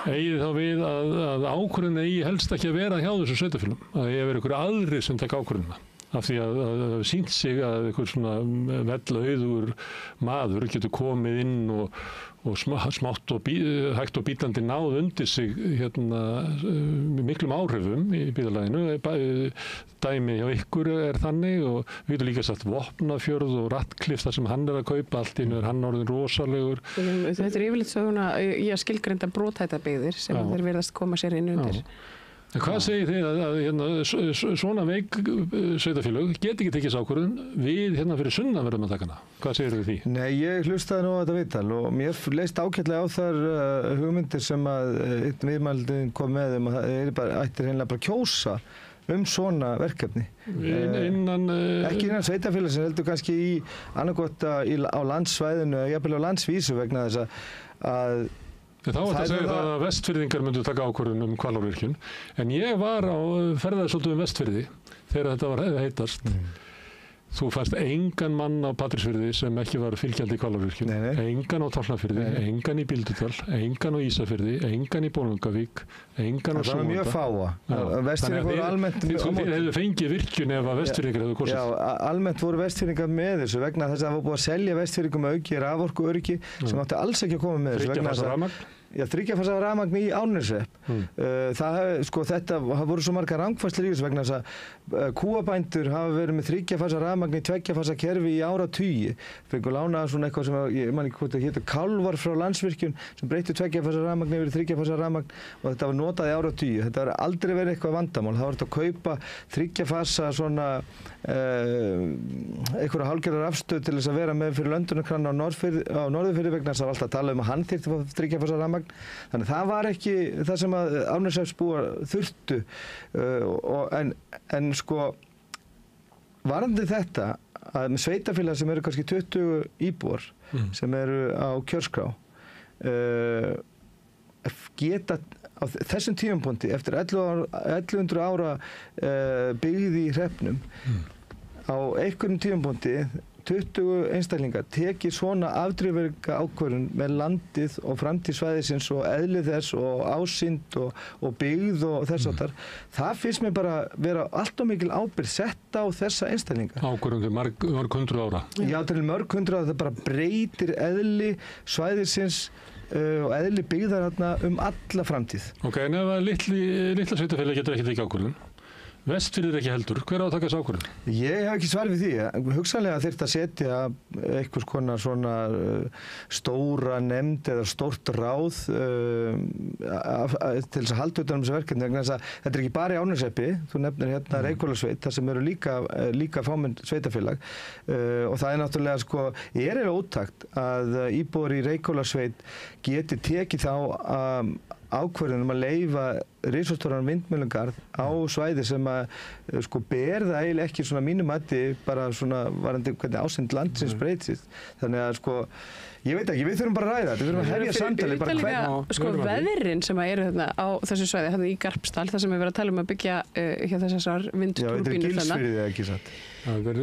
eigið þá við að ákvörðunina eigi helst ekki að vera hjá þessu sveitarfélögum? Að það eigi að vera ykkur aðrir sem taka ákvörðunina? Af því að það sýnt sig að einhver svona vellauður maður getur komið inn og smátt og hægt og bítandi náð undir sig miklum áhrifum í byggðarlaginu. Dæmi hjá ykkur er þannig og við getum líka sagt Vopnafjörð og Ratcliffe þar sem hann er að kaupa, allt í einu er hann orðinn rosalegur. Þetta er yfirleitt svona í að skilgreinda brothætta byggðir sem þeir virðast koma sér inn undir. En hvað segir þið að svona veik sveitarfélög geti ekki tekið ákvörðun við fyrir sunnan verðum að taka hana? Hvað segir þið því? Nei, ég hlustaði nú á þetta viðtal og mér leist ágætlega á þar hugmyndir sem að einn viðmældin kom með að það ættir hreinlega bara kjósa svona verkefni. Ekki innan sveitarfélagsins heldur kannski í annarkot á landsvæðinu eða jafnvel á landsvísu vegna þess að Þá ætti að segja það að Vestfirðingar myndu taka ákvörðun Hvalárvirkjun, en ég var ferðaði svolítið Vestfirði þegar þetta var heitast. Þú fannst engan mann á Patreksfirði sem ekki var fylgjandi í Hvalárvirkjun, engan á Tálknafirði, engan í Bíldudal, engan á Ísafirði, engan í Bolungarvík, engan á Súganda. Það var mjög fáa. Vestfirðingar voru almennt Þið hefðu fengið virkjun ef að Vestfirðingar hefðu kosið. Já, almennt voru Vestfirðingar með þessu vegna þess að það var búið að selja Vestfirðingum auki raforkuöryggi sem átti alls ekki að koma með þessu vegna þess að þriggja-fasa rafmagn í Árneshrepp. Þetta voru svo margar rangfærslur í þessu vegna þess að kúabændur hafa verið með þriggja-fasa rafmagn í tveggja-fasa kerfi í áratugi. Fengu lánaði svona eitthvað sem ég man ekki hvort það hétu Kálvar frá Landsvirkjun sem breytti tveggja-fasa rafmagn yfir þriggja-fasa rafmagn og þetta var notað í áratugi. Þetta var aldrei verið eitthvað vandamál. Það var þetta að kaupa þriggja-fasa svona einhverja hálfgerðar afstöð til þess að vera með fyrir löndunarkrann á Norðurfirði vegna þess að alltaf tala um að hann þyrfti að fá þriggja-fasa rafmagn. Þannig það var ekki það sem að Árneshreppsbúar þurftu en sko varðandi þetta að með sveitarfélag sem eru kannski 20 íbúar sem eru á kjörskrá geta á þessum tímapunkti eftir 1100 ára byggð í hreppnum á einhverjum tímapunkti 20 einstaklingar tekið svona afdrifaríka ákvörðun með landið og framtíðsvæðisins og eðli þess og ásýnd og byggð og þess áttar. Það finnst mér bara vera allt of mikil ábyrgð sett á þessa einstaklinga. Ákvörðun til mörg hundruð ára. Já, til mörg hundruð ára. Það bara breytir eðli svæðisins og eðli byggðar þarna alla framtíð. Ok, en ef að litla sveitarfélag getur ekki tekið ákvörðun, Vestfirðir ekki heldur, hver á að taka þessu ákvörðun? Ég hef ekki svar við því. Hugsanlega þyrfti að setja einhvers konar svona stóra nefnd eða stórt ráð til þess að halda utan þessu verkefni. Þetta er ekki bara í Árneshreppi, þú nefnir hérna Reykhólasveit, þar sem eru líka fámenn sveitafélag og það er náttúrulega er ótakt að íbúar í Reykhólasveit geti tekið þá ákvörðun að leyfa risastóran vindmyllugarð á svæði sem að ber það eiginlega ekki svona mínu mati bara svona varandi hvernig ásýnd landsins breytist. Þannig að ég veit ekki, við þurfum bara að ræða þetta, við þurfum að hefja samtali bara hvernig. Veðrin sem eru þarna á þessu svæði, hérna í Garpsdal, þar sem við verðum að tala um að byggja hjá þessar vindturbínur þarna. Já, þetta er Gilsfirði, ekki satt? Þetta er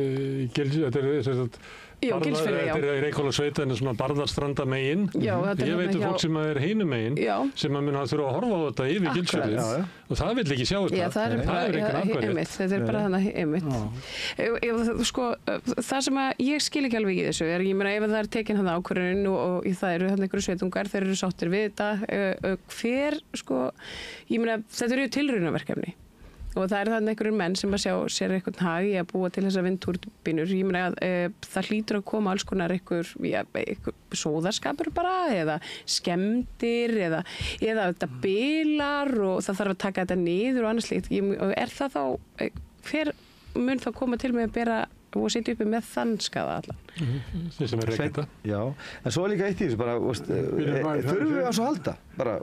þess að Gilsfirði, já. Þetta er Reykhólasveit en svona Barðarstranda megin. Ég veit fólk sem er hinum megin sem að mun að þurfa að horfa á þetta yfir Gilsfirði og það vill ekki sjá þetta. Já, það er engin aðkvæðrétt. Þetta er bara þannig einmitt. Það sem að ég skil ekki alveg í þessu er, ég meina ef það er tekin hann ákvörðun og það eru hann einhverju sveitungar, þeir eru sáttir við þetta, ég meina þetta eru tilraunaverkefni. Og það eru þannig einhverjum menn sem að sjá sér einhvern hag í að búa til þessar vindturbínur. Ég meina að það hlýtur að koma alls konar einhver sóðaskapur bara eða skemmdir eða þetta bilar og það þarf að taka þetta niður og annað slíkt. Er það þá hver mun þá koma til með að bera og sitja uppi með þann skaða allan? Þeir sem rekita. Já, en svo líka eitt í þessu, bara, þurfum við á svo halda? Bara,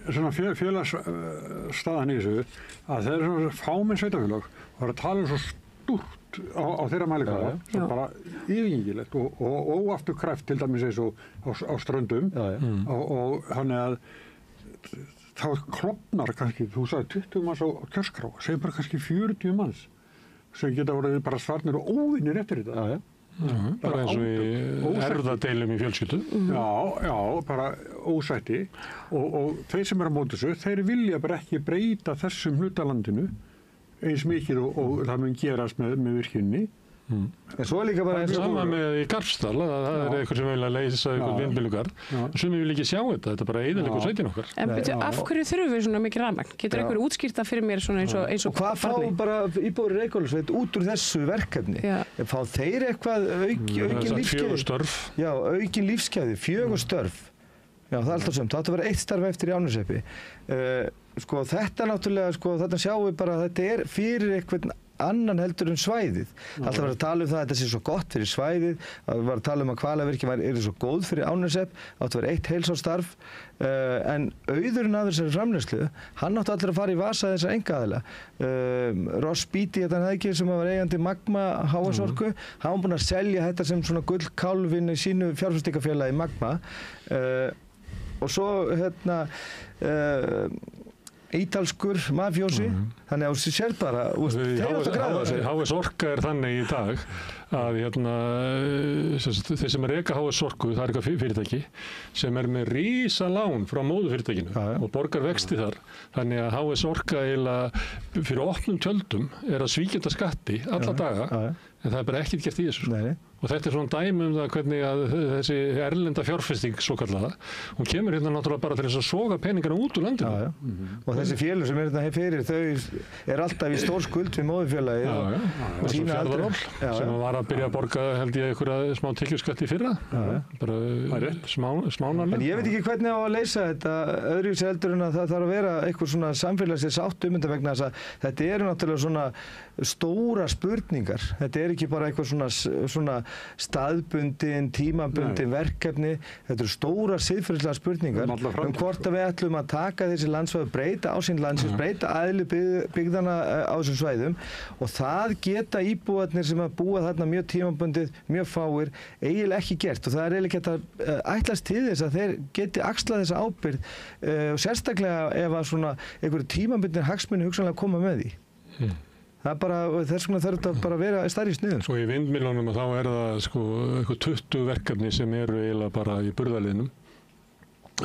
svona félagsstaðan í þessu, að þeir eru svona fámenn sveitafélag og að tala svo stúrt á þeirra mælikvarða, svo bara yfirgengilegt og óafturkræft til dæmis eins og á ströndum og þannig að þá klofnar kannski, þú sagði 20 manns á kjörskrá, segjum bara kannski 40 manns sem geta voruð bara svarnir og óvinnir eftir þetta. Bara eins og í erfðadeilum í fjölskyldu. Já, bara ósætti og þeir sem eru á móti þessu, þeir vilja bara ekki breyta þessum hlutalandinu eins mikið og það mun gerast með virkjunni. En svo líka bara sama með í Garpsdal, það eitthvað sem vilja leysa eitthvað vindmyllugarð og sem við viljum ekki sjá þetta er bara eyðileggur sveitin okkar. En af hverju þurfum við svona mikið rafmagn? Getur einhver útskýrt það fyrir mér svona eins og og hvað fá bara íbúar í Reykhólasveit út úr þessu verkefni? Fá þeir eitthvað aukin lífsgæði? 4 störf. Já, aukin lífsgæði, 4 störf. Já, það er alltaf sömt. Það átti að vera 1 starf eftir í Árneshreppi. Sko þetta náttúrulega, sko þarna sjáum við bara að þetta er fyrir eitthvað annan heldur en svæðið. Alltaf var að tala um það að þetta sé svo gott fyrir svæðið, að við varum að tala um að hvalavirkjun er svo góð fyrir Árneshrepp, átti að vera 1 heilsársstarf, en auðurinn að þessari framleiðslu, hann átti allir að fara í vasa þessar einkaaðila. Ross Beatty, þetta hann ekki, sem var eigandi Magma HS Orku, hann var búinn að selja þetta sem svona gullkálfinn í sínu fjárfestingafélagi Magma, og svo ítalskur mafjósi, þannig að þú sér bara þeir átt að græða þessu. HS Orka er þannig í dag að þeir sem reka HS Orku, það er eitthvað fyrirtæki sem er með rísa lán frá móðurfyrirtækinu og borgar vexti þar, þannig að HS Orka eiginlega fyrir opnum tjöldum er að svíkjenda skatti alla daga, en það er bara ekkert gert í þessu. Og þetta er svona dæmi um það hvernig að þessi erlenda fjárfesting svo kallaða, hún kemur hérna náttúrulega bara til þess að soga peningana út úr landinu. Og þessi félög sem hérna fyrir, þau er alltaf í stór skuld við móðurfélagið. Og sína Fjarðaról, sem var að byrja að borga held ég einhverja smá tekjuskatt í fyrra. Bara smánarlega. En ég veit ekki hvernig á að leysa þetta öðruvísi heldur en að það þarf að vera eitthvað svona samfélagsins sátt um þetta vegna þess að þetta eru náttúrulega svona stóra spurningar. Þetta er ekki bara eitthvað svona staðbundin, tímabundin verkefni. Þetta eru stóra siðferðislega spurningar um hvort að við ætlum að taka þessi landsvæði, breyta ásýnd landsins, breyta aðli byggðana á þessum svæðum og það geta íbúarnir sem að búa þarna mjög tímabundið, mjög fáir, eiginlega ekki gert og það er eiginlega ekki að ætlast til þess að þeir geti axlað þessa ábyrgð og sérstaklega ef að svona einhverju tímabundin hagsmuni hugsanlega koma með því. Það er bara, þess vegna þarf þetta bara að vera stærri í sniðum. Svo í vindmyllunum þá er það sko eitthvað 20 verkefni sem eru eiginlega bara í burðarliðnum,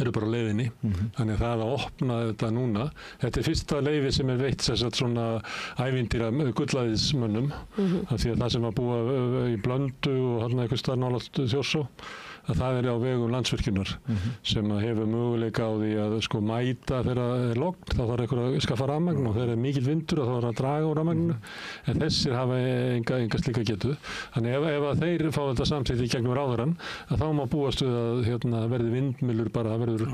eru bara á leiðinni, þannig að það að opna þetta núna, þetta er fyrsta leyfi sem er veitt þess svona ævintýra gullaðismönnum, af því að það sem að búa í Blöndu og þarna einhvers staðar nálægt Þjórsá, að það er á vegum Landsvirkjunar sem að hefur möguleika á því að sko mæta þegar það er logn, þá þarf einhver að skaffa rafmagn og þegar er mikill vindur og þá þarf að draga úr rafmagninu, en þessir hafa enga slíka getu. Þannig ef að þeir fá þetta samþykkt í gegnum ráðherrann, að þá má búast við að verði vindmyllur bara, það verður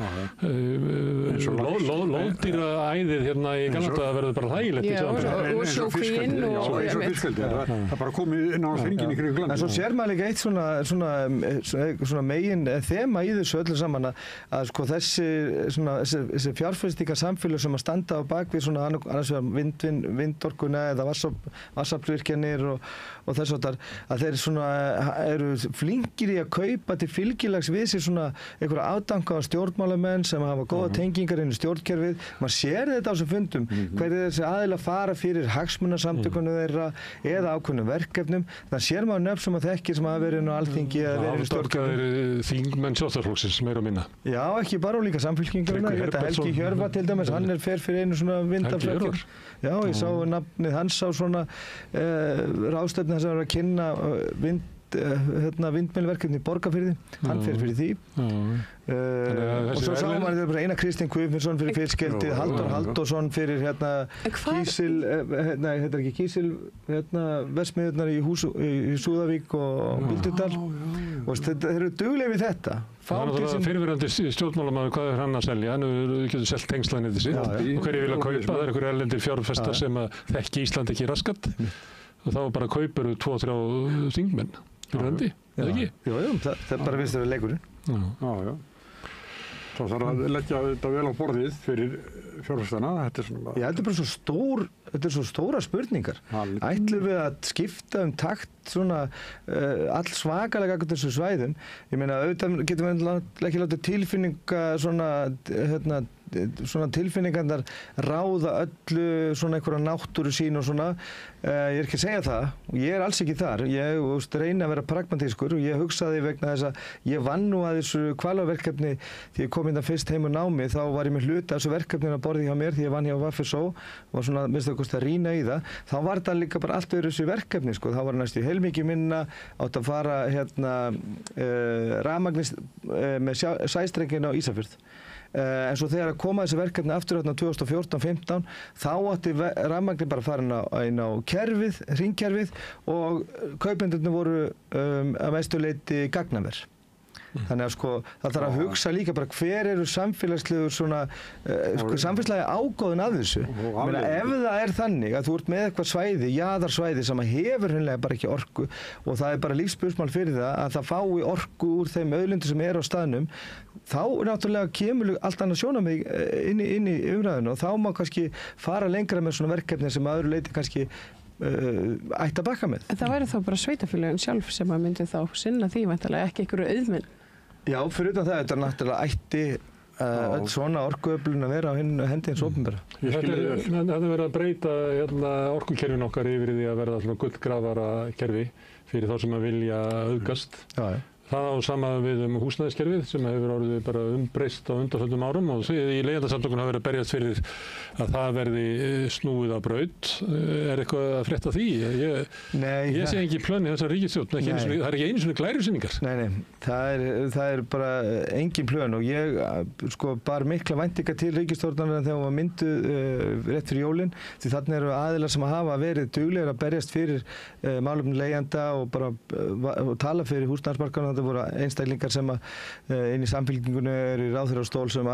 lóðdýraæðið hérna í Galanda, það verður bara hlægilegt í samfélagi. Og sjókvíinn og eins og fiskeldi, það bara komið inn á hringinn í kring landinu. En svo sér maður líka eitt svona megin þema í þessu öllu saman að sko þessi fjárfestingar samfélag sem að standa á bakvið svona annars vegar vindorkuna eða vassaflvirkjanir og þess að þeir svona eru flinkir í að kaupa til fylgilags við sér svona einhverja afdankaða stjórnmálamenn sem hafa góða tengingar inn í stjórnkerfið. Maður sér þetta á þessum fundum, hverju þessi aðilar fara fyrir hagsmunasamtökunum þeirra eða ákveðnum verkefnum. Það sér maður nöfn sem að þekkir sem hafa verið inn á Alþingi eða verið í stjórnkerfið. Þingmenn Sjálfstæðisflokksins meira og minna. Já, ekki bara og líka Samfylkingarinnar. Helgi Hjörvar til dæmis, hann fer fyrir einu svona vindaflökkur. Já, ég sá nafnið hans á svona ráðstefnu þess að vera að kynna vindmylverkefni í Borgarfirði, hann fer fyrir því. Og svo sá maður þetta bara Einar Kristinn Guðmundsson fyrir fiskeldið, Halldór Halldórsson fyrir kísil, þetta ekki kísil, versmiðurnar í Súðavík og Bíldudal. Og þeir eru duglegir við þetta. Það er fyrirverandi stjórnmálamaður, hvað er hann að selja? Hann getur selt tengslanir til sitt. Og hverju vilja kaupa? Það er einhverju erlendir fjárfestar sem þekki Ísland ekki raskat. Og þá bara kaupir 2-3 þingmenn fyrir hendi, eða ekki? Jú, það bara finnst þér að leikurinn. Já. Það þarf að leggja þetta vel á borðið fyrir fjárfestana. Já, þetta er bara svo stóra spurningar. Ætlum við að skipta takt svona all svakalega á þessu svæðum? Ég meina, auðvitað getum við ekki látið tilfinninga svona tilfinningarnar ráða öllu svona einhverja náttúru sín og svona. Ég er ekki að segja það og ég er alls ekki þar. Ég reyna að vera pragmatískur og ég hugsaði vegna þess að ég vann nú að þessu Hvalárverkefni því ég kom hérna fyrst heim úr námi, þá var ég með hluta af þessu verkefninu að borði hjá mér því ég vann hjá VFSO og var svona minnst að rýna í það. Þá var þetta líka bara allt öðru þessu verkefni sko. Þá var næstu heilmikið minna, átt að fara rafmagnis með sæstrengina á Ísafjörð. En svo þegar að koma þessi verkefni aftur 2014-15 þá átti rafmagnin bara farin inn á kerfið, hringkerfið og kaupendurnir voru að mestu leyti gagnaver. Þannig að sko það þarf að hugsa líka bara hver eru samfélagslegur svona samfélagið ágóðin af þessu. Ef það er þannig að þú ert með eitthvað svæði, jaðarsvæði sem hefur hreinlega bara ekki orku og það er bara lífsspursmál fyrir það að það fái orku úr þeim auðlindum sem eru á staðnum, þá náttúrulega kemur allt annað sjónarmið inn í umræðinu og þá má kannski fara lengra með svona verkefni sem að öðru leyti kannski ætti að bakka með. En það væri þá bara sveitafélögin sjálf sem að myndi þá sinna því væntanlega, ekki einhverju auðmenn? Já, fyrir utan það, þetta náttúrulega ætti öll svona orkuöflun að vera á hendi hins opinbera. Það er verið að breyta orkukerfin okkar yfir í því að verða svona gullgrafara kerfi fyrir þá sem að vilja auðgast. Það á sama við húsnæðiskerfið sem hefur orðið bara umbreyst á undanförnum árum og í leigjendasamtökunum hafa verið að berjast fyrir að það verði snúið á braut. Er eitthvað að frétta því? Ég sé ekki plön í þessar ríkisstjórn, það er ekki einu sinni glærusýningar. Nei, það er bara engin plön og ég sko bar mikla væntingar til ríkisstjórnarinnar þegar hún var mynduð rétt fyrir jólin því þarna eru aðilar sem hafa verið duglegir að berjast fyrir málefni leigjenda og bara tala fyrir húsnæðismarkaðnum. Þetta voru einstaklingar sem inn í Samfylkingunni eru í ráðherrastól sem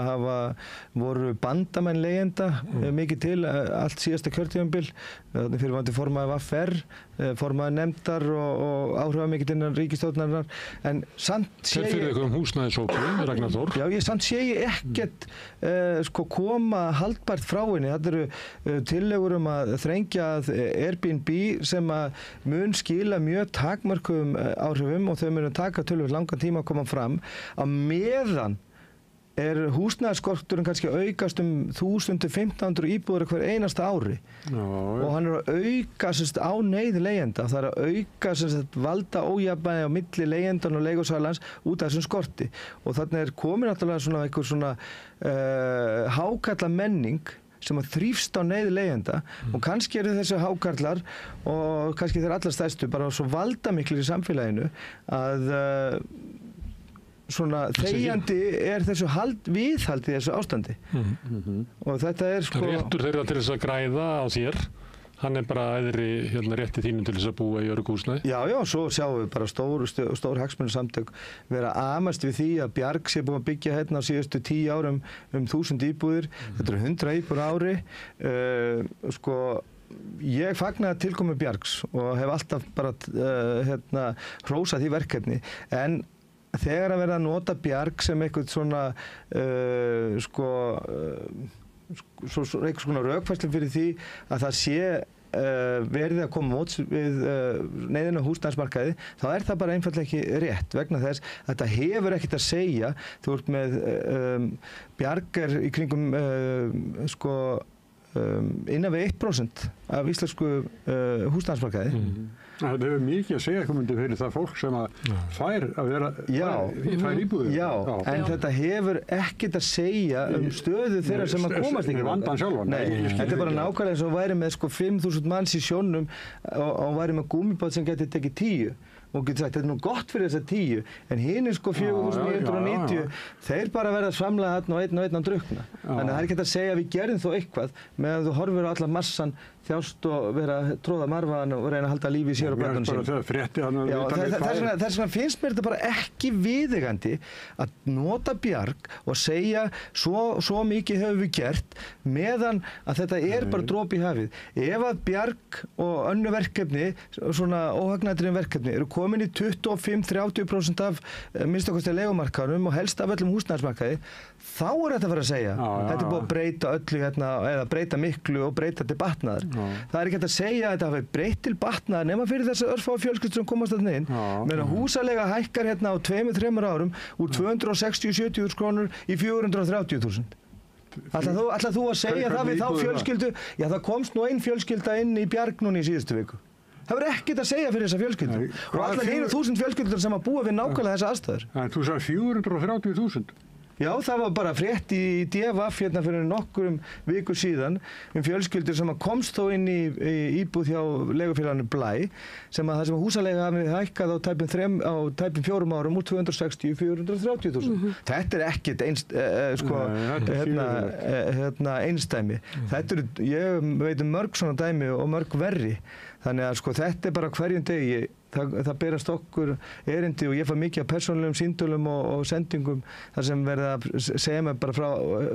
voru bandamenn leigjenda mikið til allt síðasta kjörtímabil. Þannig fyrirvandi formaður VFR, formaður nefndar og áhrifamikið innan ríkisstjórnarinnar. En samt sé ég... Þeir fyrir ykkur húsnæðishópi, Ragnar Þór. Já, samt sé ég ekkert koma haldbært frá henni. Þetta eru tillögur að þrengja Airbnb sem mun skila mjög takmörkuðum áhrifum og þau munu taka tölvöld langan tíma að koma fram á meðan húsnæðisskorturinn kannski að aukast 1000-1500 íbúðir hver einasta ári og hann að auka á neyð leigjenda. Það að auka valda ójafnvægi á milli leigjendan og leigusalans út af þessum skorti og þannig komin náttúrulega svona einhver svona hákarla menning sem að þrífst á neyð leigjenda og kannski eru þessi hákarlar og kannski þeir allra stærstu bara svo valdamiklir í samfélaginu að svona þegjandi þessu viðhaldi í þessu ástandi og þetta sko... Réttur þeirra til þess að græða á þér, hann bara æðri rétti þínum til þess að búa í öruggu húsnæði? Já, svo sjáum við bara stór hagsmunasamtök vera amast við því að Bjarg sé búið að byggja hérna á síðustu 10 árum 1000 íbúðir, þetta eru 100 íbúðir á ári, sko ég fagnaði tilkomu Bjargs og hef alltaf bara hrósað því verkefni en þegar að vera að nota Bjarg sem eitthvað svona einhvers konar rökfærslu fyrir því að það sé verið að koma móts við neyðina á húsnæðismarkaði, þá er það bara einfaldlega ekki rétt vegna þess að þetta hefur ekkert að segja. Þú ert með Bjarg í kringum innan við 1% af íslensku húsnæðismarkaði. Það hefur mikið að segja komandi fyrir það fólk sem fær að vera fær íbúðir. Já, en þetta hefur ekkert að segja stöðu þeirra sem að komast ekki. Vandan sjálfan. Nei, þetta er bara nákvæmlega eins og væri með 5.000 manns í sjónum og væri með gúmmibát sem geti tekið 10. og getur sagt, þetta er nú gott fyrir þessa 10, en hinir sko 4.990, þeir bara verða að svamla þarna og einn drukna. Þannig að það er ekki hægt að segja að við gerum þó eitthvað meðan þú horfir á allar massan, þjást og vera að tróða marfaðan og reyna að halda lífi í sér og börnunum sín. Þess vegna finnst mér þetta bara ekki viðeigandi að nota Bjarg og segja svo mikið höfum við gert meðan að þetta er bara dropi í hafið. Ef að Bjarg og önnu verkefni, svona óhagnaðurinn verkefni, eru komin í 25-30% af minnstakosti leigumarkaðunum og helst af öllum húsnæðismarkaði, þá er þetta að fara að segja. Þetta er búið að breyta öllu hérna, eða breyta miklu og breyta til batnaðar. Það er ekki hægt að segja að þetta hafi breytt til batnaðar nema fyrir þessi örfáu fjölskyldur sem komast þarna inn. Meðan húsaleiga hækkar hérna á 2-3 árum úr 260-70.000 krónur í 430.000. Ætlar þú að segja það við þá fjölskyldu? Já, það komst nú ein fjölskylda inn í Bjarg núna í síðustu viku. Það verður ekkert að segja fyrir þessa fjölskyldu. Og allar 1000 fjölskyldur sem að búa við nákvæmlega þessa aðstæður. En þú sagði 430.000? Já, það var bara frétt í DFF hérna fyrir nokkrum vikur síðan fjölskyldur sem komst þó inn í íbúð hjá leigufélaginu Blæ sem að húsaleiga hafi hækkað á tæpum 4 árum úr 260 í 430.000. Þetta er ekkert einsdæmi. Ég veit mörg svona dæmi og mörg verri. Þannig að þetta er bara hverjum degi, það berast okkur erindi og ég fæ mikið af persónulegum símtölum og sendingum þar sem verða að segja mig bara frá,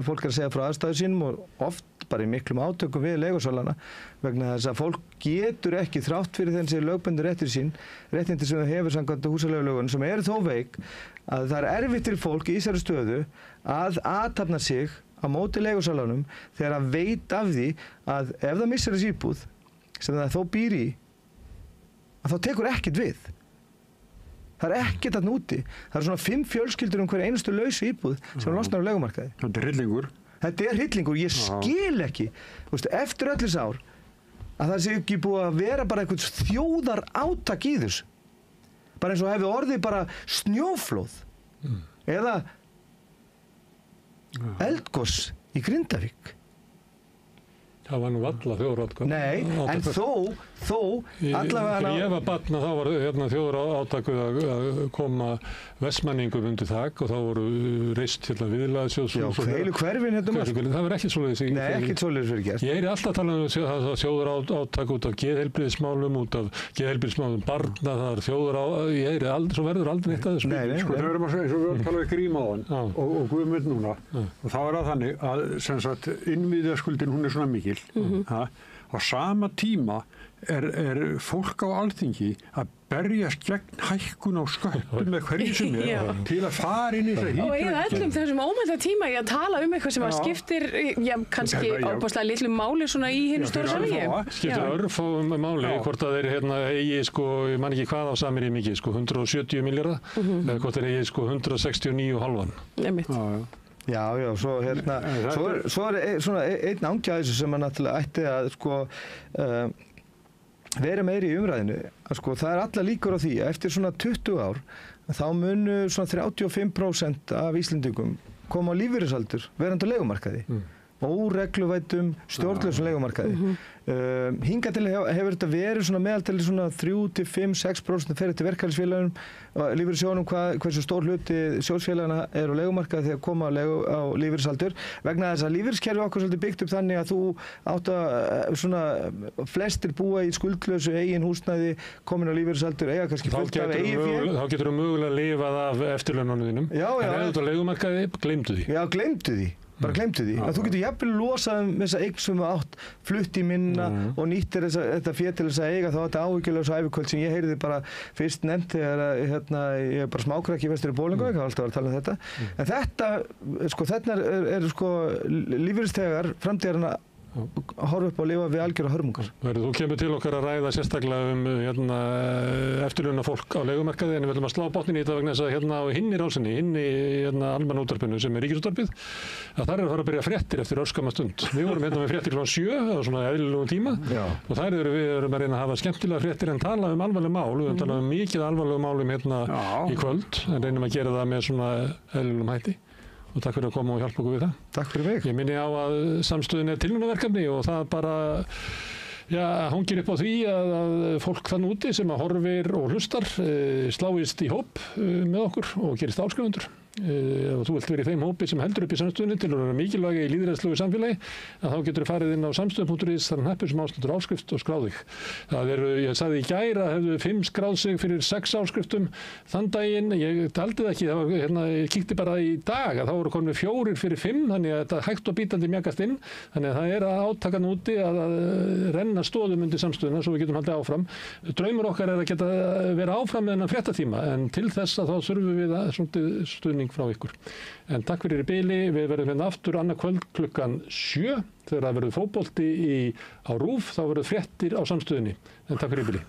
fólk er að segja frá aðstæðu sínum og oft bara í miklum átökum við leigusalana vegna þess að fólk getur ekki þrátt fyrir þessi lögbundu réttindi sem það hefur samkvæmt húsaleigulögunum sem eru þó veik að það er erfitt fyrir fólk í þessari stöðu að athafna sig á móti leigusalanum þegar að veit af því að ef það missir þessi íbúð sem það þó býr í að þá tekur ekkert við. Það er ekkert þarna úti. Það er svona 5 fjölskyldur hverja einustu lausu íbúð sem losnar á leigumarkaði. Þetta er hryllingur. Þetta er hryllingur. Ég skil ekki, eftir öll þessi ár, að það sé ekki búið að vera bara eitthvað þjóðarátak í þessu. Bara eins og hefði orðið bara snjóflóð. Eða eldgos í Grindavík. Það var nú alla þjóðarátak. Nei, en þó allavega... Þegar ég var barn þá var þjóðarátak að koma Vestmanningum undir þak og þá voru reist viðlagasjóðs. Já, heilu hverfin hérna margt. Það var ekki svoleiðis. Nei, ekkert svoleiðis fyrir gert. Ég alltaf að tala þjóðarátak út af geðheilbrigðismálum, út af geðheilbrigðismálum barna, það er þjóðarátak, svo verður aldrei neitt að þessu. Nei. Sko það verður eins og við varum að tala við Grím áðan og Guðmund núna og þá er það þannig að sem sagt innviðaskuldin hún er svona mikil. Á sama tíma er fólk á Alþingi að berjast gegn hækkun á sköttum með hverju sem til að fara inn í það og eiga öllum þessum ómælda tíma í að tala eitthvað sem að skiptir kannski ábúrslega litlu máli svona í hinu stóra samhengi. Skiptir örfáum máli hvort að þeir eigi ég man ekki hvað á Samherji mikið 170 milljarða eða hvort þeir eigi 169,5. Já, svo er svona einn ángi að þessu sem maður náttúrulega ætti að vera meiri í umræðinu. Það er alla líkur á því að eftir svona 20 ár þá munu svona 35% af Íslendingum koma á lífeyrisaldur verandi á leigumarkaði. Óregluvætum stjórnlausum leigumarkaði. Hingað til hefur þetta verið svona meðaltali svona 3-5-6% ferið til verkalýðsfélögunum lífeyrissjóðunum hversu stór hluti sjóðsfélagana er á leigumarkaði þegar koma á lífeyrisaldur vegna þess að lífeyriskerfi okkur svolítið byggt upp þannig að þú átt að svona flestir búa í skuldlausu eigin húsnæði komin á lífeyrisaldur eiga kannski fullt af eigin fé. Þá getur þú mögulega að lifað af eftirlaununum þínum. En ef þú ert á leigumarkaði, gleymdu því. Já, gleymdu því. Bara gleymdu því. Þú getur jafnvel losað þessa eign sem þú átt flutt í minna og nýttir þetta fé til þess að eiga þá þetta áhyggjulausa ævikvöld sem ég heyrði bara fyrst nefnt þegar ég er bara smákrakki vestur í Bólingavík, það var alltaf að tala um þetta. En þetta, þetta lífeyrisþegar framtíðarinnar að horfa upp og lifa við algjöra hörmungar. Þú kemur til okkar að ræða sérstaklega eftirlauna fólk á leigumarkaði en við viljum að slá botnin í þetta vegna þess að á hinni rásinni, almannaútvarpinu sem er ríkisútvarpið, að þar að fara að byrja fréttir eftir örskamma stund. Við vorum með fréttir kl. 7 á svona eðlilegum tíma og þar við erum að reyna að hafa skemmtilega fréttir en tala alvarleg mál, við tala mikið alvarlegum málum í kvöld en reynum að gera það með svona eðlilegum hætti. Og takk fyrir að koma og hjálpa okkur við það. Takk fyrir mig. Ég minni á að samstöðin er tilraunaverkefni og það bara Já, hangir upp á því að fólk þann úti sem að horfir og hlustar sláist í hóp með okkur og gerist áskrifundur. Ef þú vilt vera í þeim hópi sem heldur upp í samstöðunni til að vera mikilvægi í lýðræðislegu samfélagi, að þá getur þú farið inn á samstöðun.is, þannig hneppur sem ástættur áskrift og skráð þig. Það ég sagði í gær að hefðu 5 skráð sig fyrir 6 áskriftum þann daginn, ég taldi það ekki, það var, ég kíkti bara í dag að þá voru konum 4 fyrir 5, þannig að þetta hægt og bítandi mjagast inn, þannig að það að átakan úti að renna stoðum undir samstöðuna svo við getum haldið áfram. Draumur okkar að geta vera áfram með þennan fréttatíma, en til þess að þá þurfum við stuðning frá ykkur. En takk fyrir í bili, við verðum hérna aftur annað kvöld klukkan 7 þegar það verður fótbolti á RÚV, þá verður fréttir á samstöðunni. En takk fyrir í bili.